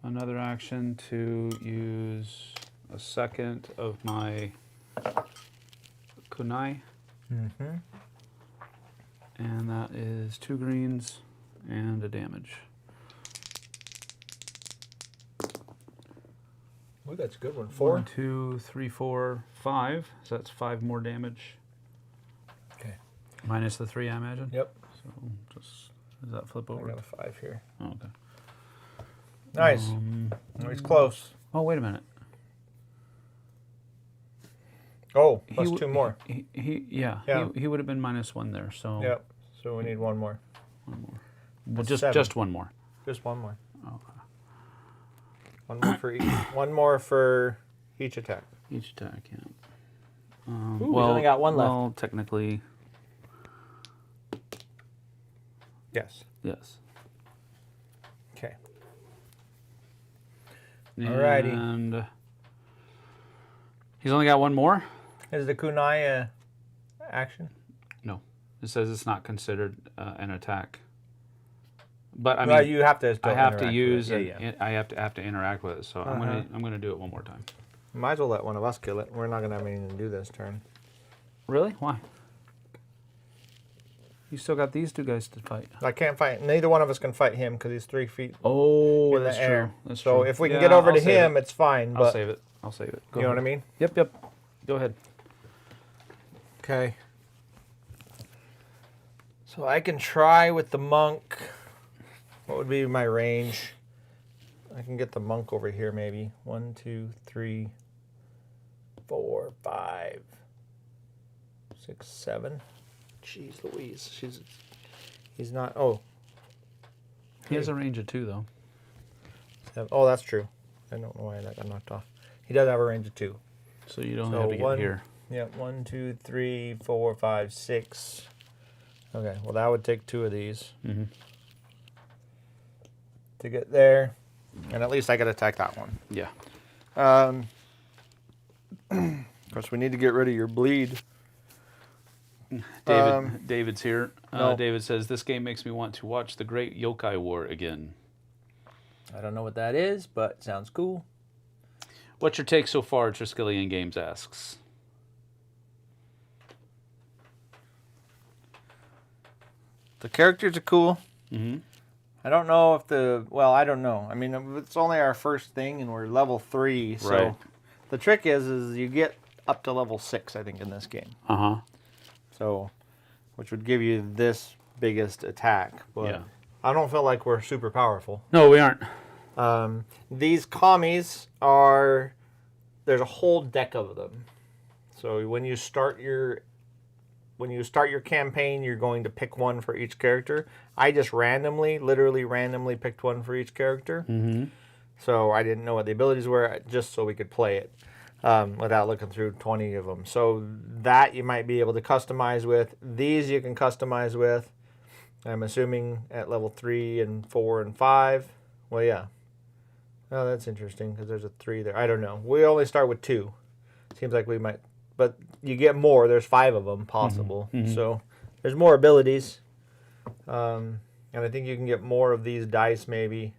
another action to use a second of my kunai. Mm-hmm. And that is 2 greens and a damage. Oh, that's a good one. 4? 1, 2, 3, 4, 5. So that's 5 more damage. Okay. Minus the 3, I imagine. Yep. So just does that flip over? I got a 5 here. Oh, okay. Nice. He's close. Oh, wait a minute. Oh, He plus w- 2 more. Yeah. Yeah. He would have been -1 there. So Yep. So we need 1 more. 1 more. Well, That's 7. just 1 more. Just 1 more. Okay. 1 more for each. 1 more for each attack. Each attack, yeah. Ooh, we only got 1 left. Well, technically, Yes. yes. Okay. Alrighty. And he's only got 1 more. Is the kunai action? No, it says it's not considered an attack. But I Well, mean, you have to. Still I have to interact with use. it. Yeah. I have to interact with it. So I'm gonna do it one more time. Might as well let one of us kill it. We're not gonna have anything to do this turn. Really? Why? You still got these 2 guys to fight. I can't fight. Neither one of us can fight him because he's 3 feet Oh, in that's the air. true. That's so true. if we can Yeah, get over I'll to save him, it. it's fine. I'll But save it. I'll save it. Go you know ahead. what I mean? Yep. Go ahead. Okay. So I can try with the monk. What would be my range? I can get the monk over here maybe. 1, 2, 3, 4, 5, 6, 7. Jeez Louise. He's not. Oh. He has a range of 2 though. 7. Oh, that's true. I don't know why that got knocked off. He does have a range of 2. So you don't So have to get 1, here. Yeah, 1, 2, 3, 4, 5, 6. Okay, well that would take 2 of these to get there, and at least I could attack that one. Yeah. Of course, we need to get rid of your bleed. David's here. no. David says, this game makes me want to watch the Great Yokai War again. I don't know what that is, but sounds cool. What's your take so far? Triskelion Games asks. The characters are cool. Mm-hmm. I don't know if I don't know. I mean, it's only our first thing, and we're level 3, so Right. the trick is you get up to level 6, I think, in this game. Uh-huh. So, which would give you this biggest attack. But Yeah. I don't feel like we're super powerful. No, we aren't. These commies are, there's a whole deck of them. So when you start your campaign, you're going to pick one for each character. I just literally randomly picked one for each character. Mm-hmm. So I didn't know what the abilities were, just so we could play it without looking through 20 of them. So that you might be able to customize with. These you can customize with. I'm assuming at level 3 and 4 and 5. Well, yeah. Oh, that's interesting because there's a 3 there. I don't know. We only start with 2. Seems like we might but you get more. There's 5 of them possible. So there's more abilities. And I think you can get more of these dice maybe.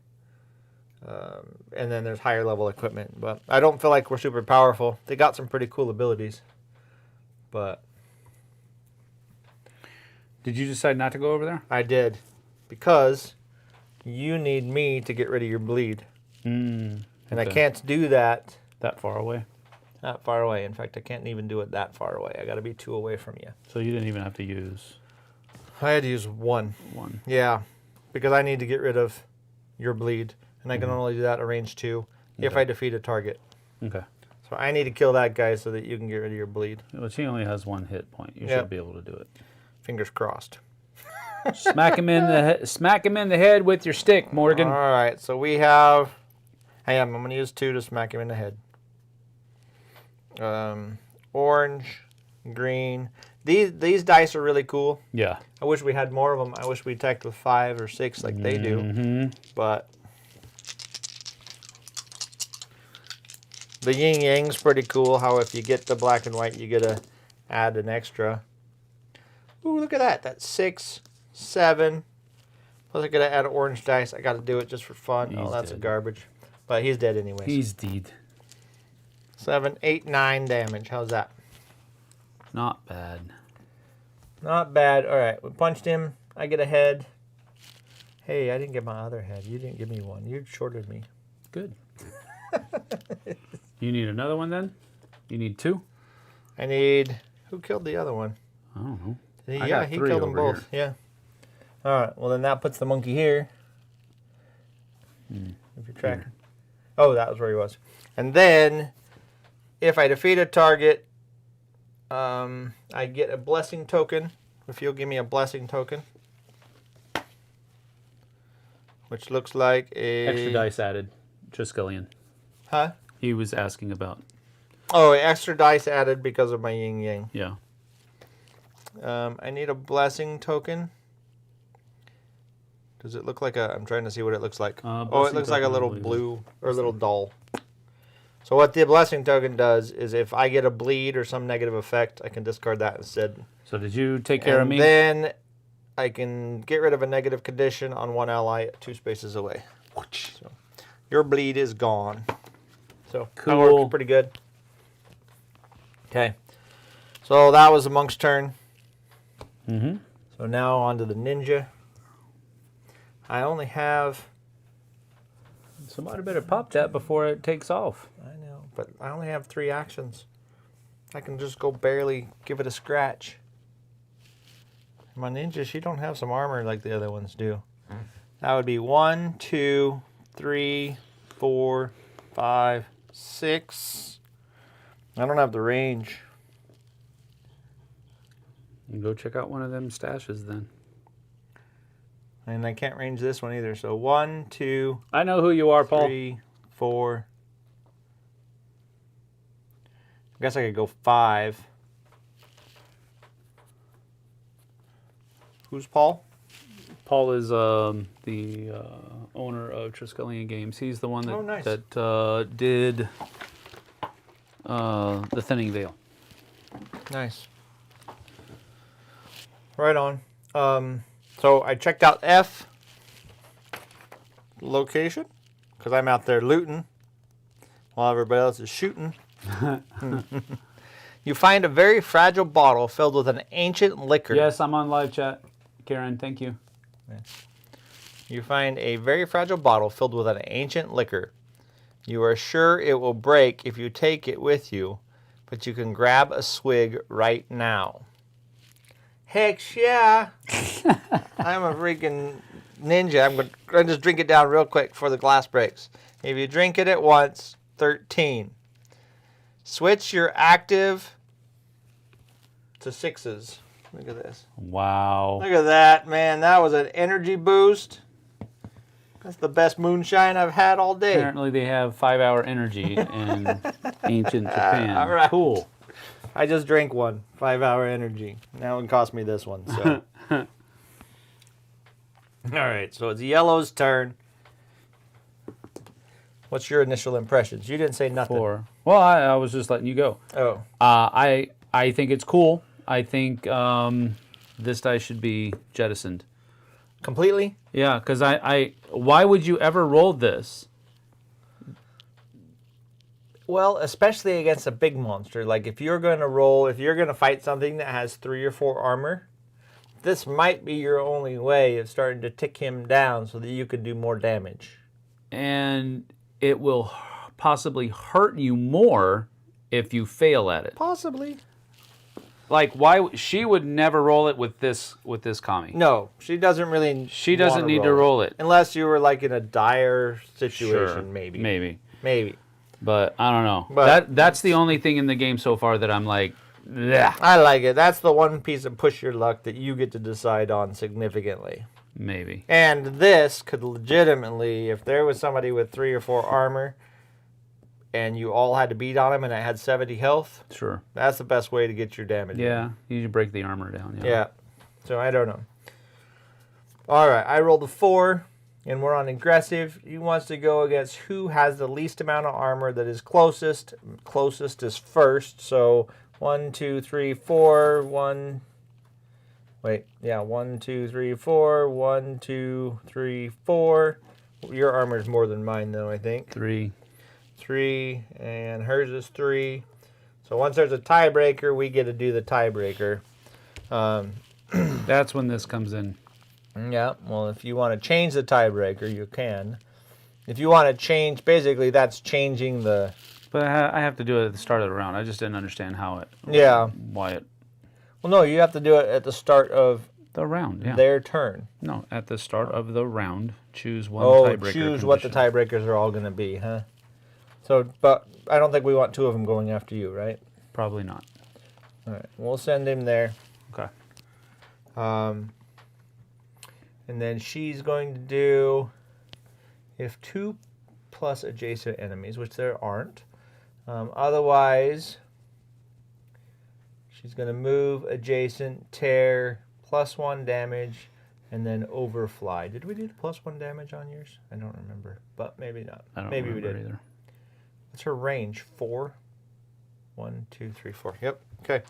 And then there's higher level equipment. But I don't feel like we're super powerful. They got some pretty cool abilities. But Did you decide not to go over there? I did. Because you need me to get rid of your bleed. And I can't do that that far away. That far away. In fact, I can't even do it that far away. I got to be 2 away from you. So you didn't even have to use... I had to use 1. Yeah, because I need to get rid of your bleed. And I can only do that at range 2 if I defeat a target. Okay. So I need to kill that guy so that you can get rid of your bleed. Well, he only has 1 hit point. You should be able to do it. Fingers crossed. Smack him in the head with your stick, Morgan. All right, so we have... I'm going to use 2 to smack him in the head. Orange, green. These dice are really cool. Yeah. I wish we had more of them. I wish we attacked with 5 or 6 like they do. But the yin yang's pretty cool. How if you get the black and white, you get to add an extra. Ooh, look at that. That's 6, 7. Plus I got to add an orange dice. I got to do it just for fun. Oh, that's garbage. But he's dead anyways. He's dead. 7, 8, 9 damage. How's that? Not bad. Not bad. All right, we punched him. I get a head. Hey, I didn't get my other head. You didn't give me one. You shorted me. Good. You need another one then? You need 2? I need... Who killed the other one? I don't know. Yeah, he killed them both. Yeah. All right, well then that puts the monkey here. If you're tracking. Oh, that was where he was. And then, if I defeat a target, I get a blessing token. If you'll give me a blessing token. Which looks like a... Extra dice added. Triskelion. Huh? He was asking about... Oh, extra dice added because of my yin yang. Yeah. I need a blessing token. Does it look like a... I'm trying to see what it looks like. Oh, it looks like a little blue or a little doll. So what the blessing token does is if I get a bleed or some negative effect, I can discard that instead. So did you take care of me? And then I can get rid of a negative condition on 1 ally 2 spaces away. So your bleed is gone. So that works pretty good. Okay. So that was the monk's turn. So now on to the ninja. I only have... Somebody better pop that before it takes off. I know, but I only have 3 actions. I can just go barely give it a scratch. My ninja, she don't have some armor like the other ones do. That would be 1, 2, 3, 4, 5, 6. I don't have the range. You go check out one of them stashes then. And I can't range this one either. So 1, 2. I know who you are, Paul. 3, 4. I guess I could go 5. Who's Paul? Paul is the owner of Triskelion Games. He's the one that that did the Thinning Veil. Nice. Right on. So I checked out F location because I'm out there looting while everybody else is shooting. You find a very fragile bottle filled with an ancient liquor. Yes, I'm on live chat. Karen, thank you. You find a very fragile bottle filled with an ancient liquor. You are sure it will break if you take it with you, but you can grab a swig right now. Heck yeah! I'm a freaking ninja. I'm going to just drink it down real quick before the glass breaks. If you drink it at once, 13. Switch your active to 6s. Look at this. Wow. Look at that, man. That was an energy boost. That's the best moonshine I've had all day. Apparently they have 5-hour energy in ancient Japan. All right. Cool. I just drank one. 5-hour energy. Now it cost me this one. So. All right, so it's Yellow's turn. What's your initial impressions? You didn't say nothing. 4. Well, I was just letting you go. Oh. I think it's cool. I think this die should be jettisoned. Completely? Yeah, because why would you ever roll this? Well, especially against a big monster. Like if you're going to fight something that has 3 or 4 armor, this might be your only way of starting to tick him down so that you can do more damage. And it will possibly hurt you more if you fail at it. Possibly. Like why she would never roll it with this commie. No, she doesn't really. She doesn't need to roll it unless you were like in a dire situation. Sure, maybe. But I don't know. But that's the only thing in the game so far that I'm like, bleh. I like it. That's the one piece of push your luck that you get to decide on significantly. Maybe. And this could legitimately, if there was somebody with 3 or 4 armor, and you all had to beat on him and it had 70 health. Sure. That's the best way to get your damage. Yeah, you should break the armor down. Yeah. So I don't know. All right, I rolled a 4. And we're on aggressive. He wants to go against who has the least amount of armor that is closest. Closest is first. So 1, 2, 3, 4. 1. Wait, yeah, 1, 2, 3, 4. 1, 2, 3, 4. Your armor is more than mine, though, I think. 3. 3, and hers is 3. So once there's a tiebreaker, we get to do the tiebreaker. That's when this comes in. Yeah, well, if you want to change the tiebreaker, you can. If you want to change, basically, that's changing the... But I have to do it at the start of the round. I just didn't understand how it... Yeah. Why it... Well, no, you have to do it at the start of... The round, yeah. Their turn. No, at the start of the round, choose one tiebreaker choose condition. what the tiebreakers are all going to be, huh? So, but I don't think we want 2 of them going after you, right? Probably not. All right, we'll send him there. Okay. And then she's going to do, if 2 plus adjacent enemies, which there aren't. Otherwise, she's going to move adjacent, tear, +1 damage, and then overfly. Did we do the +1 damage on yours? I don't remember, but maybe not. I don't maybe remember we did. either. What's her range? 4? 1, 2, 3, 4. Yep. Okay.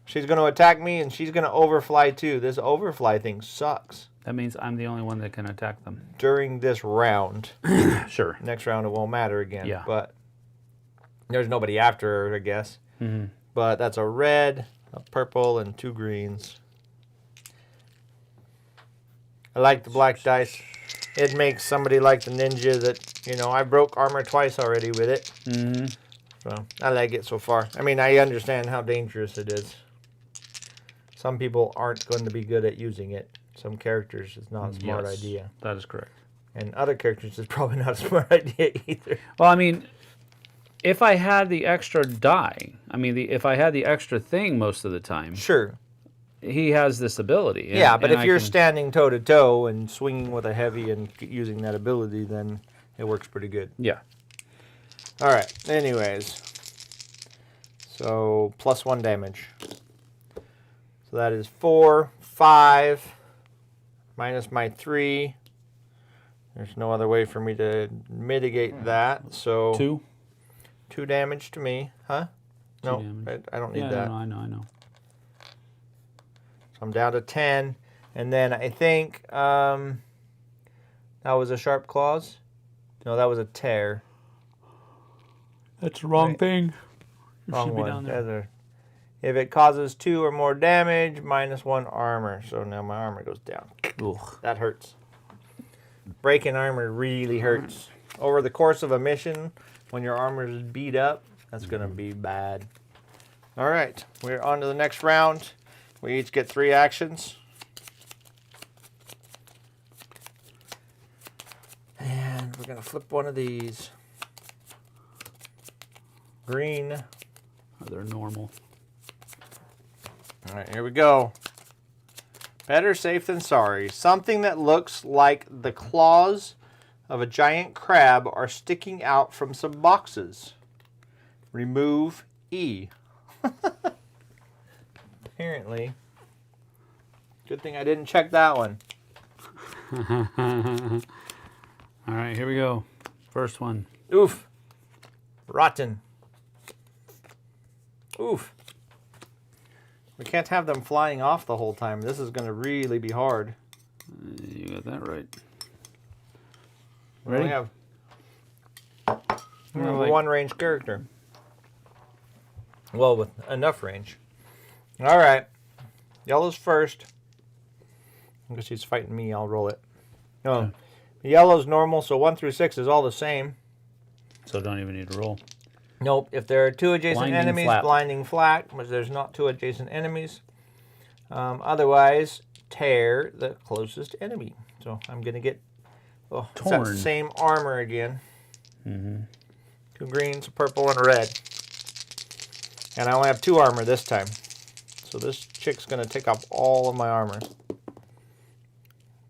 She's going to attack me, and she's going to overfly too. This overfly thing sucks. That means I'm the only one that can attack them. During this round. Sure. Next round it won't matter again. Yeah. But there's nobody after her, I guess. Mm-hmm. But that's a red, a purple, and 2 greens. I like the black dice. It makes somebody like the ninja that, you know, I broke armor twice already with it. Mm-hmm. So I like it so far. I mean, I understand how dangerous it is. Some people aren't going to be good at using it. Some characters, it's not a smart idea. That is correct. And other characters, it's probably not a smart idea either. Well, I mean, if I had the extra die, if I had the extra thing most of the time, Sure. he has this ability. Yeah, but if you're standing toe-to-toe and swinging with a heavy and using that ability, then it works pretty good. Yeah. All right, anyways. So, +1 damage. So that is 4, 5, minus my 3. There's no other way for me to mitigate that, so... 2? 2 damage to me, huh? No, I don't need that. I know. So I'm down to 10. And then I think that was a sharp claws. No, that was a tear. That's the wrong thing. It Wrong should be one. down there. If it causes 2 or more damage, -1 armor. So now my armor goes down. Ugh. That hurts. Breaking armor really hurts. Over the course of a mission, when your armor is beat up, that's going to be bad. All right, we're on to the next round. We each get 3 actions. And we're going to flip one of these. Green. Oh, they're normal. All right, here we go. Better safe than sorry. Something that looks like the claws of a giant crab are sticking out from some boxes. Remove E. Apparently. Good thing I didn't check that one. All right, here we go. First one. Oof. Rotten. Oof. We can't have them flying off the whole time. This is going to really be hard. You got that right. We Ready? only have Like- one range character. Well, with enough range. All right. Yellow's first. Because she's fighting me, I'll roll it. No. Okay. Yellow's normal, so 1 through 6 is all the same. So don't even need to roll. Nope. If there are 2 adjacent Blinding enemies, flap. blinding flat, which there's not 2 adjacent enemies. Otherwise, tear the closest enemy. So I'm going to get it's that Torn. same armor again. Mm-hmm. 2 greens, a purple, and a red. And I only have 2 armor this time. So this chick's going to take off all of my armor.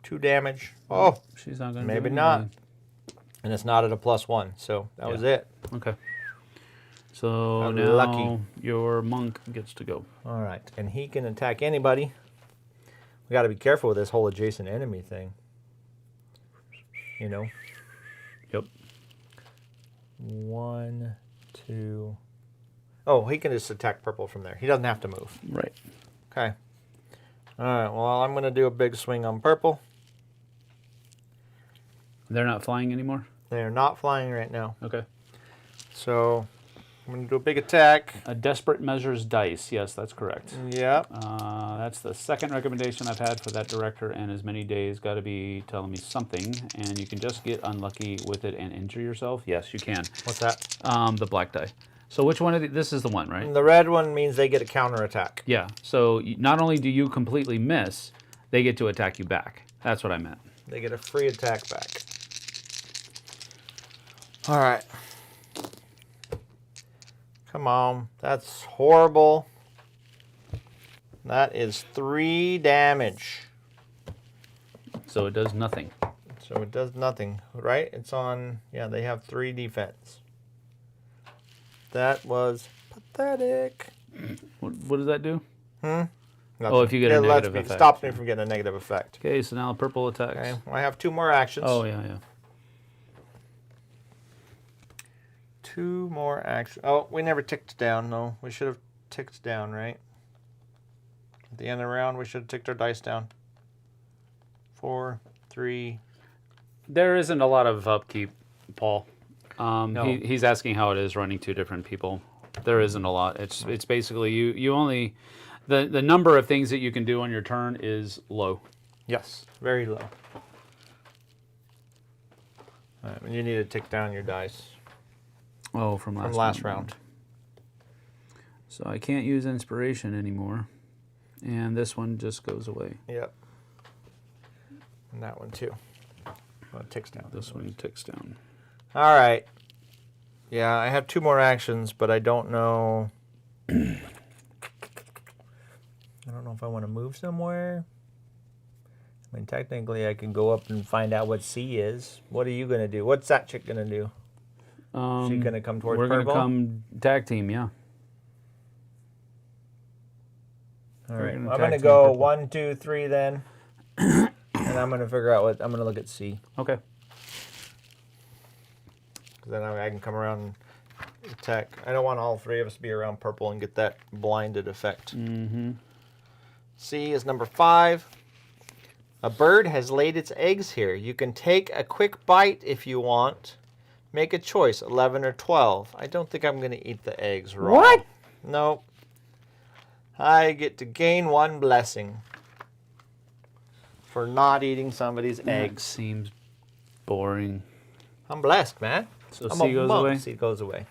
2 damage. Oh, She's not going to maybe not. And it's not at a +1, so that was it. Okay. So I'm now lucky. your monk gets to go. All right, and he can attack anybody. We got to be careful with this whole adjacent enemy thing. You know? Yep. 1, 2. Oh, he can just attack purple from there. He doesn't have to move. Right. Okay. All right, well, I'm going to do a big swing on purple. They're not flying anymore? They are not flying right now. Okay. So I'm going to do a big attack. A desperate measures dice. Yes, that's correct. Yep. That's the second recommendation I've had for that director, and as many days got to be telling me something, and you can just get unlucky with it and injure yourself. Yes, you can. What's that? The black die. So which one of this is the one, right? And the red one means they get a counter attack. Yeah. So not only do you completely miss, they get to attack you back. That's what I meant. They get a free attack back. All right. Come on. That's horrible. That is 3 damage. So it does nothing. So it does nothing, right? It's on, yeah, they have 3 defense. That was pathetic. What does that do? Nothing. Oh, if you get a It lets negative me, effect. stops me from getting a negative effect. Okay, so now purple attacks. Okay, well, I have 2 more actions. Oh, yeah, yeah. 2 more actions. Oh, we never ticked down, though. We should have ticked down, right? At the end of the round, we should have ticked our dice down. 4, 3. There isn't a lot of upkeep, Paul. No. He's asking how it is running 2 different people. There isn't a lot. It's basically you only the number of things that you can do on your turn is low. Yes, very low. All right, you need to tick down your dice Oh, from from last round. So I can't use inspiration anymore, and this one just goes away. Yep. And that one too. Well, it ticks down. This one ticks down. All right. Yeah, I have 2 more actions, but I don't know. I don't know if I want to move somewhere. I mean, technically, I can go up and find out what C is. What are you going to do? What's that chick going to do? She going to come towards We're purple? going to come tag team, yeah. All we're right. gonna I'm tag going to team go purple. 1, 2, 3 then. And I'm going to figure out what... I'm going to look at C. Okay. Because then I can come around and attack. I don't want all 3 of us to be around purple and get that blinded effect. Mm-hmm. C is number 5. A bird has laid its eggs here. You can take a quick bite if you want. Make a choice, 11 or 12. I don't think I'm going to eat the eggs raw. What? Nope. I get to gain 1 blessing for not eating somebody's That eggs. seems boring. I'm blessed, man. So I'm C a goes monk. away? C goes away.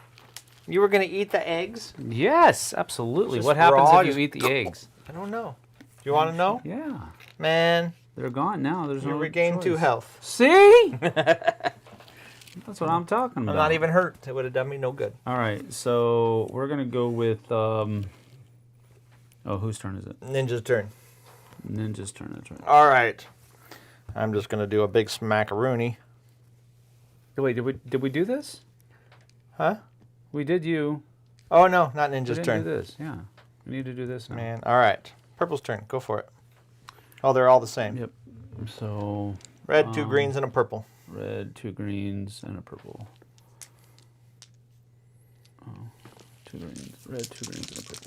You were going to eat the eggs? Yes, absolutely. Just What happens raw, if you just- eat the eggs? I don't know. Do you want to know? Yeah, Man, they're gone now. There's you no regained 2 choice. health. See? That's what I'm talking about. I'm not even hurt. It would have done me no good. All right, so we're gonna go with. Oh, whose turn is it? Ninja's turn. Ninja's turn. That's right. All right. I'm just going to do a big smackaroony. Wait, did we do this? Huh? We did you. Oh, no, not We Ninja's didn't turn. do this. Yeah, we need to do this now. Man, all right. Purple's turn. Go for it. Oh, they're all the same. Yep. So. Red, 2 greens, and a purple. red, 2 greens, and a purple. Oh, 2 greens, red, 2 greens, and a purple.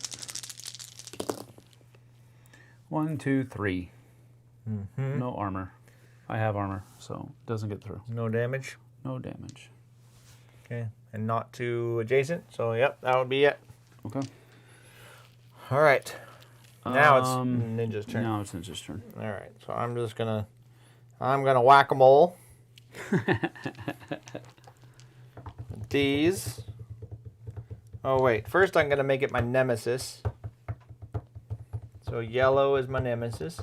1, 2, 3. No armor. I have armor, so it doesn't get through. No damage. No damage. Okay, and not too adjacent. So yep, that would be it. Okay. All right. Now it's Ninja's turn. Now it's Ninja's turn. All right. So I'm gonna whack-a-mole. These. Oh wait. First I'm gonna make it my nemesis. So yellow is my nemesis.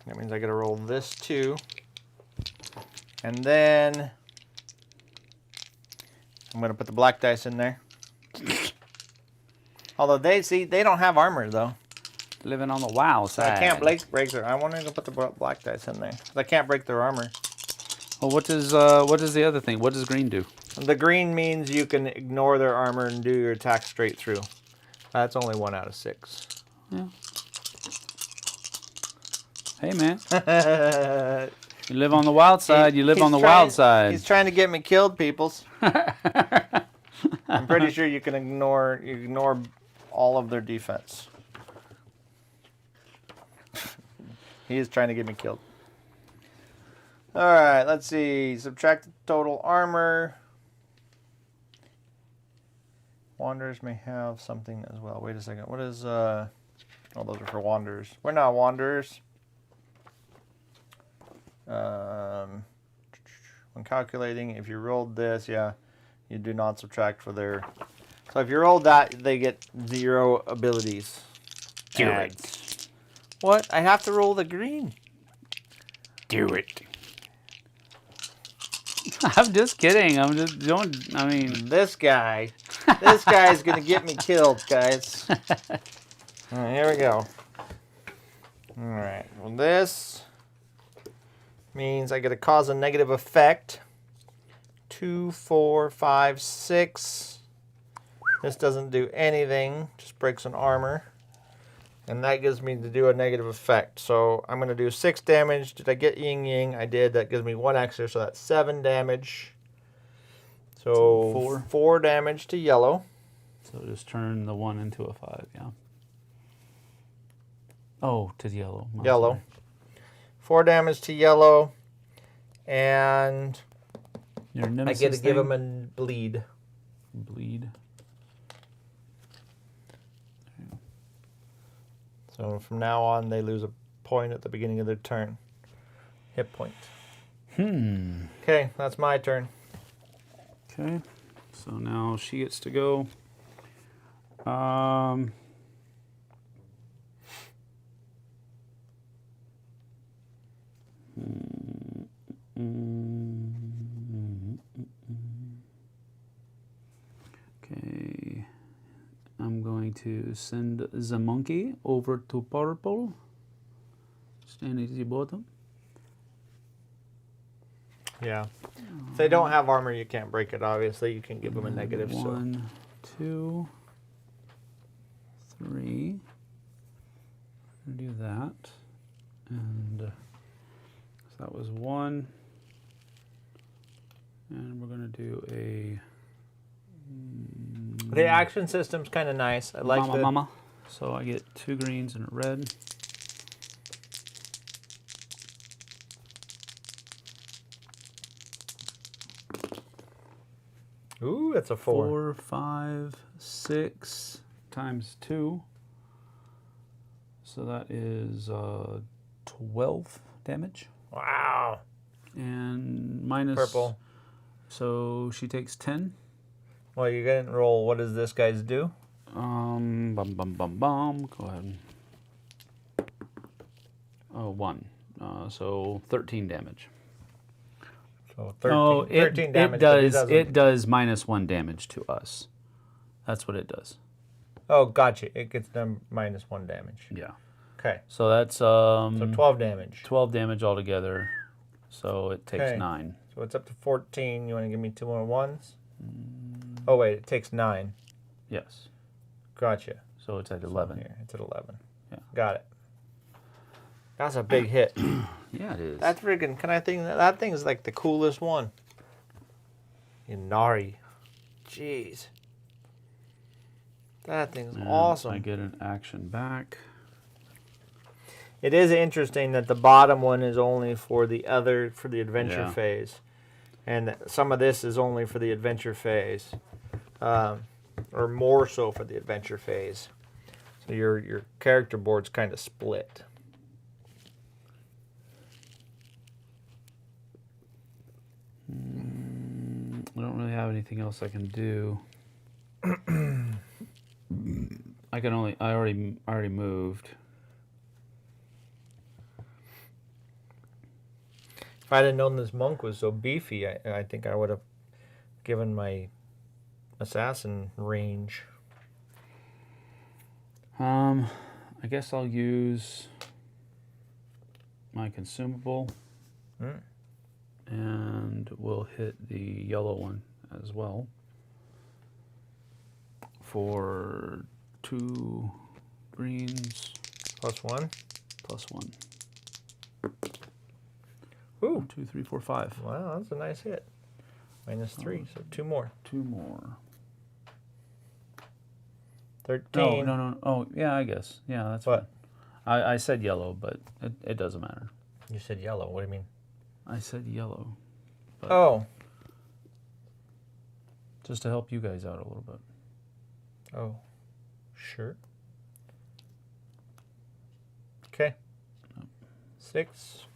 That means I gotta roll this too. And then I'm gonna put the black dice in there. Although they don't have armor though. Living on the WoW So side. I can't break their. I wanted to put the black dice in there. I can't break their armor. Well, what does the other thing? What does green do? The green means you can ignore their armor and do your attack straight through. That's only 1 out of 6. Yeah. Hey man, you live on the wild side. You live on the wild side. He's trying to get me killed, peoples. I'm pretty sure you can ignore all of their defense. He is trying to get me killed. All right, let's see. Subtract the total armor. Wanderers may have something as well. Wait a second. What is oh, those are for wanderers. We're not wanderers. When calculating, if you rolled this, yeah, you do not subtract for their. So if you rolled that, they get 0 abilities. Do Adds. it. What? I have to roll the green. Do it. I'm just kidding. I'm just don't. I mean, This guy's gonna get me killed, guys. All right, here we go. All right. Well, this means I get to cause a negative effect. 2, 4, 5, 6. This doesn't do anything. Just breaks an armor. And that gives me to do a negative effect. So I'm going to do 6 damage. Did I get yin yang? I did. That gives me 1 extra, so that's 7 damage. So 4 damage to yellow. so just turn the 1 into a 5. Yeah. Oh, to the yellow. Oh, Yellow. sorry. 4 damage to yellow. And Your I nemesis get to give thing? him a bleed. Bleed. So from now on, they lose a point at the beginning of their turn. Hit point. Okay, that's my turn. Okay. So now she gets to go. Okay. I'm going to send the monkey over to purple. Stand at the bottom. Yeah. If they don't have armor, you can't break it, obviously. You can give them a negative. 1, 2, 3. Do that. And so that was 1. And we're going to do a The action system's kind of nice. I like mama. So I get 2 greens and a red. Ooh, that's a 4. 4, 5, 6 times 2. So that is 12 damage. Wow. And minus... Purple. So she takes 10. Well, you didn't roll. What does this guy's do? Bum, bum, bum, bum. Go ahead. Oh, 1. So 13 damage. So 13, No, 13 damage. It does minus 1 damage to us. That's what it does. Oh, gotcha. It gets them minus 1 damage. Yeah. Okay. So that's So 12 damage. 12 damage altogether. So it takes Okay. 9. So it's up to 14. You want to give me 2 more ones? Oh, wait. It takes 9. Yes. Gotcha. So it's at 11. Here, it's at 11. Yeah. Got it. That's a big hit. Yeah, it is. That's freaking. Can I think that thing is like the coolest one? Inari. Jeez. That thing's awesome. I get an action back. It is interesting that the bottom one is only for the adventure phase, and some of this is only for the adventure phase, or more so for the adventure phase. So your character board's kind of split. I don't really have anything else I can do. I already moved. If I'd have known this monk was so beefy, I think I would have given my assassin range. I guess I'll use my consumable. And we'll hit the yellow one as well for 2 greens. +1? +1. Ooh. 1, 2, 3, 4, 5. Wow, that's a nice hit. -3, so 2 more. 2 more. 13. No. Oh, yeah, I guess. Yeah, that's what? Fine. I said yellow, but it doesn't matter. You said yellow. What do you mean? I said yellow. But Oh. just to help you guys out a little bit. Oh. Sure. Okay. 6.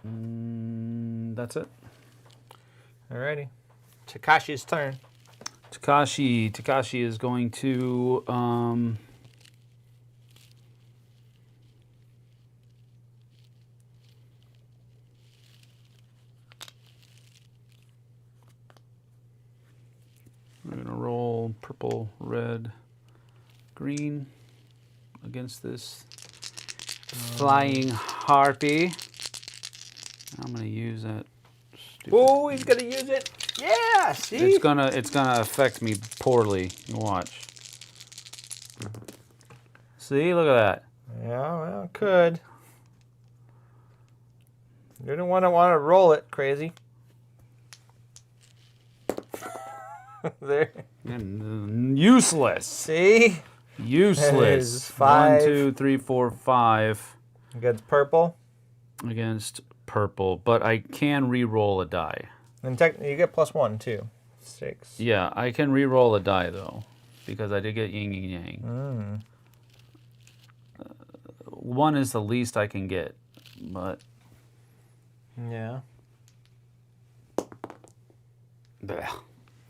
That's it. Alrighty. Takashi's turn. Takashi is going to we're gonna roll purple, red, green against this flying harpy. I'm gonna use that. Oh, he's gonna use it. Yeah, see? It's gonna affect me poorly. You watch. See, look at that. Yeah, well, it could. You're the one that want to roll it, crazy. There. And useless. See? Useless. Is 5. 1, 2, 3, 4, 5 Against purple. against purple, but I can re-roll a die. And technically, you get +1 too. 6. Yeah, I can re-roll a die though, because I did get yin and yang. 1 is the least I can get, but Yeah. bleh,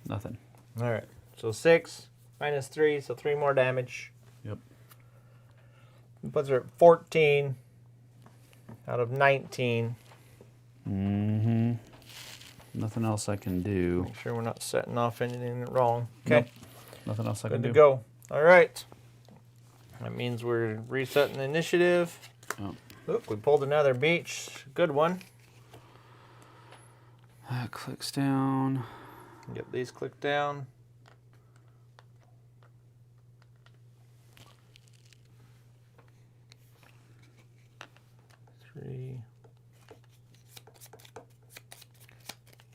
nothing. All right. So 6 -3, so 3 more damage. Yep. It puts her at 14 out of 19. Nothing else I can do. Make sure we're not setting off anything wrong. Okay. Nope. Nothing else I can Good do. to go. All right. That means we're resetting the initiative. Oh. Look, we pulled another beach. Good one. That clicks down. Get these clicked down.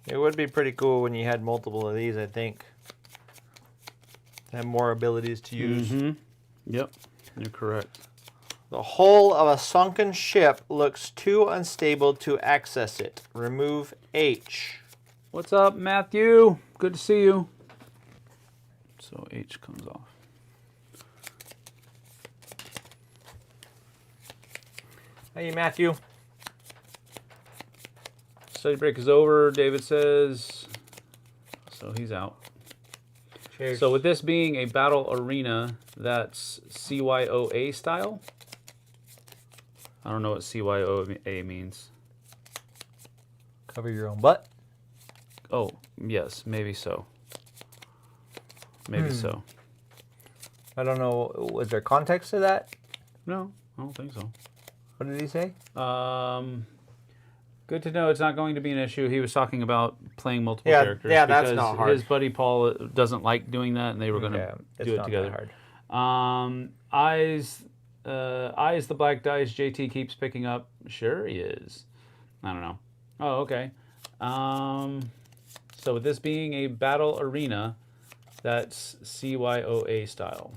It would be pretty cool when you had multiple of these, I think. Have more abilities to use. Yep, you're correct. The hull of a sunken ship looks too unstable to access it. Remove H. What's up, Matthew? Good to see you. So H comes off. Hey, Matthew. Study break is over, David says. So he's out. Cheers. So with this being a battle arena, that's CYOA style. I don't know what CYOA means. Cover your own butt. Oh, yes, maybe so. Maybe so. I don't know. Was there context to that? No, I don't think so. What did he say? Good to know it's not going to be an issue. He was talking about playing multiple characters. Yeah, that's because not hard. his buddy Paul doesn't like doing that, and they were going to do it together. That hard. I is the black dice JT keeps picking up. Sure he is. I don't know. Oh, okay. So with this being a battle arena, that's CYOA style.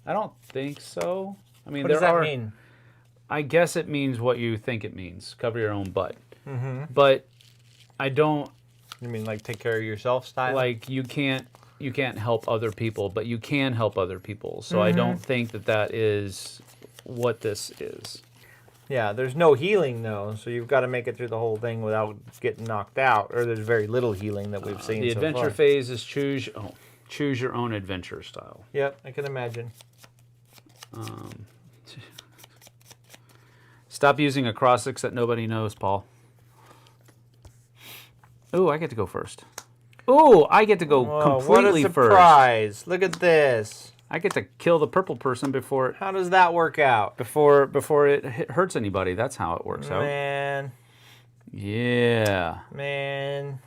I don't think so. I mean, What does that mean? I guess it means what you think it means. Cover your own butt. But I don't. You mean like take care of yourself style? Like you can't help other people, but you can help other people. So I don't think that is what this is. Yeah, there's no healing though, so you've got to make it through the whole thing without getting knocked out, or there's very little healing that we've seen The so adventure far. phase is choose your own adventure style. Yep, I can imagine. Stop using acrostics that nobody knows, Paul. Ooh, I get to go first. Ooh, I get to go completely what a first. surprise! Look at this. I get to kill the purple person before How does that work out? it hurts anybody. That's how it works out. Man, Yeah. man.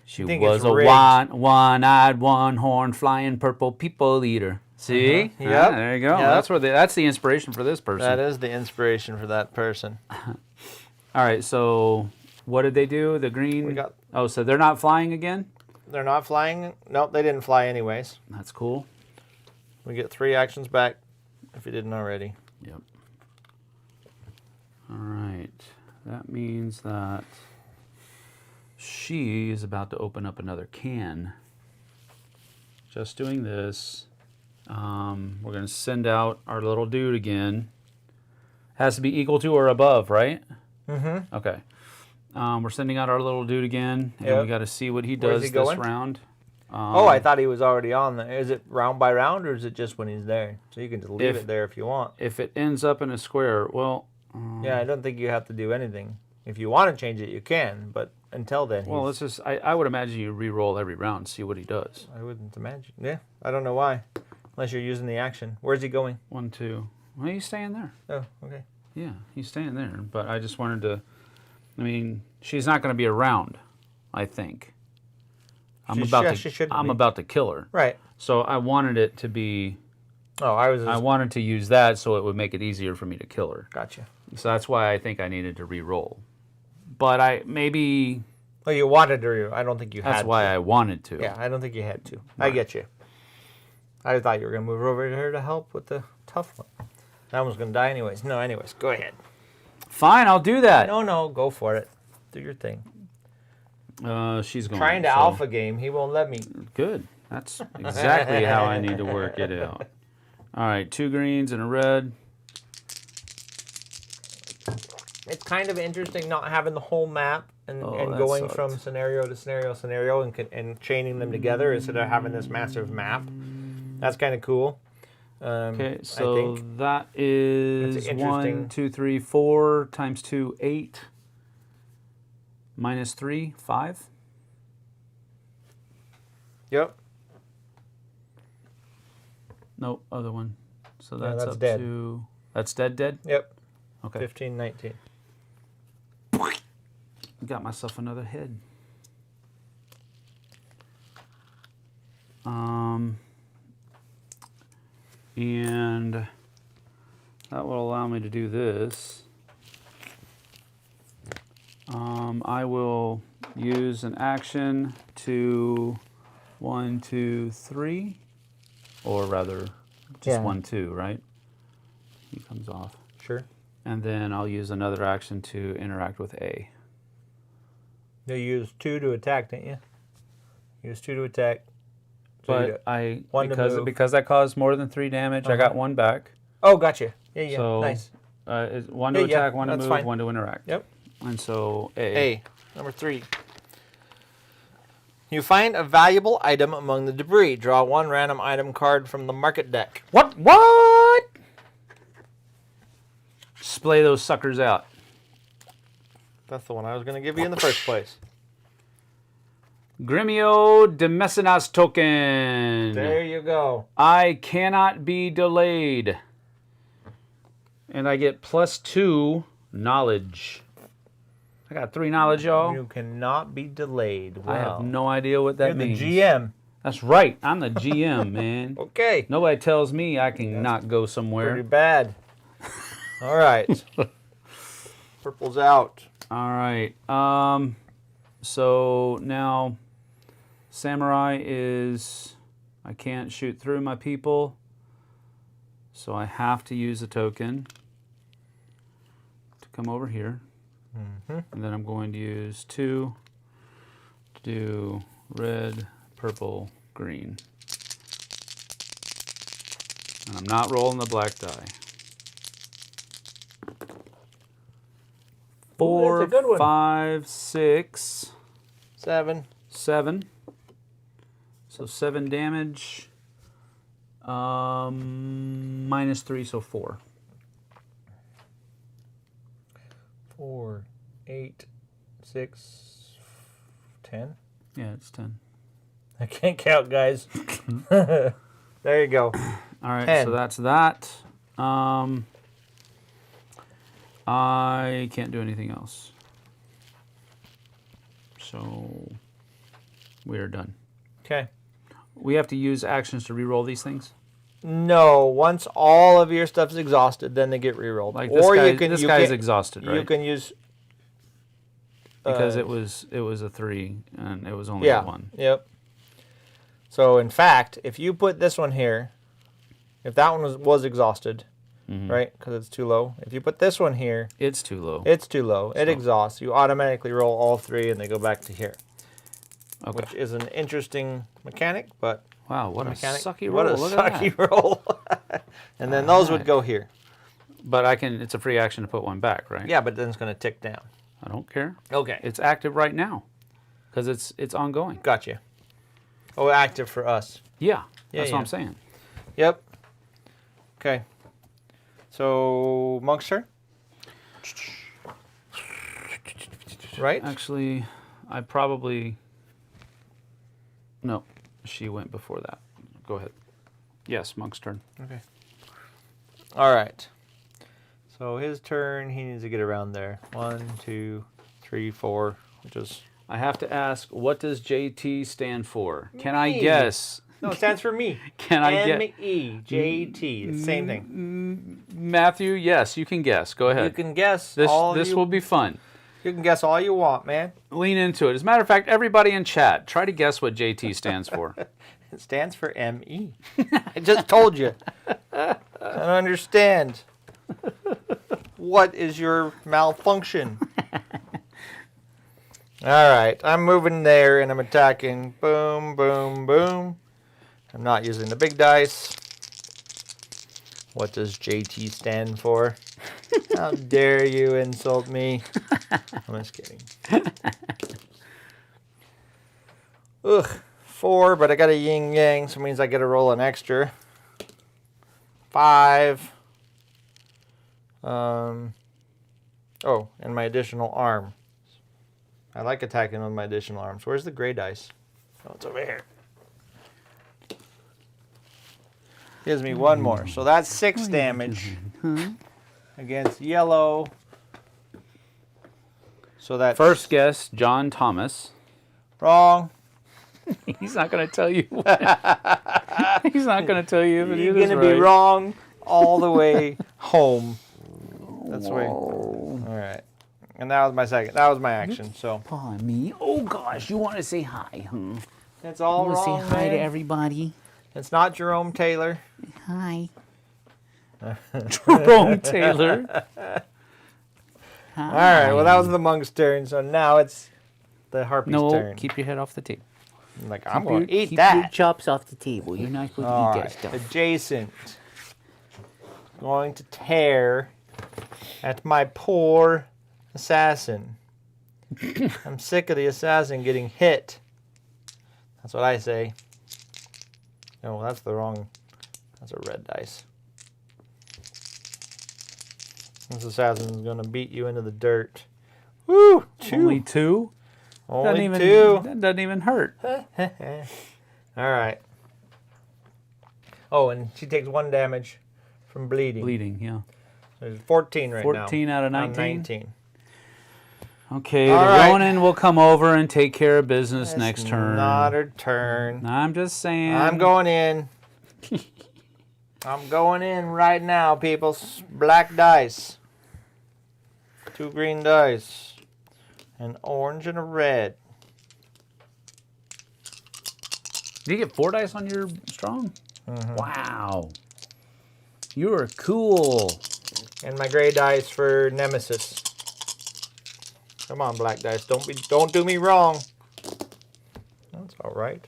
She think was it's a rigged. one-eyed, one-horned, flying purple people eater. See? Yep. Yeah, there you go. Yep. That's the inspiration for this person. That is the inspiration for that person. All right, so what did they do? The green. Oh, so they're not flying again? They're not flying? Nope, they didn't fly anyways. That's cool. We get 3 actions back if you didn't already. Yep. All right. That means that she is about to open up another can. Just doing this. We're going to send out our little dude again. Has to be equal to or above, right? Mm-hmm. Okay. We're sending out our little dude again, and Yep. we got to see what he Where's does he this going? round. I thought he was already on there. Is it round by round, or is it just when he's there? So you can just leave it there if you want. If it ends up in a square, well... Yeah, I don't think you have to do anything. If you want to change it, you can, but until then, Well, let's just... I would imagine you re-roll every round and see what he does. I wouldn't imagine. Yeah, I don't know why. Unless you're using the action. Where's he going? 1, 2. Well, he's staying there. Oh, okay. Yeah, he's staying there. But I just wanted to... I mean, she's not going to be around, I think. I'm about to kill her. Right. So I wanted it to be... Oh, I wanted to use that so it would make it easier for me to kill her. Gotcha. So that's why I think I needed to re-roll. But maybe... Well, you wanted to. I don't think you had to. That's why I wanted to. Yeah, I don't think you had to. Right. I get you. I thought you were going to move over to her to help with the tough one. That one's going to die anyways. No, anyways, go ahead. Fine, I'll do that. No, go for it. Do your thing. She's going. Trying to alpha game. He won't let me. Good. That's exactly how I need to work it out. All right, 2 greens and a red. It's kind of interesting not having the whole map and that going sucked. from scenario to scenario and chaining them together instead of having this massive map. That's kind of cool. Okay, so I think that is it's interesting. 1, 2, 3, 4 times 2, 8. Minus 3, 5. Yep. Nope, other one. So Yeah, that's that's up dead. to... That's dead? Yep. Okay. 15, 19. Got myself another head. And that will allow me to do this. I will use an action to 1, 2, 3, or rather just 1, 2, right? He comes off. Sure. And then I'll use another action to interact with A. You used 2 to attack, didn't you? Use 2 to attack. So But because that caused more than 3 damage, I got 1 back. Oh, gotcha. Yeah, So, nice. 1 to attack, 1 to that's move, fine. 1 to interact. Yep. And so A, number 3. You find a valuable item among the debris. Draw 1 random item card from the market deck. What? Splay those suckers out. That's the one I was going to give you in the first place. Gremio de Mecenas token. There you go. I cannot be delayed. And I get +2 knowledge. I got 3 knowledge, y'all. You cannot be delayed. Wow. I have no idea what that You're means. the GM. That's right. I'm the GM, man. Okay. Nobody tells me I can not go somewhere. Pretty bad. All right. Purple's out. All right. So now Samurai is... I can't shoot through my people. So I have to use a token to come over here. And then I'm going to use 2 to do red, purple, green. And I'm not rolling the black die. 4, that's a good one. 5, 6, 7. 7. So 7 damage. Minus 3, so 4. 4, 8, 6, 10. Yeah, it's 10. I can't count, guys. There you go. All right, 10. so that's that. I can't do anything else. So we are done. Okay. We have to use actions to reroll these things. No, once all of your stuff's exhausted, then they get rerolled. Like this or guy, you can this you guy's can, exhausted, right? You can use because it was a 3 and it was only a 1. Yep. So in fact, if you put this one here, if that one was exhausted, right? Because it's too low. If you put this one here, It's too low. it's too low. It exhausts. You automatically roll all 3, and they go back to here, Okay. which is an interesting mechanic, but. Wow, what Mechanic. a sucky roll. What a Look at sucky that. roll. And then those would go here. But I can. It's a free action to put one back, right? Yeah, but then it's going to tick down. I don't care. Okay. It's active right now because it's ongoing. Gotcha. Oh, active for us. Yeah, Yeah, that's yeah. what I'm saying. Yep. Okay. So, Monk's turn? Right? Actually, I probably... No, she went before that. Go ahead. Yes, Monk's turn. Okay. All right. So his turn, he needs to get around there. 1, 2, 3, 4, which is... I have to ask, what does JT stand for? Can I Me. guess? No, it stands for me. Can I get... M-E-J-T. It's the same thing. Matthew, yes, you can guess. Go ahead. You can guess This all this you... will be fun. You can guess all you want, man. Lean into it. As a matter of fact, everybody in chat, try to guess what JT stands for. It stands for M-E. I just told you. I don't understand. What is your malfunction? All right, I'm moving there and I'm attacking. Boom, boom, boom. I'm not using the big dice. What does JT stand for? How dare you insult me? I'm just kidding. Ugh, 4, but I got a yin yang, so it means I get to roll an extra. 5. Oh, and my additional arm. I like attacking with my additional arms. Where's the gray dice? Oh, it's over here. Gives me 1 more. So that's 6 damage against yellow. So that's... First guess, John Thomas. Wrong. He's not going to tell you. He's not going to tell you if it You're is going to right. be wrong all the way home. That's right. Whoa. All right. And that was my second. That was my action. So Pardon me. Oh gosh, you want to say hi, huh? it's all You want to wrong, say hi man. to everybody? It's not Jerome Taylor. Hi. Jerome Taylor. Hi. All right. Well, that was the monk's turn. So now it's the harpy's No, turn. keep your head off the table. I'm like, I'm going to Keep eat your that. chops off the table. You're not supposed All to eat right. that stuff. Adjacent. Going to tear at my poor assassin. I'm sick of the assassin getting hit. That's what I say. No, that's the wrong. That's a red dice. This assassin's going to beat you into the dirt. Woo! 2. Only 2? Only even, 2. That doesn't even hurt. All right. Oh, and she takes 1 damage from bleeding. Bleeding, yeah. There's 14 right now. 14 out of 19? I'm 19. Okay, All the right. Ronin will come over and take care of business It's next turn. Not her turn. I'm just saying. I'm going in. I'm going in right now, people. Black dice. 2 green dice. An orange and a red. Did you get 4 dice on your strong? Mm-hmm. Wow. You are cool. And my gray dice for Nemesis. Come on, black dice. Don't do me wrong. That's all right.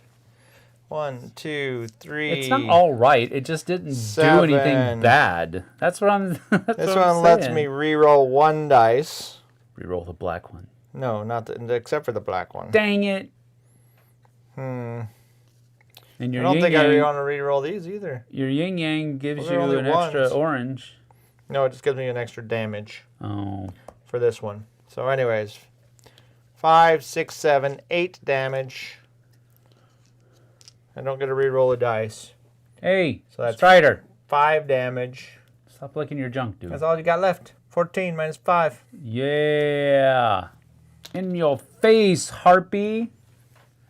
1, 2, 3. It's not all right. It just didn't 7. do anything bad. That's what I'm. That's This what I'm one lets saying. me re-roll 1 dice. Reroll the black one. No, not except for the black one. Dang it. Hmm. And I your don't yin think I yang, want to re-roll these either. your yin yang gives Well, they're you only an extra ones. orange. No, it just gives me an extra damage Oh. for this one. So anyways, 5, 6, 7, 8 damage. I don't get to re-roll a dice. Hey, So that's Strider. 5 damage. Stop licking your junk, dude. That's all you got left. 14 minus 5. Yeah. In your face, Harpy.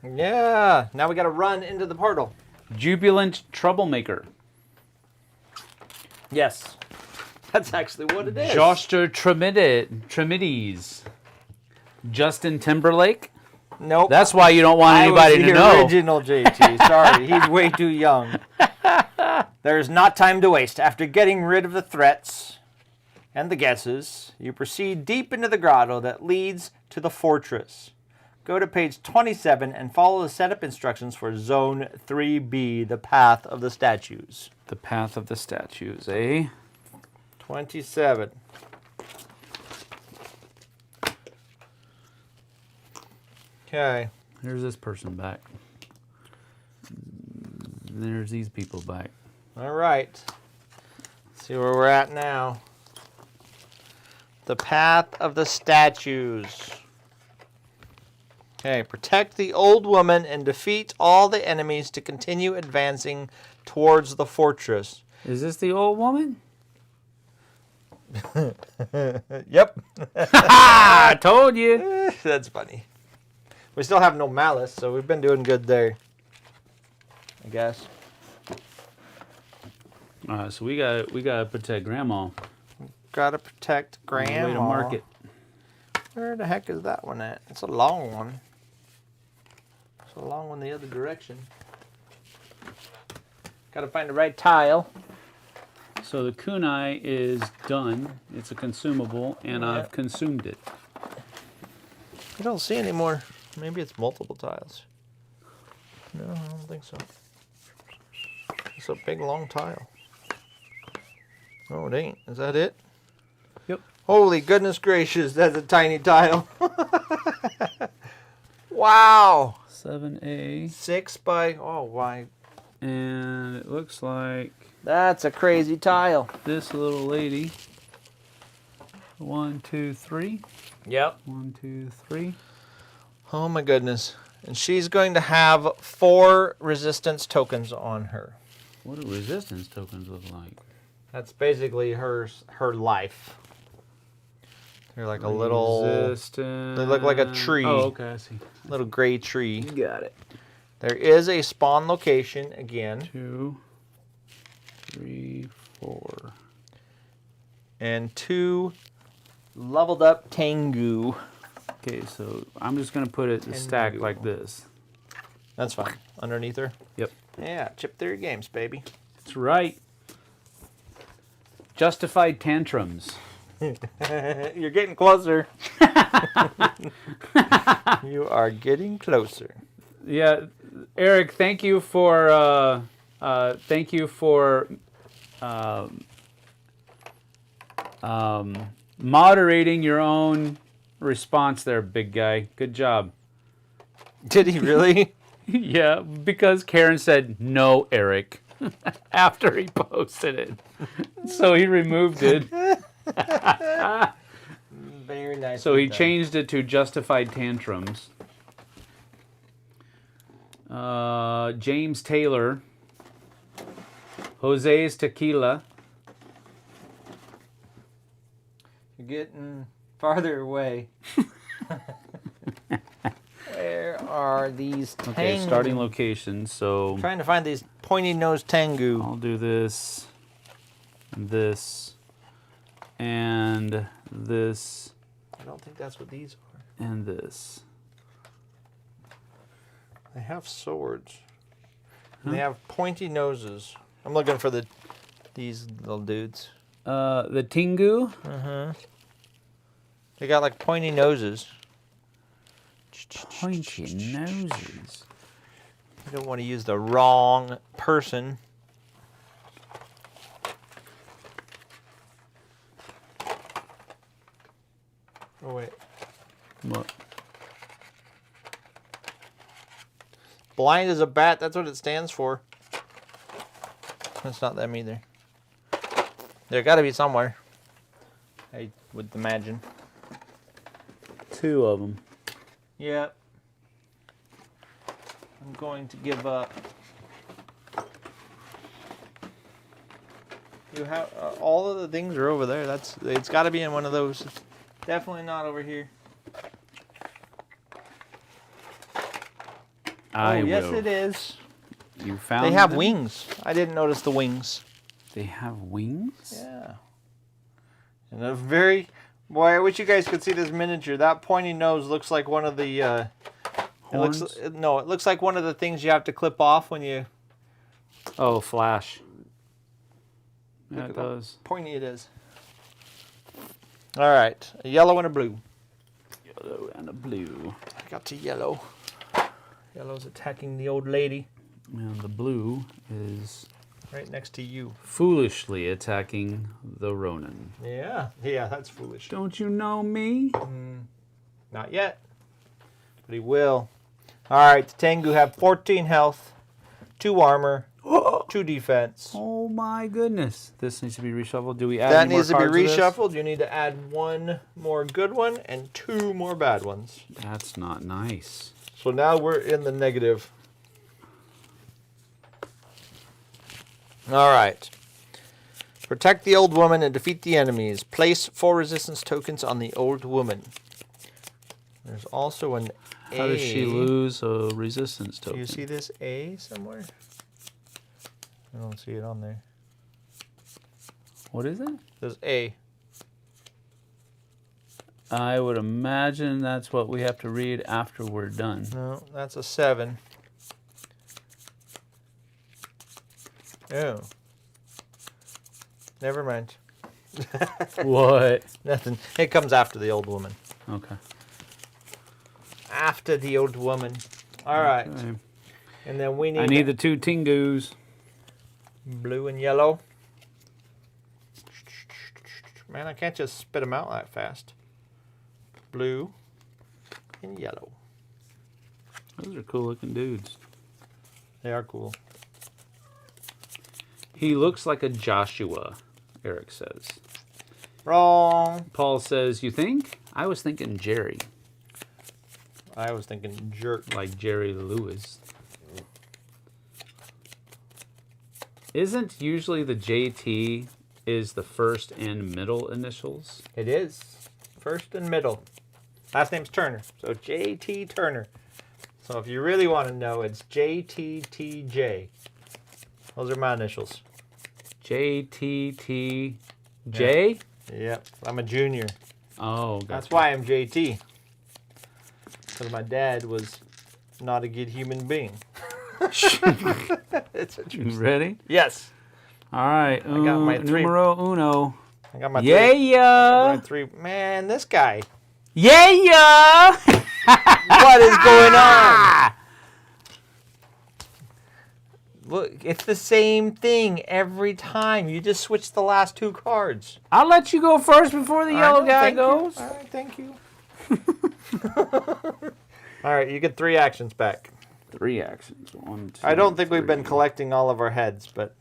Yeah. Now we got to run into the portal. Jubilant Troublemaker. Yes. That's actually what it is. Joster Tremides. Justin Timberlake. Nope. That's why you don't want anybody I was to the know. original JT. Sorry, he's way too young. There's not time to waste. After getting rid of the threats and the guesses, you proceed deep into the grotto that leads to the fortress. Go to page 27 and follow the setup instructions for Zone 3B, the Path of the Statues. The Path of the Statues, eh? 27. Okay. Here's this person back. There's these people back. All right. Let's see where we're at now. The Path of the Statues. Okay, protect the old woman and defeat all the enemies to continue advancing towards the fortress. Is this the old woman? Yep. I told you. That's funny. We still have no malice, so we've been doing good there. I guess. All right, so we gotta protect Grandma. Gotta protect On the way Grandma. to market. Where the heck is that one at? It's a long one. It's a long one the other direction. Gotta find the right tile. So the kunai is done. It's a consumable, and Yeah. I've consumed it. I don't see any more. Maybe it's multiple tiles. No, I don't think so. It's a big long tile. No, it ain't. Is that it? Yep. Holy goodness gracious, that's a tiny tile. Wow. 7A, 6 by, oh, why? and it looks like That's a crazy tile. this little lady. 1, 2, 3. Yep. 1, 2, 3. Oh my goodness. And she's going to have 4 resistance tokens on her. What do resistance tokens look like? That's basically her life. They're like a little Resistance. they look like a tree. Oh, okay, I see. little gray tree. Got it. There is a spawn location again. 2, 3, 4. And 2 leveled up Tengu. Okay, so I'm just gonna put it stacked like this. That's fine. Underneath her. Yep. Yeah, chip theory games, baby. That's right. Justified tantrums. You're getting closer. You are getting closer. Yeah, Eric, thank you for moderating your own response there, big guy. Good job. Did he really? Yeah, because Karen said no, Eric, after he posted it, so he removed it. Very nice. So he changed it to justified tantrums. James Taylor. Jose's Tequila. You're getting farther away. Where are these Tengu? Okay, starting location. So Trying to find these pointy-nosed Tengu. I'll do this. this, and this, I don't think that's what these are. and this. They have swords. And they have pointy noses. I'm looking for these little dudes. The Tengu. They got like pointy noses. Pointy noses. You don't want to use the wrong person. Oh wait. What? Blind as a bat, that's what it stands for. That's not them either. There gotta be somewhere. I would imagine. 2 of them. Yep. I'm going to give up. You have all of the things are over there. It's got to be in one of those. Definitely not over here. Yes, it is. You found They have them? wings. I didn't notice the wings. They have wings? Yeah. And a very... Boy, I wish you guys could see this miniature. That pointy nose looks like one of the... Horns? it looks like one of the things you have to clip off when you... Oh, flash. Yeah, Look it at how does. pointy it is. All right, a yellow and a blue. Yellow and a blue. I got to yellow. Yellow's attacking the old lady And the blue is right next to you. foolishly attacking the Ronin. Yeah, that's foolish. Don't you know me? Not yet, but he will. All right, the Tengu have 14 health, 2 armor, 2 defense. Oh my goodness. This needs to be reshuffled. Do we add That any more needs to be cards this? reshuffled. You need to add 1 more good one and 2 more bad ones. That's not nice. So now we're in the negative. All right. Protect the old woman and defeat the enemies. Place 4 resistance tokens on the old woman. There's also an A. How does she lose a resistance Do token? you see this A somewhere? I don't see it on there. What is it? There's A. I would imagine that's what we have to read after we're done. No, that's a 7. Oh. Never mind. What? Nothing. It comes after the old woman. Okay. After the old woman. All right. Okay. And then we need, I need the 2 Tengus. blue and yellow. Man, I can't just spit them out that fast. Blue and yellow. Those are cool looking dudes. They are cool. He looks like a Joshua, Eric says. Wrong. Paul says, you think? I was thinking Jerry, I was thinking jerk. like Jerry Lewis. Isn't usually the JT is the first and middle initials? It is. First and middle. Last name's Turner. So J.T. Turner. So if you really want to know, it's JTTJ. Those are my initials. JTTJ? Yep. I'm a junior. Oh, gotcha. That's why I'm JT. Because my dad was not a good human being. It's a true You ready? Yes. All right. I got my 3. Numero uno. I got my Yeah, 3. yeah. My 3. Man, this guy. Yeah, yeah. What is going on? Look, it's the same thing every time. You just switch the last 2 cards. I'll let you go first before the yellow guy goes. All right, thank you. All right, you get 3 actions back. 3 actions. 1, 2, I don't think we've been 3. collecting all of our heads, but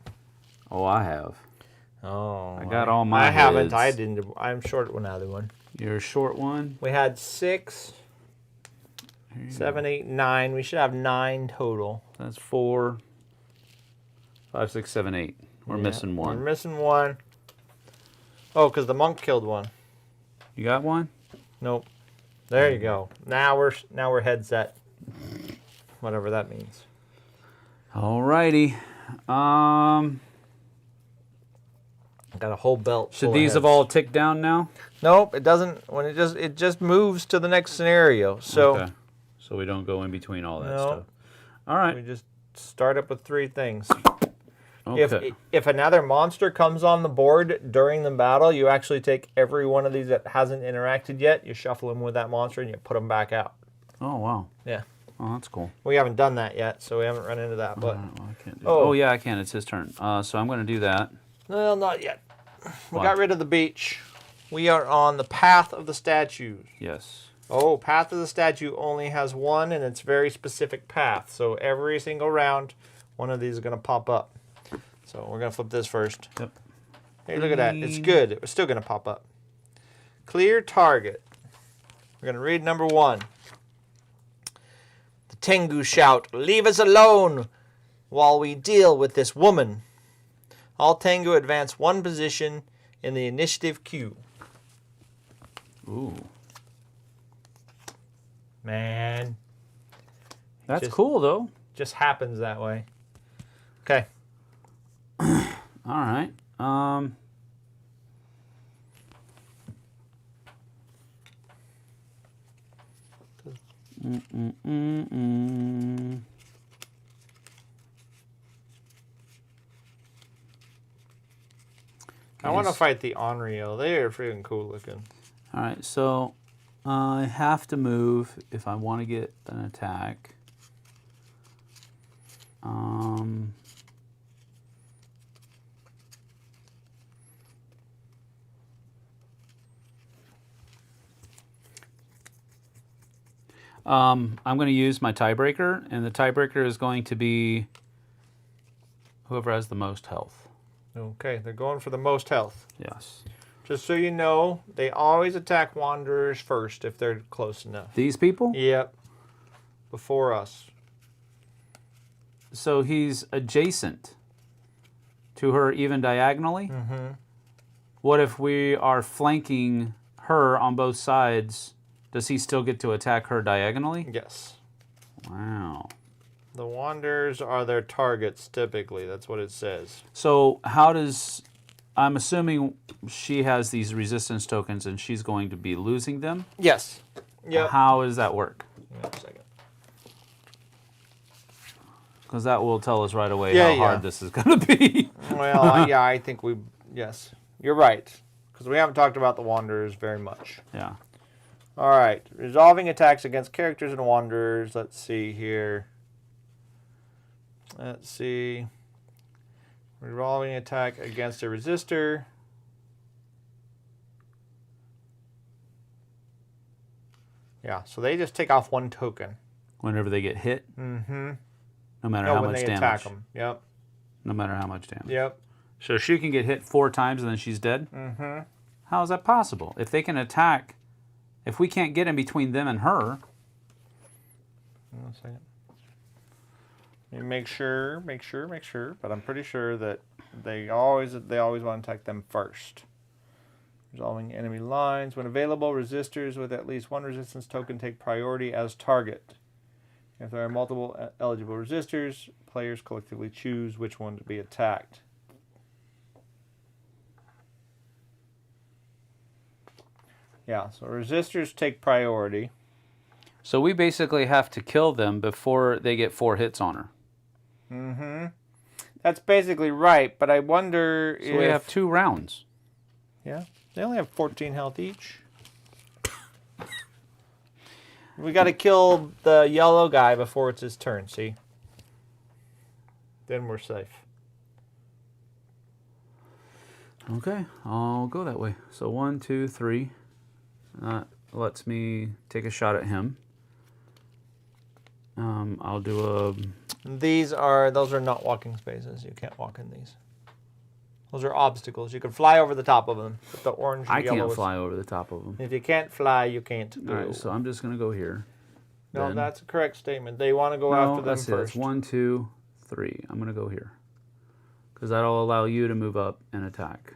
Oh, I have. oh, I got all my I haven't. heads. I didn't. I'm short another one. You're a short one. We had 6, 7, 8, 9. We should have 9 total. That's 4, 5, 6, 7, 8. We're Yeah, missing We're one. missing 1. Oh, because the monk killed 1. You got one? Nope. There you go. Now we're head set. Whatever that means. Alrighty. Got a whole belt. Should these have all ticked down now? Nope, it doesn't. When it just moves to the next scenario. So okay. So we don't go in between all that No. stuff. All right. we just start up with 3 things. Okay. If another monster comes on the board during the battle, you actually take every one of these that hasn't interacted yet. You shuffle them with that monster and you put them back out. Oh wow. Yeah. Oh, that's cool. We haven't done that yet, so we haven't run into that. But Well, I can't do Oh. oh yeah, I can. It's his turn. So I'm going to do that. well, not yet. We What? got rid of the beach. We are on the path of the statues. Yes. Oh, path of the statue only has one, and it's very specific path. So every single round, one of these is going to pop up. So we're going to flip this first. Yep. Hey, look at that. It's good. It's still going to pop up. Clear target. We're going to read number 1. The Tengu shout, "Leave us alone while we deal with this woman." All Tengu advance 1 position in the initiative queue. Ooh. Man, That's Just- cool though. just happens that way. Okay. All right. I want to fight the Onryo. They are freaking cool looking. All right, so I have to move if I want to get an attack. I'm going to use my tiebreaker, and the tiebreaker is going to be whoever has the most health. Okay, they're going for the most health. Yes. Just so you know, they always attack Wanderers first if they're close enough. These people? Yep. Before us. So he's adjacent to her even diagonally? Mm-hmm. What if we are flanking her on both sides? Does he still get to attack her diagonally? Yes. Wow. The Wanderers are their targets typically. That's what it says. So how does... I'm assuming she has these resistance tokens and she's going to be losing them? Yes. Yep. How does that work? Give me a second. Because that will tell us right away Yeah, how hard this is going to be. Well, yeah, I think we... Yes. You're right. Because we haven't talked about the Wanderers very much. Yeah. All right. Resolving attacks against characters and Wanderers. Let's see here. Let's see. Resolving attack against a resistor. Yeah, so they just take off 1 token. Whenever they get hit, Mm-hmm. no matter No, how when much they damage. attack them. Yep. No matter how much damage. Yep. So she can get hit 4 times and then she's dead? Mm-hmm. How is that possible? If they can attack, if we can't get in between them and her, 1 second. Let me make sure. But I'm pretty sure that they always want to attack them first. Resolving enemy lines. When available, resistors with at least 1 resistance token take priority as target. If there are multiple eligible resistors, players collectively choose which one to be attacked. Yeah, so resistors take priority. so we basically have to kill them before they get 4 hits on her. Mm-hmm. That's basically right, but I wonder So if... we have 2 rounds. Yeah, they only have 14 health each. We got to kill the yellow guy before it's his turn, see? Then we're safe. Okay, I'll go that way. So 1, 2, 3. That lets me take a shot at him. I'll do a... Those are not walking spaces. You can't walk in these. Those are obstacles. You can fly over the top of them. But the orange and I yellow can't is- fly over the top of them. If you can't fly, you can't go. All right, so I'm just going to go here. No, then. that's a correct statement. They want to go No, after them that's it. first. It's 1, 2, 3. I'm going to go here. Because that'll allow you to move up and attack.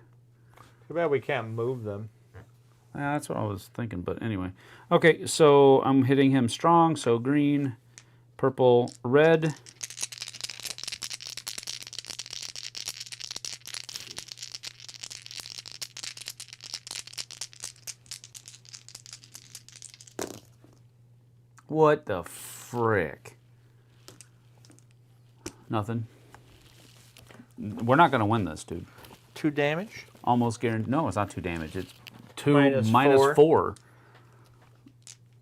Too bad we can't move them. Yeah, that's what I was thinking, but anyway. Okay, so I'm hitting him strong, so green, purple, red. What the frick? Nothing. We're not going to win this, dude. 2 damage. Almost guaranteed. No, it's not 2 damage. It's 2 Minus minus 4. 4.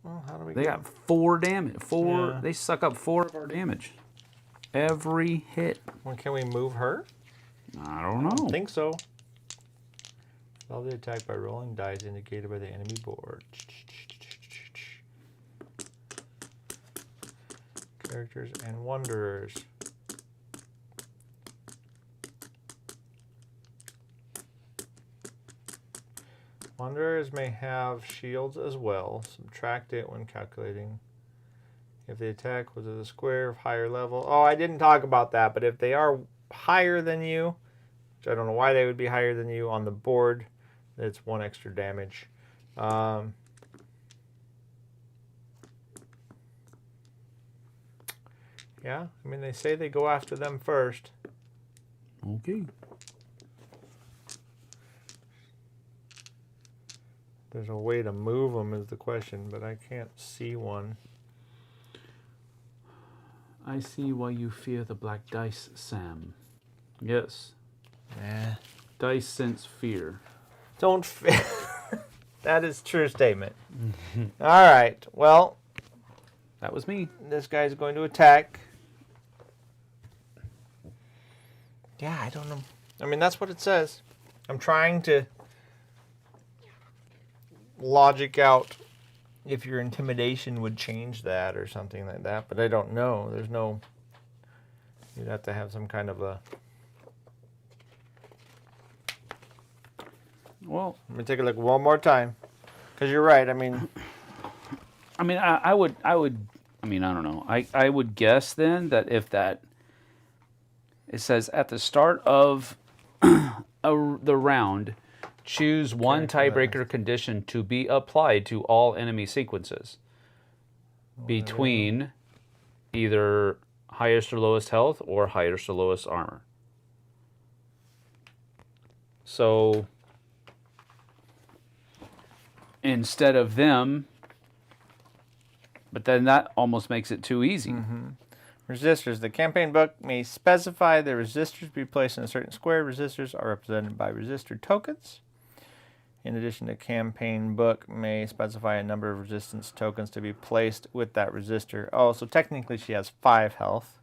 Well, how do we They get... got 4 damage. 4. Yeah. They suck up 4 of our damage. Every hit. Well, can we move her? I don't know. I think so. All the attack by rolling dice indicated by the enemy board. Characters and wanderers. Wanderers may have shields as well. Subtract it when calculating. If the attack was at a square of higher level. Oh, I didn't talk about that, but if they are higher than you, which I don't know why they would be higher than you on the board, it's 1 extra damage. Yeah, I mean, they say they go after them first. Okay. There's a way to move them is the question, but I can't see one. I see why you fear the black dice, Sam. Yes. Nah. Dice sense fear. Don't fear. That is a true statement. All right. Well, That was me. this guy's going to attack. Yeah, I don't know. I mean, that's what it says. I'm trying to logic out if your intimidation would change that or something like that, but I don't know. There's no... You'd have to have some kind of a... Well, Let me take a look one more time. Because you're right. I mean... I would, I mean, I don't know. I would guess then that if that, it says at the start of the round, choose one tiebreaker condition to be applied to all enemy sequences between either highest or lowest health or highest or lowest armor. So instead of them, but then that almost makes it too easy. Resistors. The campaign book may specify the resistors be placed in a certain square. Resistors are represented by resistor tokens. In addition, the campaign book may specify a number of resistance tokens to be placed with that resistor. Oh, so technically she has 5 health,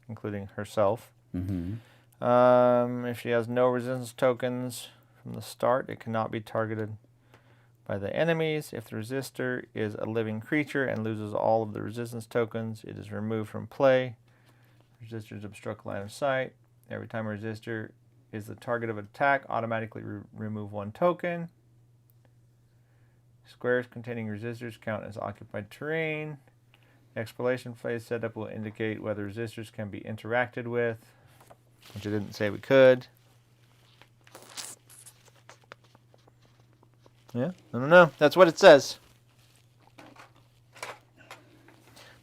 including herself. If she has no resistance tokens from the start, it cannot be targeted by the enemies. If the resistor is a living creature and loses all of the resistance tokens, it is removed from play. Resistors obstruct line of sight. Every time a resistor is the target of an attack, automatically remove 1 token. Squares containing resistors count as occupied terrain. The exploration phase setup will indicate whether resistors can be interacted with, which I didn't say we could. Yeah, I don't know. That's what it says.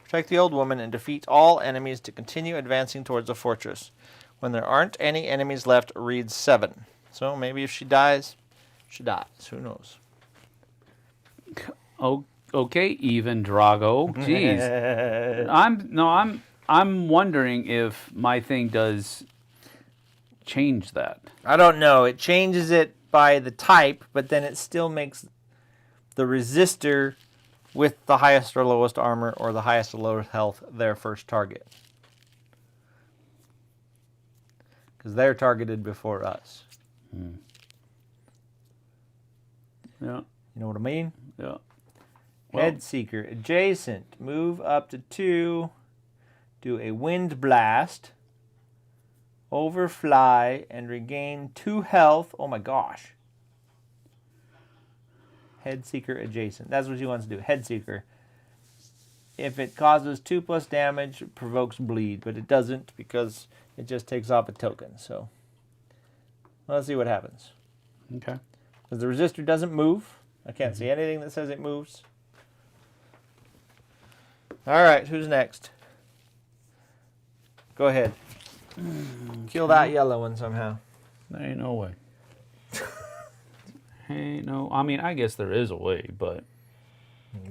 Protect the old woman and defeat all enemies to continue advancing towards the fortress. When there aren't any enemies left, read 7. So maybe if she dies, she dies. Who knows? Oh, okay, even Drago. Jeez. I'm wondering if my thing does change that. I don't know. It changes it by the type, but then it still makes the resistor with the highest or lowest armor or the highest or lowest health their first target. Because they're targeted before us. Yeah. You know what I mean? Yeah. Head Seeker. Adjacent. Move up to 2. Do a wind blast. Overfly and regain 2 health. Oh my gosh. Head Seeker adjacent. That's what she wants to do. Head Seeker. If it causes 2+ damage, it provokes bleed, but it doesn't because it just takes off a token. So let's see what happens. Okay. Because the resistor doesn't move. I can't see anything that says it moves. All right, who's next? Go ahead. Kill that yellow one somehow. There ain't no way. Ain't no. I mean, I guess there is a way, but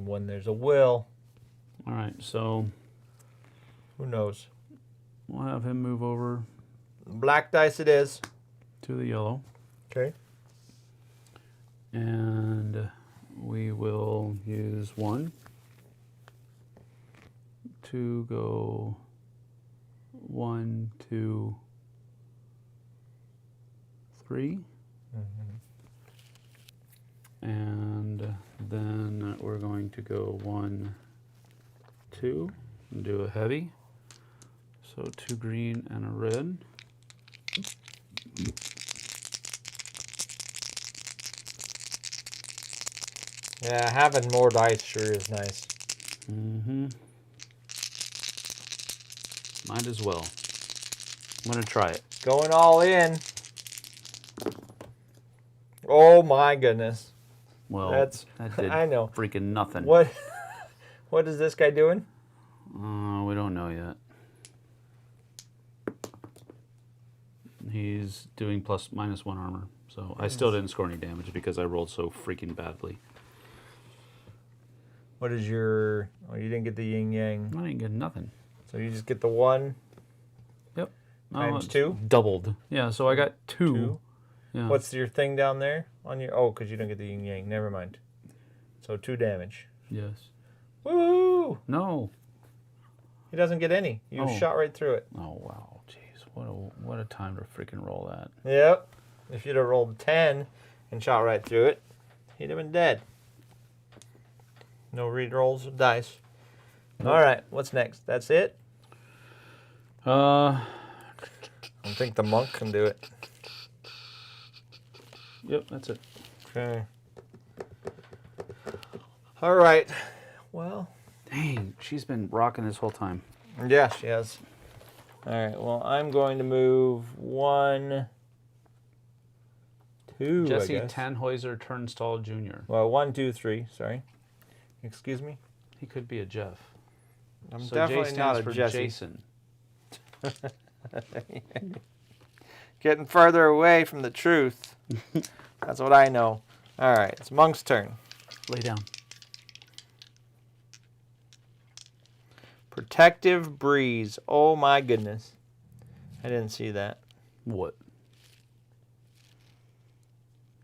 When there's a will. All right, so Who knows? we'll have him move over Black dice it is. to the yellow. Okay. And we will use 1 to go 1, 2, 3. And then we're going to go 1, 2, and do a heavy. So 2 green and a red. Yeah, having more dice sure is nice. Mm-hmm. Might as well. I'm gonna try it. Going all in. Oh my goodness. Well, That's that did I know. freaking nothing. What what is this guy doing? We don't know yet. He's doing -1 armor, so I still didn't score any damage because I rolled so freaking badly. What is your oh you didn't get the yin yang. I didn't get nothing. So you just get the 1 Yep. times it's 2? Doubled. Yeah, so I got 2. 2. Yeah. What's your thing down there on your oh, because you don't get the yin yang. Never mind. So 2 damage. Yes. Woo! No. He doesn't get any. You Oh. shot right through it. Oh wow. Jeez. What a time to freaking roll that. Yep. If you'd have rolled 10 and shot right through it, he'd have been dead. No re-rolls of dice. Nope. All right, what's next? That's it? I think the monk can do it. Yep, that's it. Okay. All right. Well, Dang, she's been rocking this whole time. yeah, she has. All right, well, I'm going to move 1, 2, Jesse I guess. Tannhäuser Turnstall Jr. Well, 1, 2, 3, sorry. Excuse me? He could be a Jeff. I'm So J definitely stands not a for Jesse. Jason. Getting further away from the truth. That's what I know. All right, it's Monk's turn. Lay down. Protective Breeze. Oh my goodness. I didn't see that. What?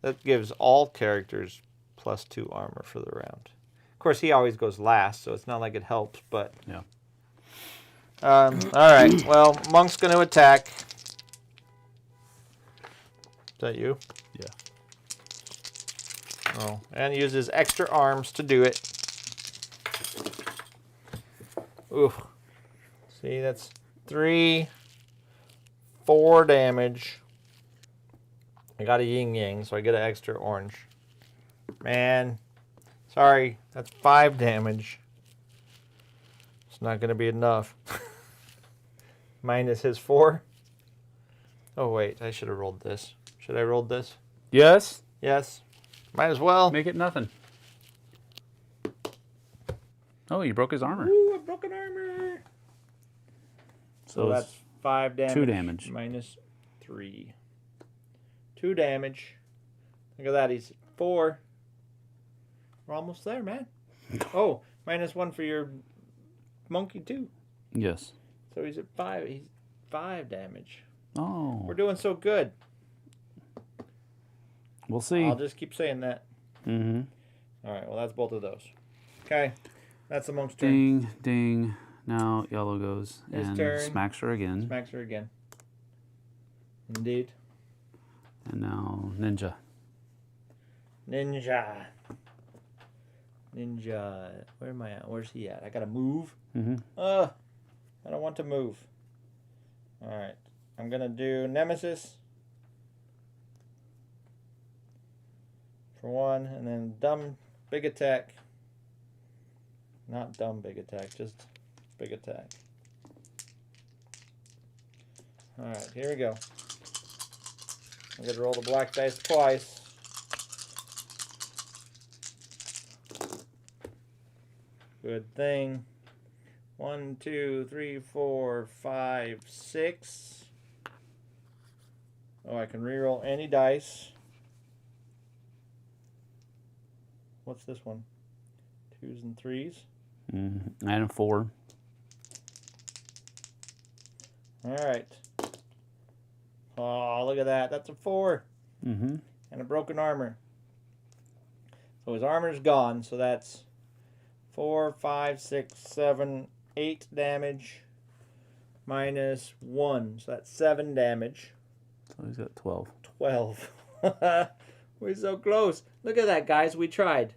That gives all characters +2 armor for the round. Of course, he always goes last, so it's not like it helps, but... Yeah. all right, well, Monk's going to attack. Is that you? Yeah. Oh, and uses extra arms to do it. Oof. See, that's 3, 4 damage. I got a yin yang, so I get an extra orange. Man, sorry, that's 5 damage. It's not going to be enough. Minus his 4. Oh, wait, I should have rolled this. Should I roll this? Yes. Yes. Might as well. Make it nothing. Oh, you broke his armor. Ooh, a broken armor. So it's that's 5 damage. 2 damage. Minus 3. 2 damage. Look at that. He's 4. We're almost there, man. Oh, minus 1 for your monkey, too. Yes. So he's at 5. He's 5 damage. Oh. We're doing so good. We'll see. I'll just keep saying that. Mm-hmm. All right, well, that's both of those. Okay. That's the monk's turn. Ding, ding. Now yellow goes His and turn. smacks her again. Smacks her again. Indeed. And now ninja. Ninja. Ninja. Where am I at? Where's he at? I gotta move. Mm-hmm. I don't want to move. Alright. I'm gonna do Nemesis. For 1. And then dumb big attack. Not dumb big attack. Just big attack. Alright. Here we go. I'm gonna roll the black dice twice. Good thing. 1, 2, 3, 4, 5, 6. Oh, I can reroll any dice. What's this one? 2s and 3s. And a 4. All right. Oh, look at that. That's a 4. And a broken armor. So his armor's gone. So that's 4, 5, 6, 7, 8 damage minus 1. So that's 7 damage. So he's got 12. 12. We're so close. Look at that, guys. We tried.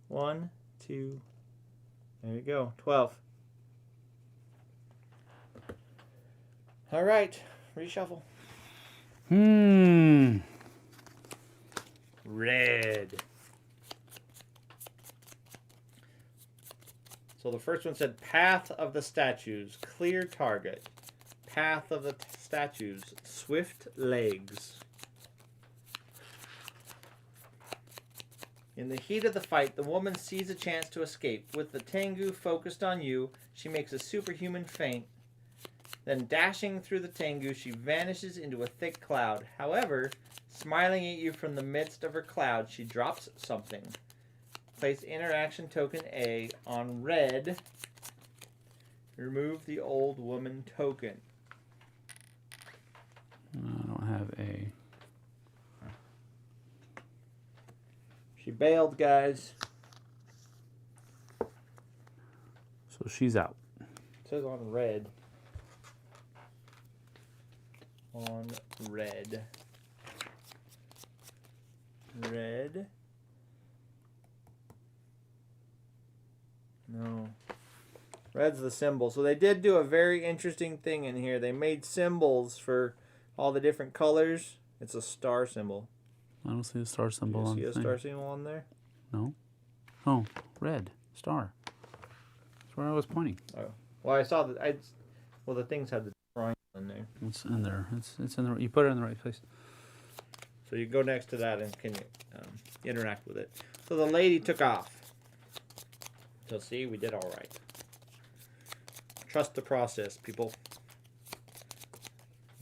1, 2. There you go. 12. All right. Reshuffle. Red. So the first one said Path of the Statues. Clear target. Path of the Statues. Swift legs. In the heat of the fight, the woman sees a chance to escape. With the Tengu focused on you, she makes a superhuman feint. Then dashing through the Tengu, she vanishes into a thick cloud. However, smiling at you from the midst of her cloud, she drops something. Place interaction token A on red. Remove the old woman token. I don't have A. She bailed, guys. So she's out. It says on red. On red. Red. No. Red's the symbol. So they did do a very interesting thing in here. They made symbols for all the different colors. It's a star symbol. I don't see a star symbol You on see the a thing. star symbol on there? No. Oh, red. Star. That's where I was pointing. Oh. Well, I saw that. Well, the things had the triangle in there. It's in there. It's in the. You put it in the right place. So you go next to that and can interact with it. So the lady took off. So see, we did all right. Trust the process, people.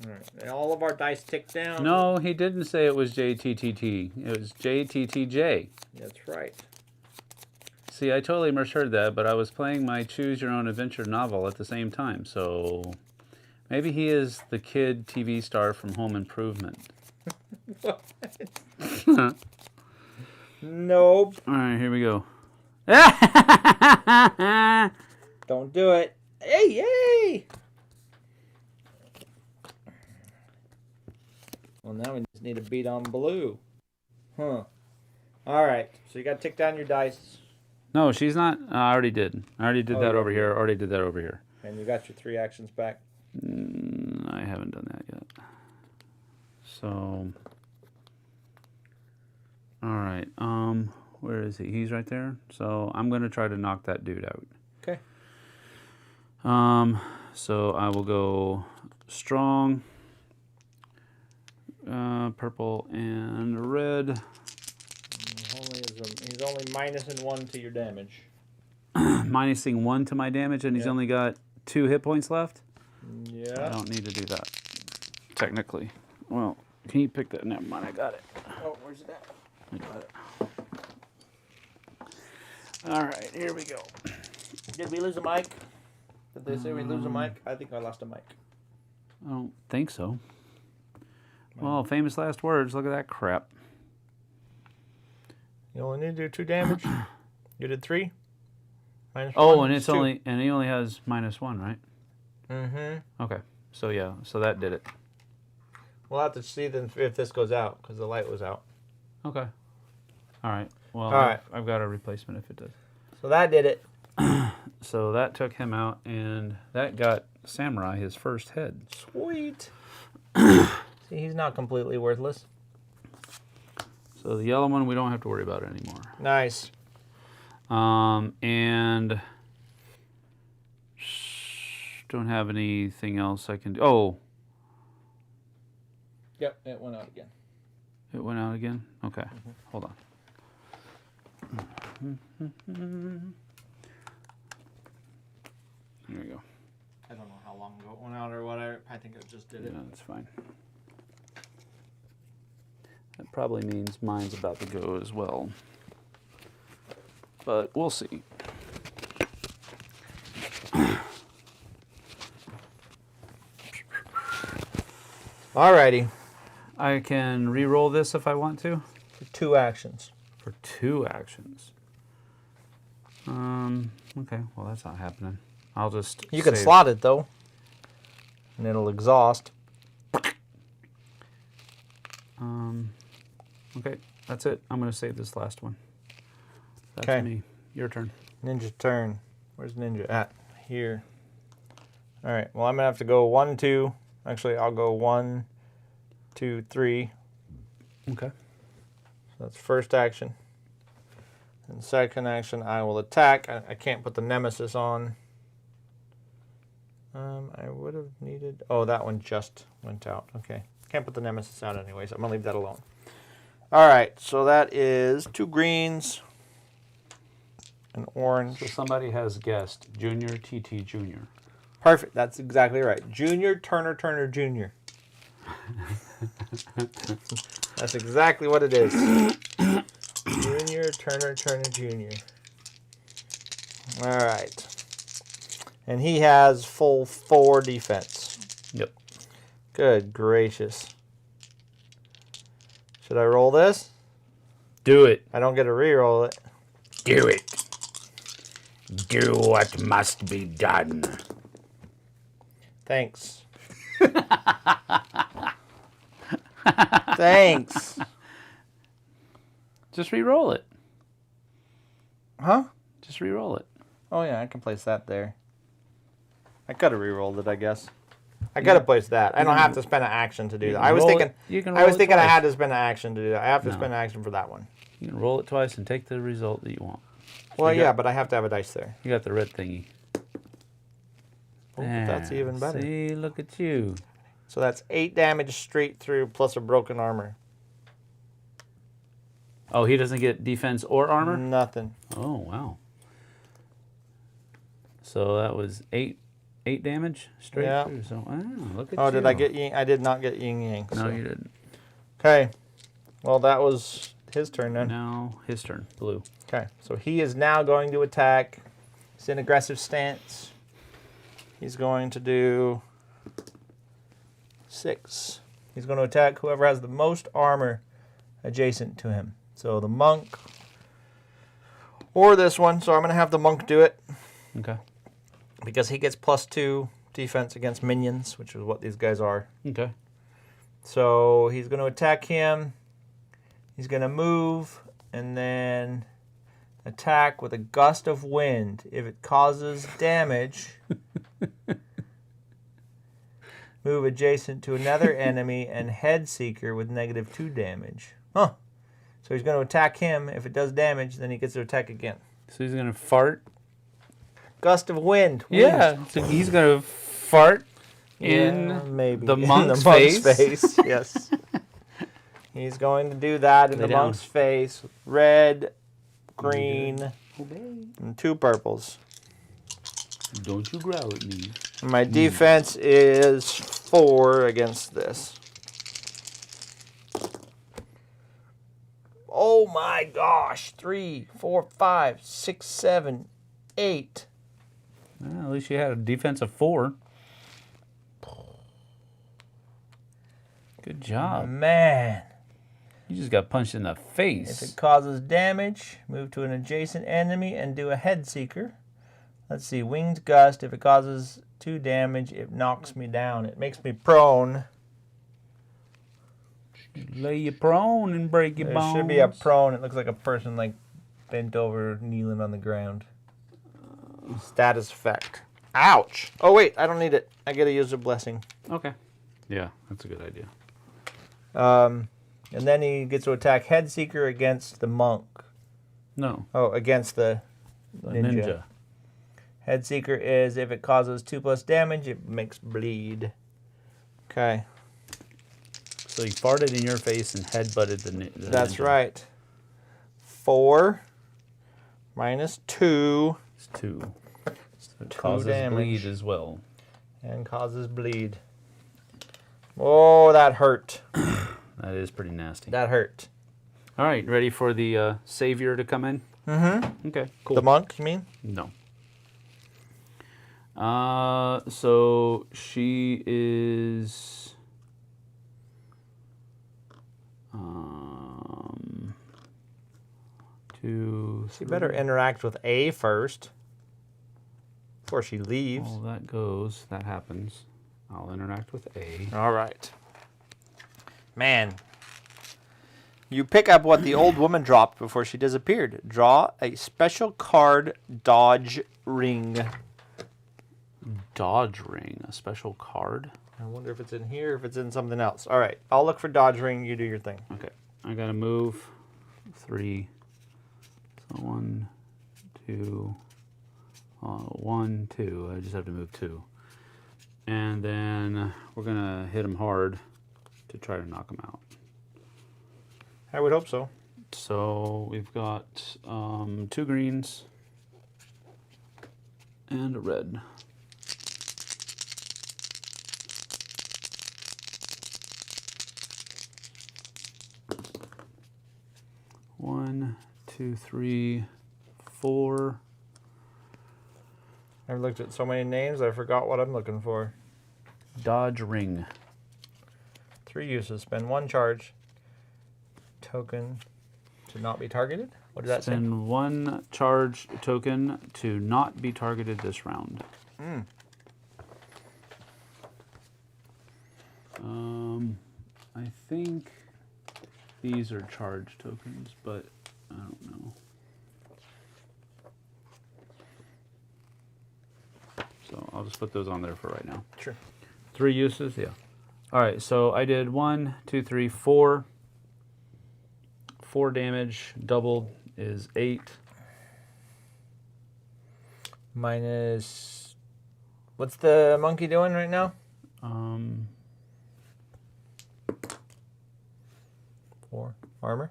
All right. And all of our dice ticked down. No, he didn't say it was JTTT. It was JTTJ. That's right. See, I totally misheard that, but I was playing my Choose Your Own Adventure novel at the same time, so maybe he is the kid TV star from Home Improvement. What? Nope. All right, here we go. Don't do it. Hey, yay! Well, now we just need a beat on blue. Huh. All right. So you got to tick down your dice. No, she's not. I already did. I already did that yeah. over here. Already did that over here. And you got your 3 actions back. I haven't done that yet. So, all right. Where is he? He's right there. So I'm gonna try to knock that dude out. Okay. So I will go strong, purple and red. He's only minusing 1 to your damage. Minusing 1 to my damage, and he's Yeah. only got 2 hit points left. I Yeah. don't need to do that, technically. Well, can you pick that? Never mind, I got it. Oh, where's it at? I got it. All right, here we go. Did we lose a mic? Did they say we lose a mic? I think I lost a mic. I don't think so. Well, famous last words. Look at that crap. You only need to do 2 damage. You did 3. Minus Oh, 1 and is it's 2. only and he only has -1, right? Mm-hmm. Okay. So yeah, so that did it. We'll have to see then if this goes out because the light was out. Okay. All right. Well, All right. I've got a replacement if it does. So that did it. So that took him out, and that got Samurai his first head. Sweet. See, he's not completely worthless. So the yellow one we don't have to worry about anymore. Nice. And don't have anything else I can do. Oh, Yep, it went out again. it went out again? Okay, hold on. There we go. I don't know how long ago it went out or whatever. I think it just did it. Yeah, that's fine. That probably means mine's about to go as well. But we'll see. Alrighty. I can re-roll this if I want to. For 2 actions. For 2 actions. Okay, well that's not happening. I'll just You can save. slot it though. And it'll exhaust. Okay, that's it. I'm going to save this last one. That's Okay. me. Your turn. Ninja turn. Where's Ninja at? Here. Alright, well I'm going to have to go 1, 2. Actually, I'll go 1, 2, 3. Okay. So that's first action. And second action, I will attack. I can't put the Nemesis on. I would have needed... Oh, that one just went out. Okay. Can't put the Nemesis out anyway, so I'm going to leave that alone. Alright, so that is 2 greens, an orange. So somebody has guessed Junior TT Junior. Perfect. That's exactly right. Junior Turner Jr. That's exactly what it is. Junior Turner Jr. All right. And he has full 4 defense. Yep. Good gracious. Should I roll this? Do it. I don't get to re-roll it. Do it. Do what must be done. Thanks. Thanks. Just re-roll it. Huh? Just re-roll it. Oh yeah, I can place that there. I could have re-rolled it, I guess. I could have placed that. I don't have to spend an action to do that. I was thinking. I was thinking I had to spend an action to do that. I have to spend an action for that one. You can roll it twice and take the result that you want. Well, yeah, but I have to have a dice there. You got the red thingy. Oh, that's There. even better. See, look at you. So that's 8 damage straight through plus a broken armor. Oh, he doesn't get defense or armor? Nothing. Oh, wow. So that was 8 damage straight Yeah. through. So, wow, look at you. Oh, did I get yin? I did not get yin yang. No, So. you didn't. Okay. Well, that was his turn then. Now his turn. Blue. Okay. So he is now going to attack. He's in aggressive stance. He's going to do 6. He's going to attack whoever has the most armor adjacent to him. So the monk or this one. So I'm going to have the monk do it. Okay. Because he gets +2 defense against minions, which is what these guys are. Okay. So he's going to attack him. He's going to move and then attack with a gust of wind. If it causes damage, move adjacent to another enemy and head seeker with -2 damage. Huh. So he's going to attack him. If it does damage, then he gets to attack again. So he's going to fart. Gust of wind. Yeah. So he's going to fart in Yeah, maybe. the monk's In the face. monk's face. Yes. He's going to do that in Lay the down. monk's face. Red, green, and 2 purples. Don't you growl at me. And my defense is 4 against this. Oh my gosh. 3, 4, 5, 6, 7, 8. Well, at least you had a defense of 4. Good job. Man. You just got punched in the If face. it causes damage, move to an adjacent enemy and do a head seeker. Let's see, winged gust. If it causes 2 damage, it knocks me down. It makes me prone. Lay you prone and break your There bones. should be a prone. It looks like a person like bent over, kneeling on the ground. Status effect. Ouch. Oh wait, I don't need it. I get to use a blessing. Okay. Yeah, that's a good idea. And then he gets to attack head seeker against the monk. No, Oh, against the ninja. Head seeker is if it causes 2+ damage, it makes bleed. Okay. So he farted in your face and headbutted the That's ninja. right. 4 minus 2 It's 2. So it 2 causes damage. bleed as well. and causes bleed. Oh, that hurt. That is pretty nasty. That hurt. All right, ready for the savior to come in? Mm-hmm. Okay, cool. The monk, you mean? No. So she is 2, 3. You better interact with A first before she leaves. Well, that goes. That happens. I'll interact with A. All right. Man. You pick up what the old woman dropped before she disappeared. Draw a special card dodge ring. Dodge ring, a special card. I wonder if it's in here or if it's in something else. All right. I'll look for dodge ring. You do your thing. Okay. I got to move 3. So 1, 2, 1, 2. I just have to move 2. And then we're going to hit him hard to try to knock him out. I would hope so. So we've got 2 greens and a red. One, 2, 3, 4. I've looked at so many names, I forgot what I'm looking for. Dodge ring. 3 uses. Spend 1 charge token to not be targeted. What does that say? Spend 1 charge token to not be targeted this round. I think these are charge tokens, but I don't know. So I'll just put those on there for right now. Sure. 3 uses, yeah. All right, so I did 1, 2, 3, 4. 4 damage, doubled is 8. Minus... What's the monkey doing right now? 4 armor.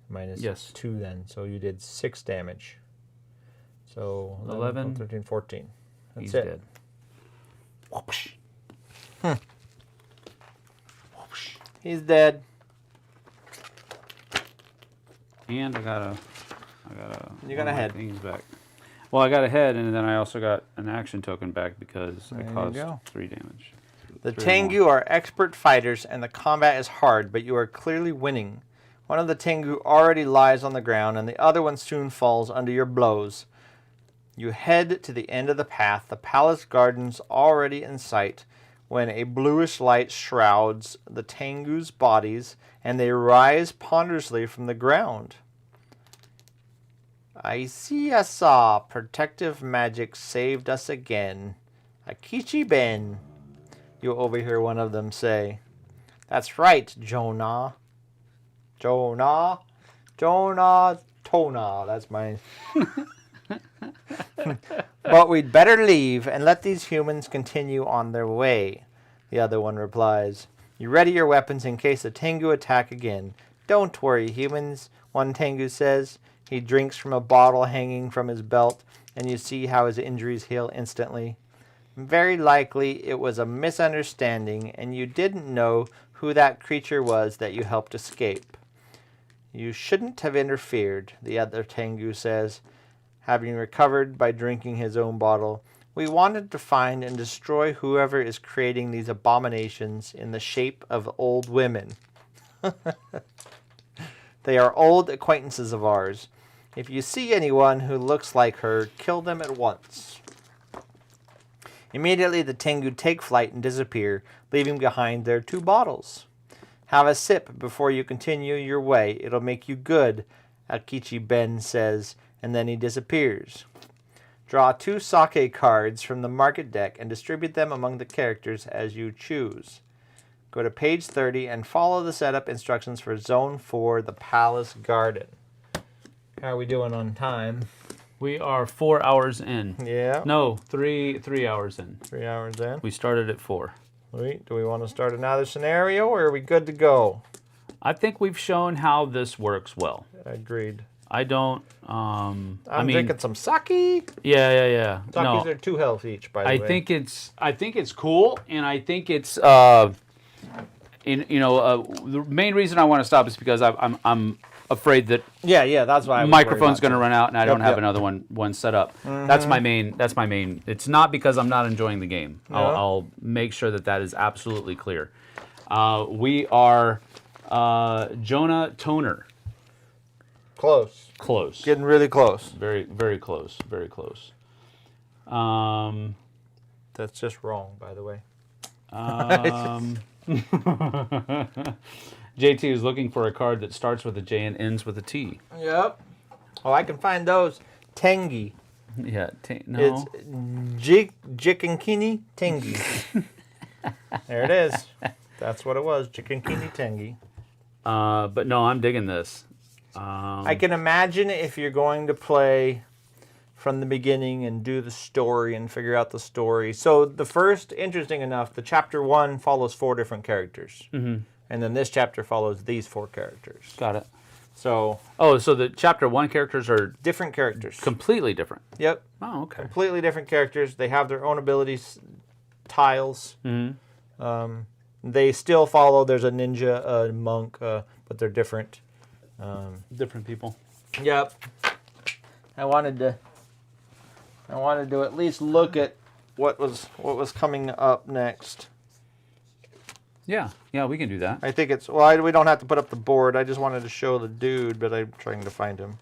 Minus Yes. 2 then. So you did 6 damage. So 11, 13, 14. That's He's it. dead. Whoopsh. Whoopsh. He's dead. And I got You got a head. things back. Well, I got a head, and then I also got an action token back because I There you caused go. 3 damage. The 3 Tengu more. are expert fighters, and the combat is hard, but you are clearly winning. One of the Tengu already lies on the ground, and the other one soon falls under your blows. You head to the end of the path, the palace gardens already in sight, when a bluish light shrouds the Tengu's bodies, and they rise ponderously from the ground. I see I saw. Protective magic saved us again. Akichi Ben. You overhear one of them say, "That's right, Jonah. Jonah. Jonah. Tona." That's my... "But we'd better leave and let these humans continue on their way." The other one replies, "You ready your weapons in case the Tengu attack again." "Don't worry, humans," one Tengu says. He drinks from a bottle hanging from his belt, and you see how his injuries heal instantly. "Very likely it was a misunderstanding, and you didn't know who that creature was that you helped escape." "You shouldn't have interfered," the other Tengu says, having recovered by drinking his own bottle. "We wanted to find and destroy whoever is creating these abominations in the shape of old women." "They are old acquaintances of ours. If you see anyone who looks like her, kill them at once." Immediately the Tengu take flight and disappear, leaving behind their 2 bottles. "Have a sip before you continue your way. It'll make you good," Akichi Ben says, and then he disappears. Draw 2 sake cards from the market deck and distribute them among the characters as you choose. Go to page 30 and follow the setup instructions for Zone 4, the Palace Garden. How are we doing on time? We are 4 hours in. Yeah. No, 3 hours in. 3 hours in. We started at 4. Wait, do we want to start another scenario, or are we good to go? I think we've shown how this works well. Agreed. I don't. I'm I mean, drinking some sake. yeah. Sakes No, are 2 health each, by the way. I think it's cool, and I think it's the main reason I want to stop is because I'm afraid that Yeah, that's why I was microphone's going to worried run out, and I don't have yep. another one set up. That's my main. It's not because I'm not enjoying the game. No. I'll make sure that is absolutely clear. We are Jonah Toner. Close. Close. Getting really close. Very, very close. Very close. That's just wrong, by the way. JT is looking for a card that starts with a J and ends with a T. Yep. Oh, I can find those. Tengi. Yeah, no. It's Jikankini Tengi. There it is. That's what it was. Jikankini Tengi. But no, I'm digging this. I can imagine if you're going to play from the beginning and do the story and figure out the story. So the first, interesting enough, the chapter 1 follows 4 different characters. Mm-hmm. And then this chapter follows these 4 characters. Got it. So... Oh, so the chapter 1 characters are... different characters. Completely different. Yep. Oh, okay. Completely different characters. They have their own abilities, tiles. Mm-hmm. They still follow, there's a ninja, a monk, but they're different. Different people. Yep. I wanted to at least look at what was coming up next. Yeah, we can do that. I think it's, we don't have to put up the board. I just wanted to show the dude, but I'm trying to find him.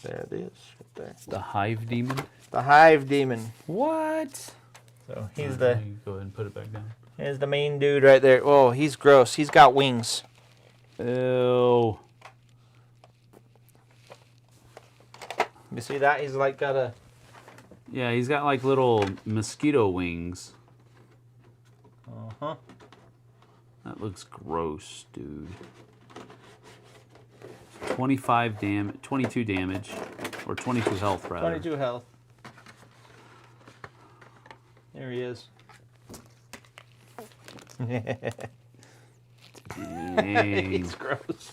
There it is, right there. The Hive Demon? The Hive Demon. What? So he's Go ahead and put it back down. here's the main dude right there. Oh, he's gross. He's got wings. Ew. You see that? He's like got a... Yeah, he's got like little mosquito wings. Uh-huh. That looks gross, dude. 22 damage, or 22 health, rather. 22 health. There he is. Dang. He's gross.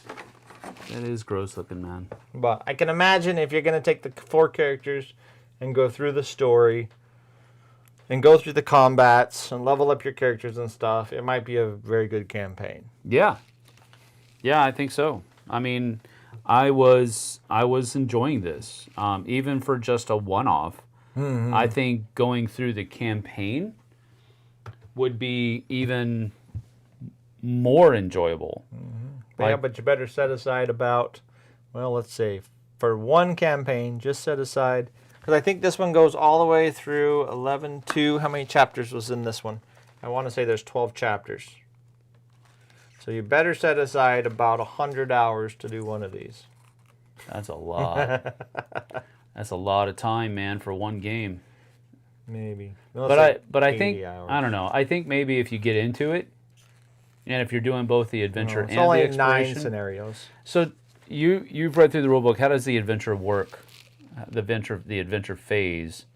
That is gross looking, man. But I can imagine if you're going to take the 4 characters and go through the story and go through the combats and level up your characters and stuff, it might be a very good campaign. Yeah. Yeah, I think so. I mean, I was enjoying this, even for just a one-off. Mm-hmm. I think going through the campaign would be even more enjoyable. Mm-hmm. Yeah, but you better set aside about, well, let's say, for one campaign, just set aside, because I think this one goes all the way through 11-2. How many chapters was in this one? I want to say there's 12 chapters. So you better set aside about 100 hours to do one of these. That's a lot. That's a lot of time, man, for one game. Maybe. But I think, hours. I don't know. I think maybe if you get into it, and if you're doing both the adventure and the exploration. It's only 9 scenarios. So you've read through the rulebook. How does the adventure work? The adventure phase.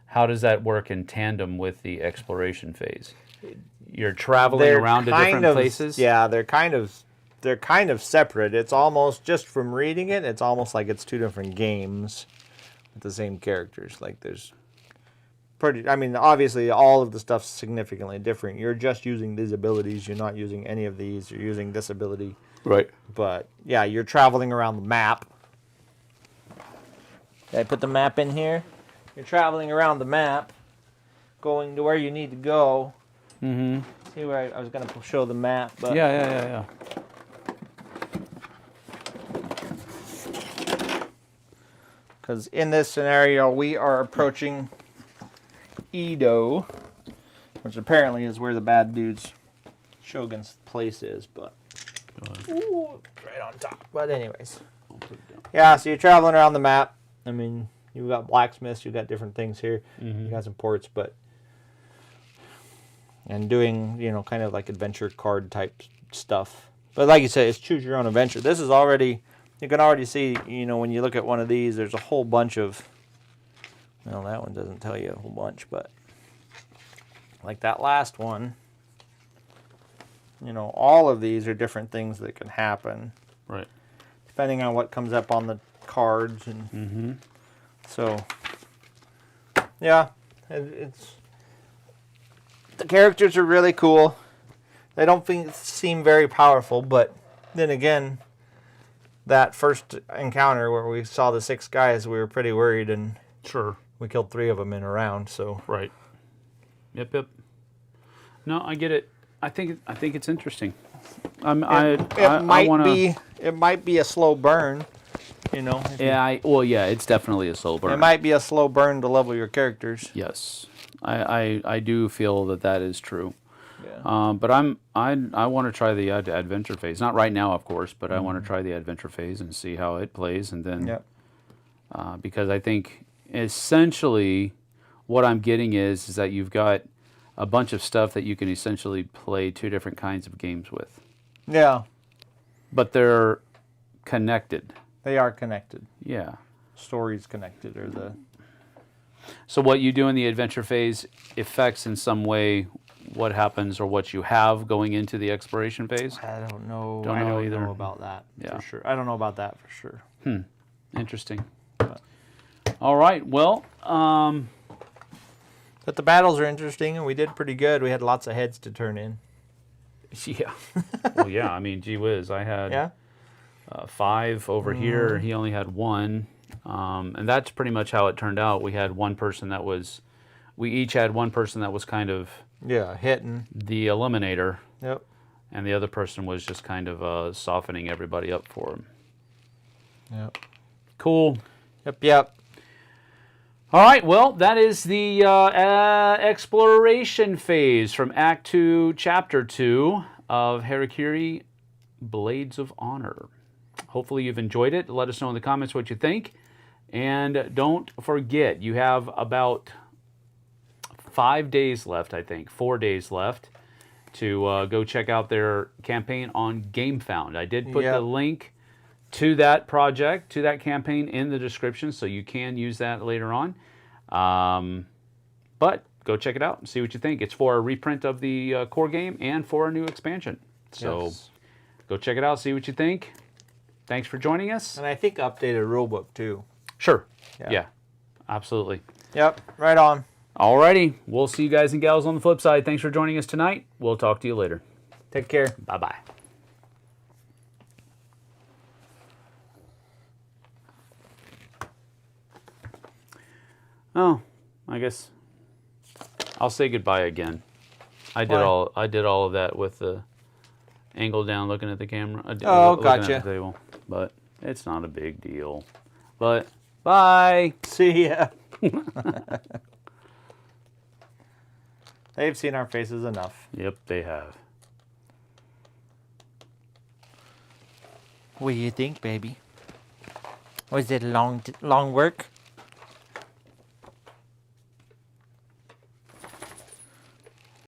How does that work in tandem with the exploration phase? You're traveling around to different places. Yeah, they're kind of separate. It's almost, just from reading it, it's almost like it's 2 different games with the same characters. Like there's obviously all of the stuff's significantly different. You're just using these abilities. You're not using any of these. You're using this ability. Right. But yeah, you're traveling around the map. Did I put the map in here? You're traveling around the map, going to where you need to go. Mm-hmm. See where I was going to show the map. But Yeah. Because in this scenario, we are approaching Edo, which apparently is where the bad dude's Shogun's place is, but ooh, right on top. But anyways, yeah. So you're traveling around the map. I mean, you've got blacksmiths, you've got different things here. Mm-hmm. You got some ports, and doing kind of like adventure card type stuff. But like you said, it's choose your own adventure. This is already. You can already see, when you look at one of these, there's a whole bunch of, well, that one doesn't tell you a whole bunch, but like that last one, all of these are different things that can happen. Right. Depending on what comes up on the cards. And so, yeah, it's, the characters are really cool. They don't seem very powerful, but then again, that first encounter where we saw the 6 guys, we were pretty worried, and sure, we killed 3 of them in a round. So right, yep. No, I get it. I think it's interesting. It might be a slow burn, you know. Yeah, yeah, it's definitely a slow burn. It might be a slow burn to level your characters. Yes, I do feel that is true. Yeah. But I want to try the adventure phase. Not right now, of course, but I want to try the adventure phase and see how it plays, and then because I think essentially what I'm getting is that you've got a bunch of stuff that you can essentially play 2 different kinds of games with. Yeah. But they're connected. They are connected. Yeah. Stories connected, or the. So what you do in the adventure phase affects in some way what happens or what you have going into the exploration phase? I don't know. Don't know either. Know about that Yeah. for sure. I don't know about that for sure. Interesting. All right. Well, but the battles are interesting, and we did pretty good. We had lots of heads to turn in. yeah. Well, yeah. I mean, gee whiz, I had 5 over here. He only had 1, and that's pretty much how it turned out. We had one person that was. We each had one person that was kind of hitting the eliminator. Yep. And the other person was just kind of softening everybody up for him. Yep. Cool. Yep. All right, well, that is the exploration phase from Act 2, Chapter 2 of Harakiri Blades of Honor. Hopefully you've enjoyed it. Let us know in the comments what you think. And don't forget, you have about 5 days left, I think, 4 days left to go check out their campaign on Gamefound. I did put the link to that project, to that campaign in the description, so you can use that later on. But go check it out and see what you think. It's for a reprint of the core game and for a new expansion. So go check it out, see what you think. Thanks for joining us. And I think updated rulebook too. Sure. Yeah, absolutely. Yep, right on. Alrighty, we'll see you guys and gals on the flip side. Thanks for joining us tonight. We'll talk to you later. Take care. Bye-bye. Oh, I guess I'll say goodbye again. I did all of that with the angle down, looking at the camera. Looking gotcha. at the table, but it's not a big deal. But bye. See ya. They've seen our faces enough. Yep, they have. What do you think, baby? Was it long work?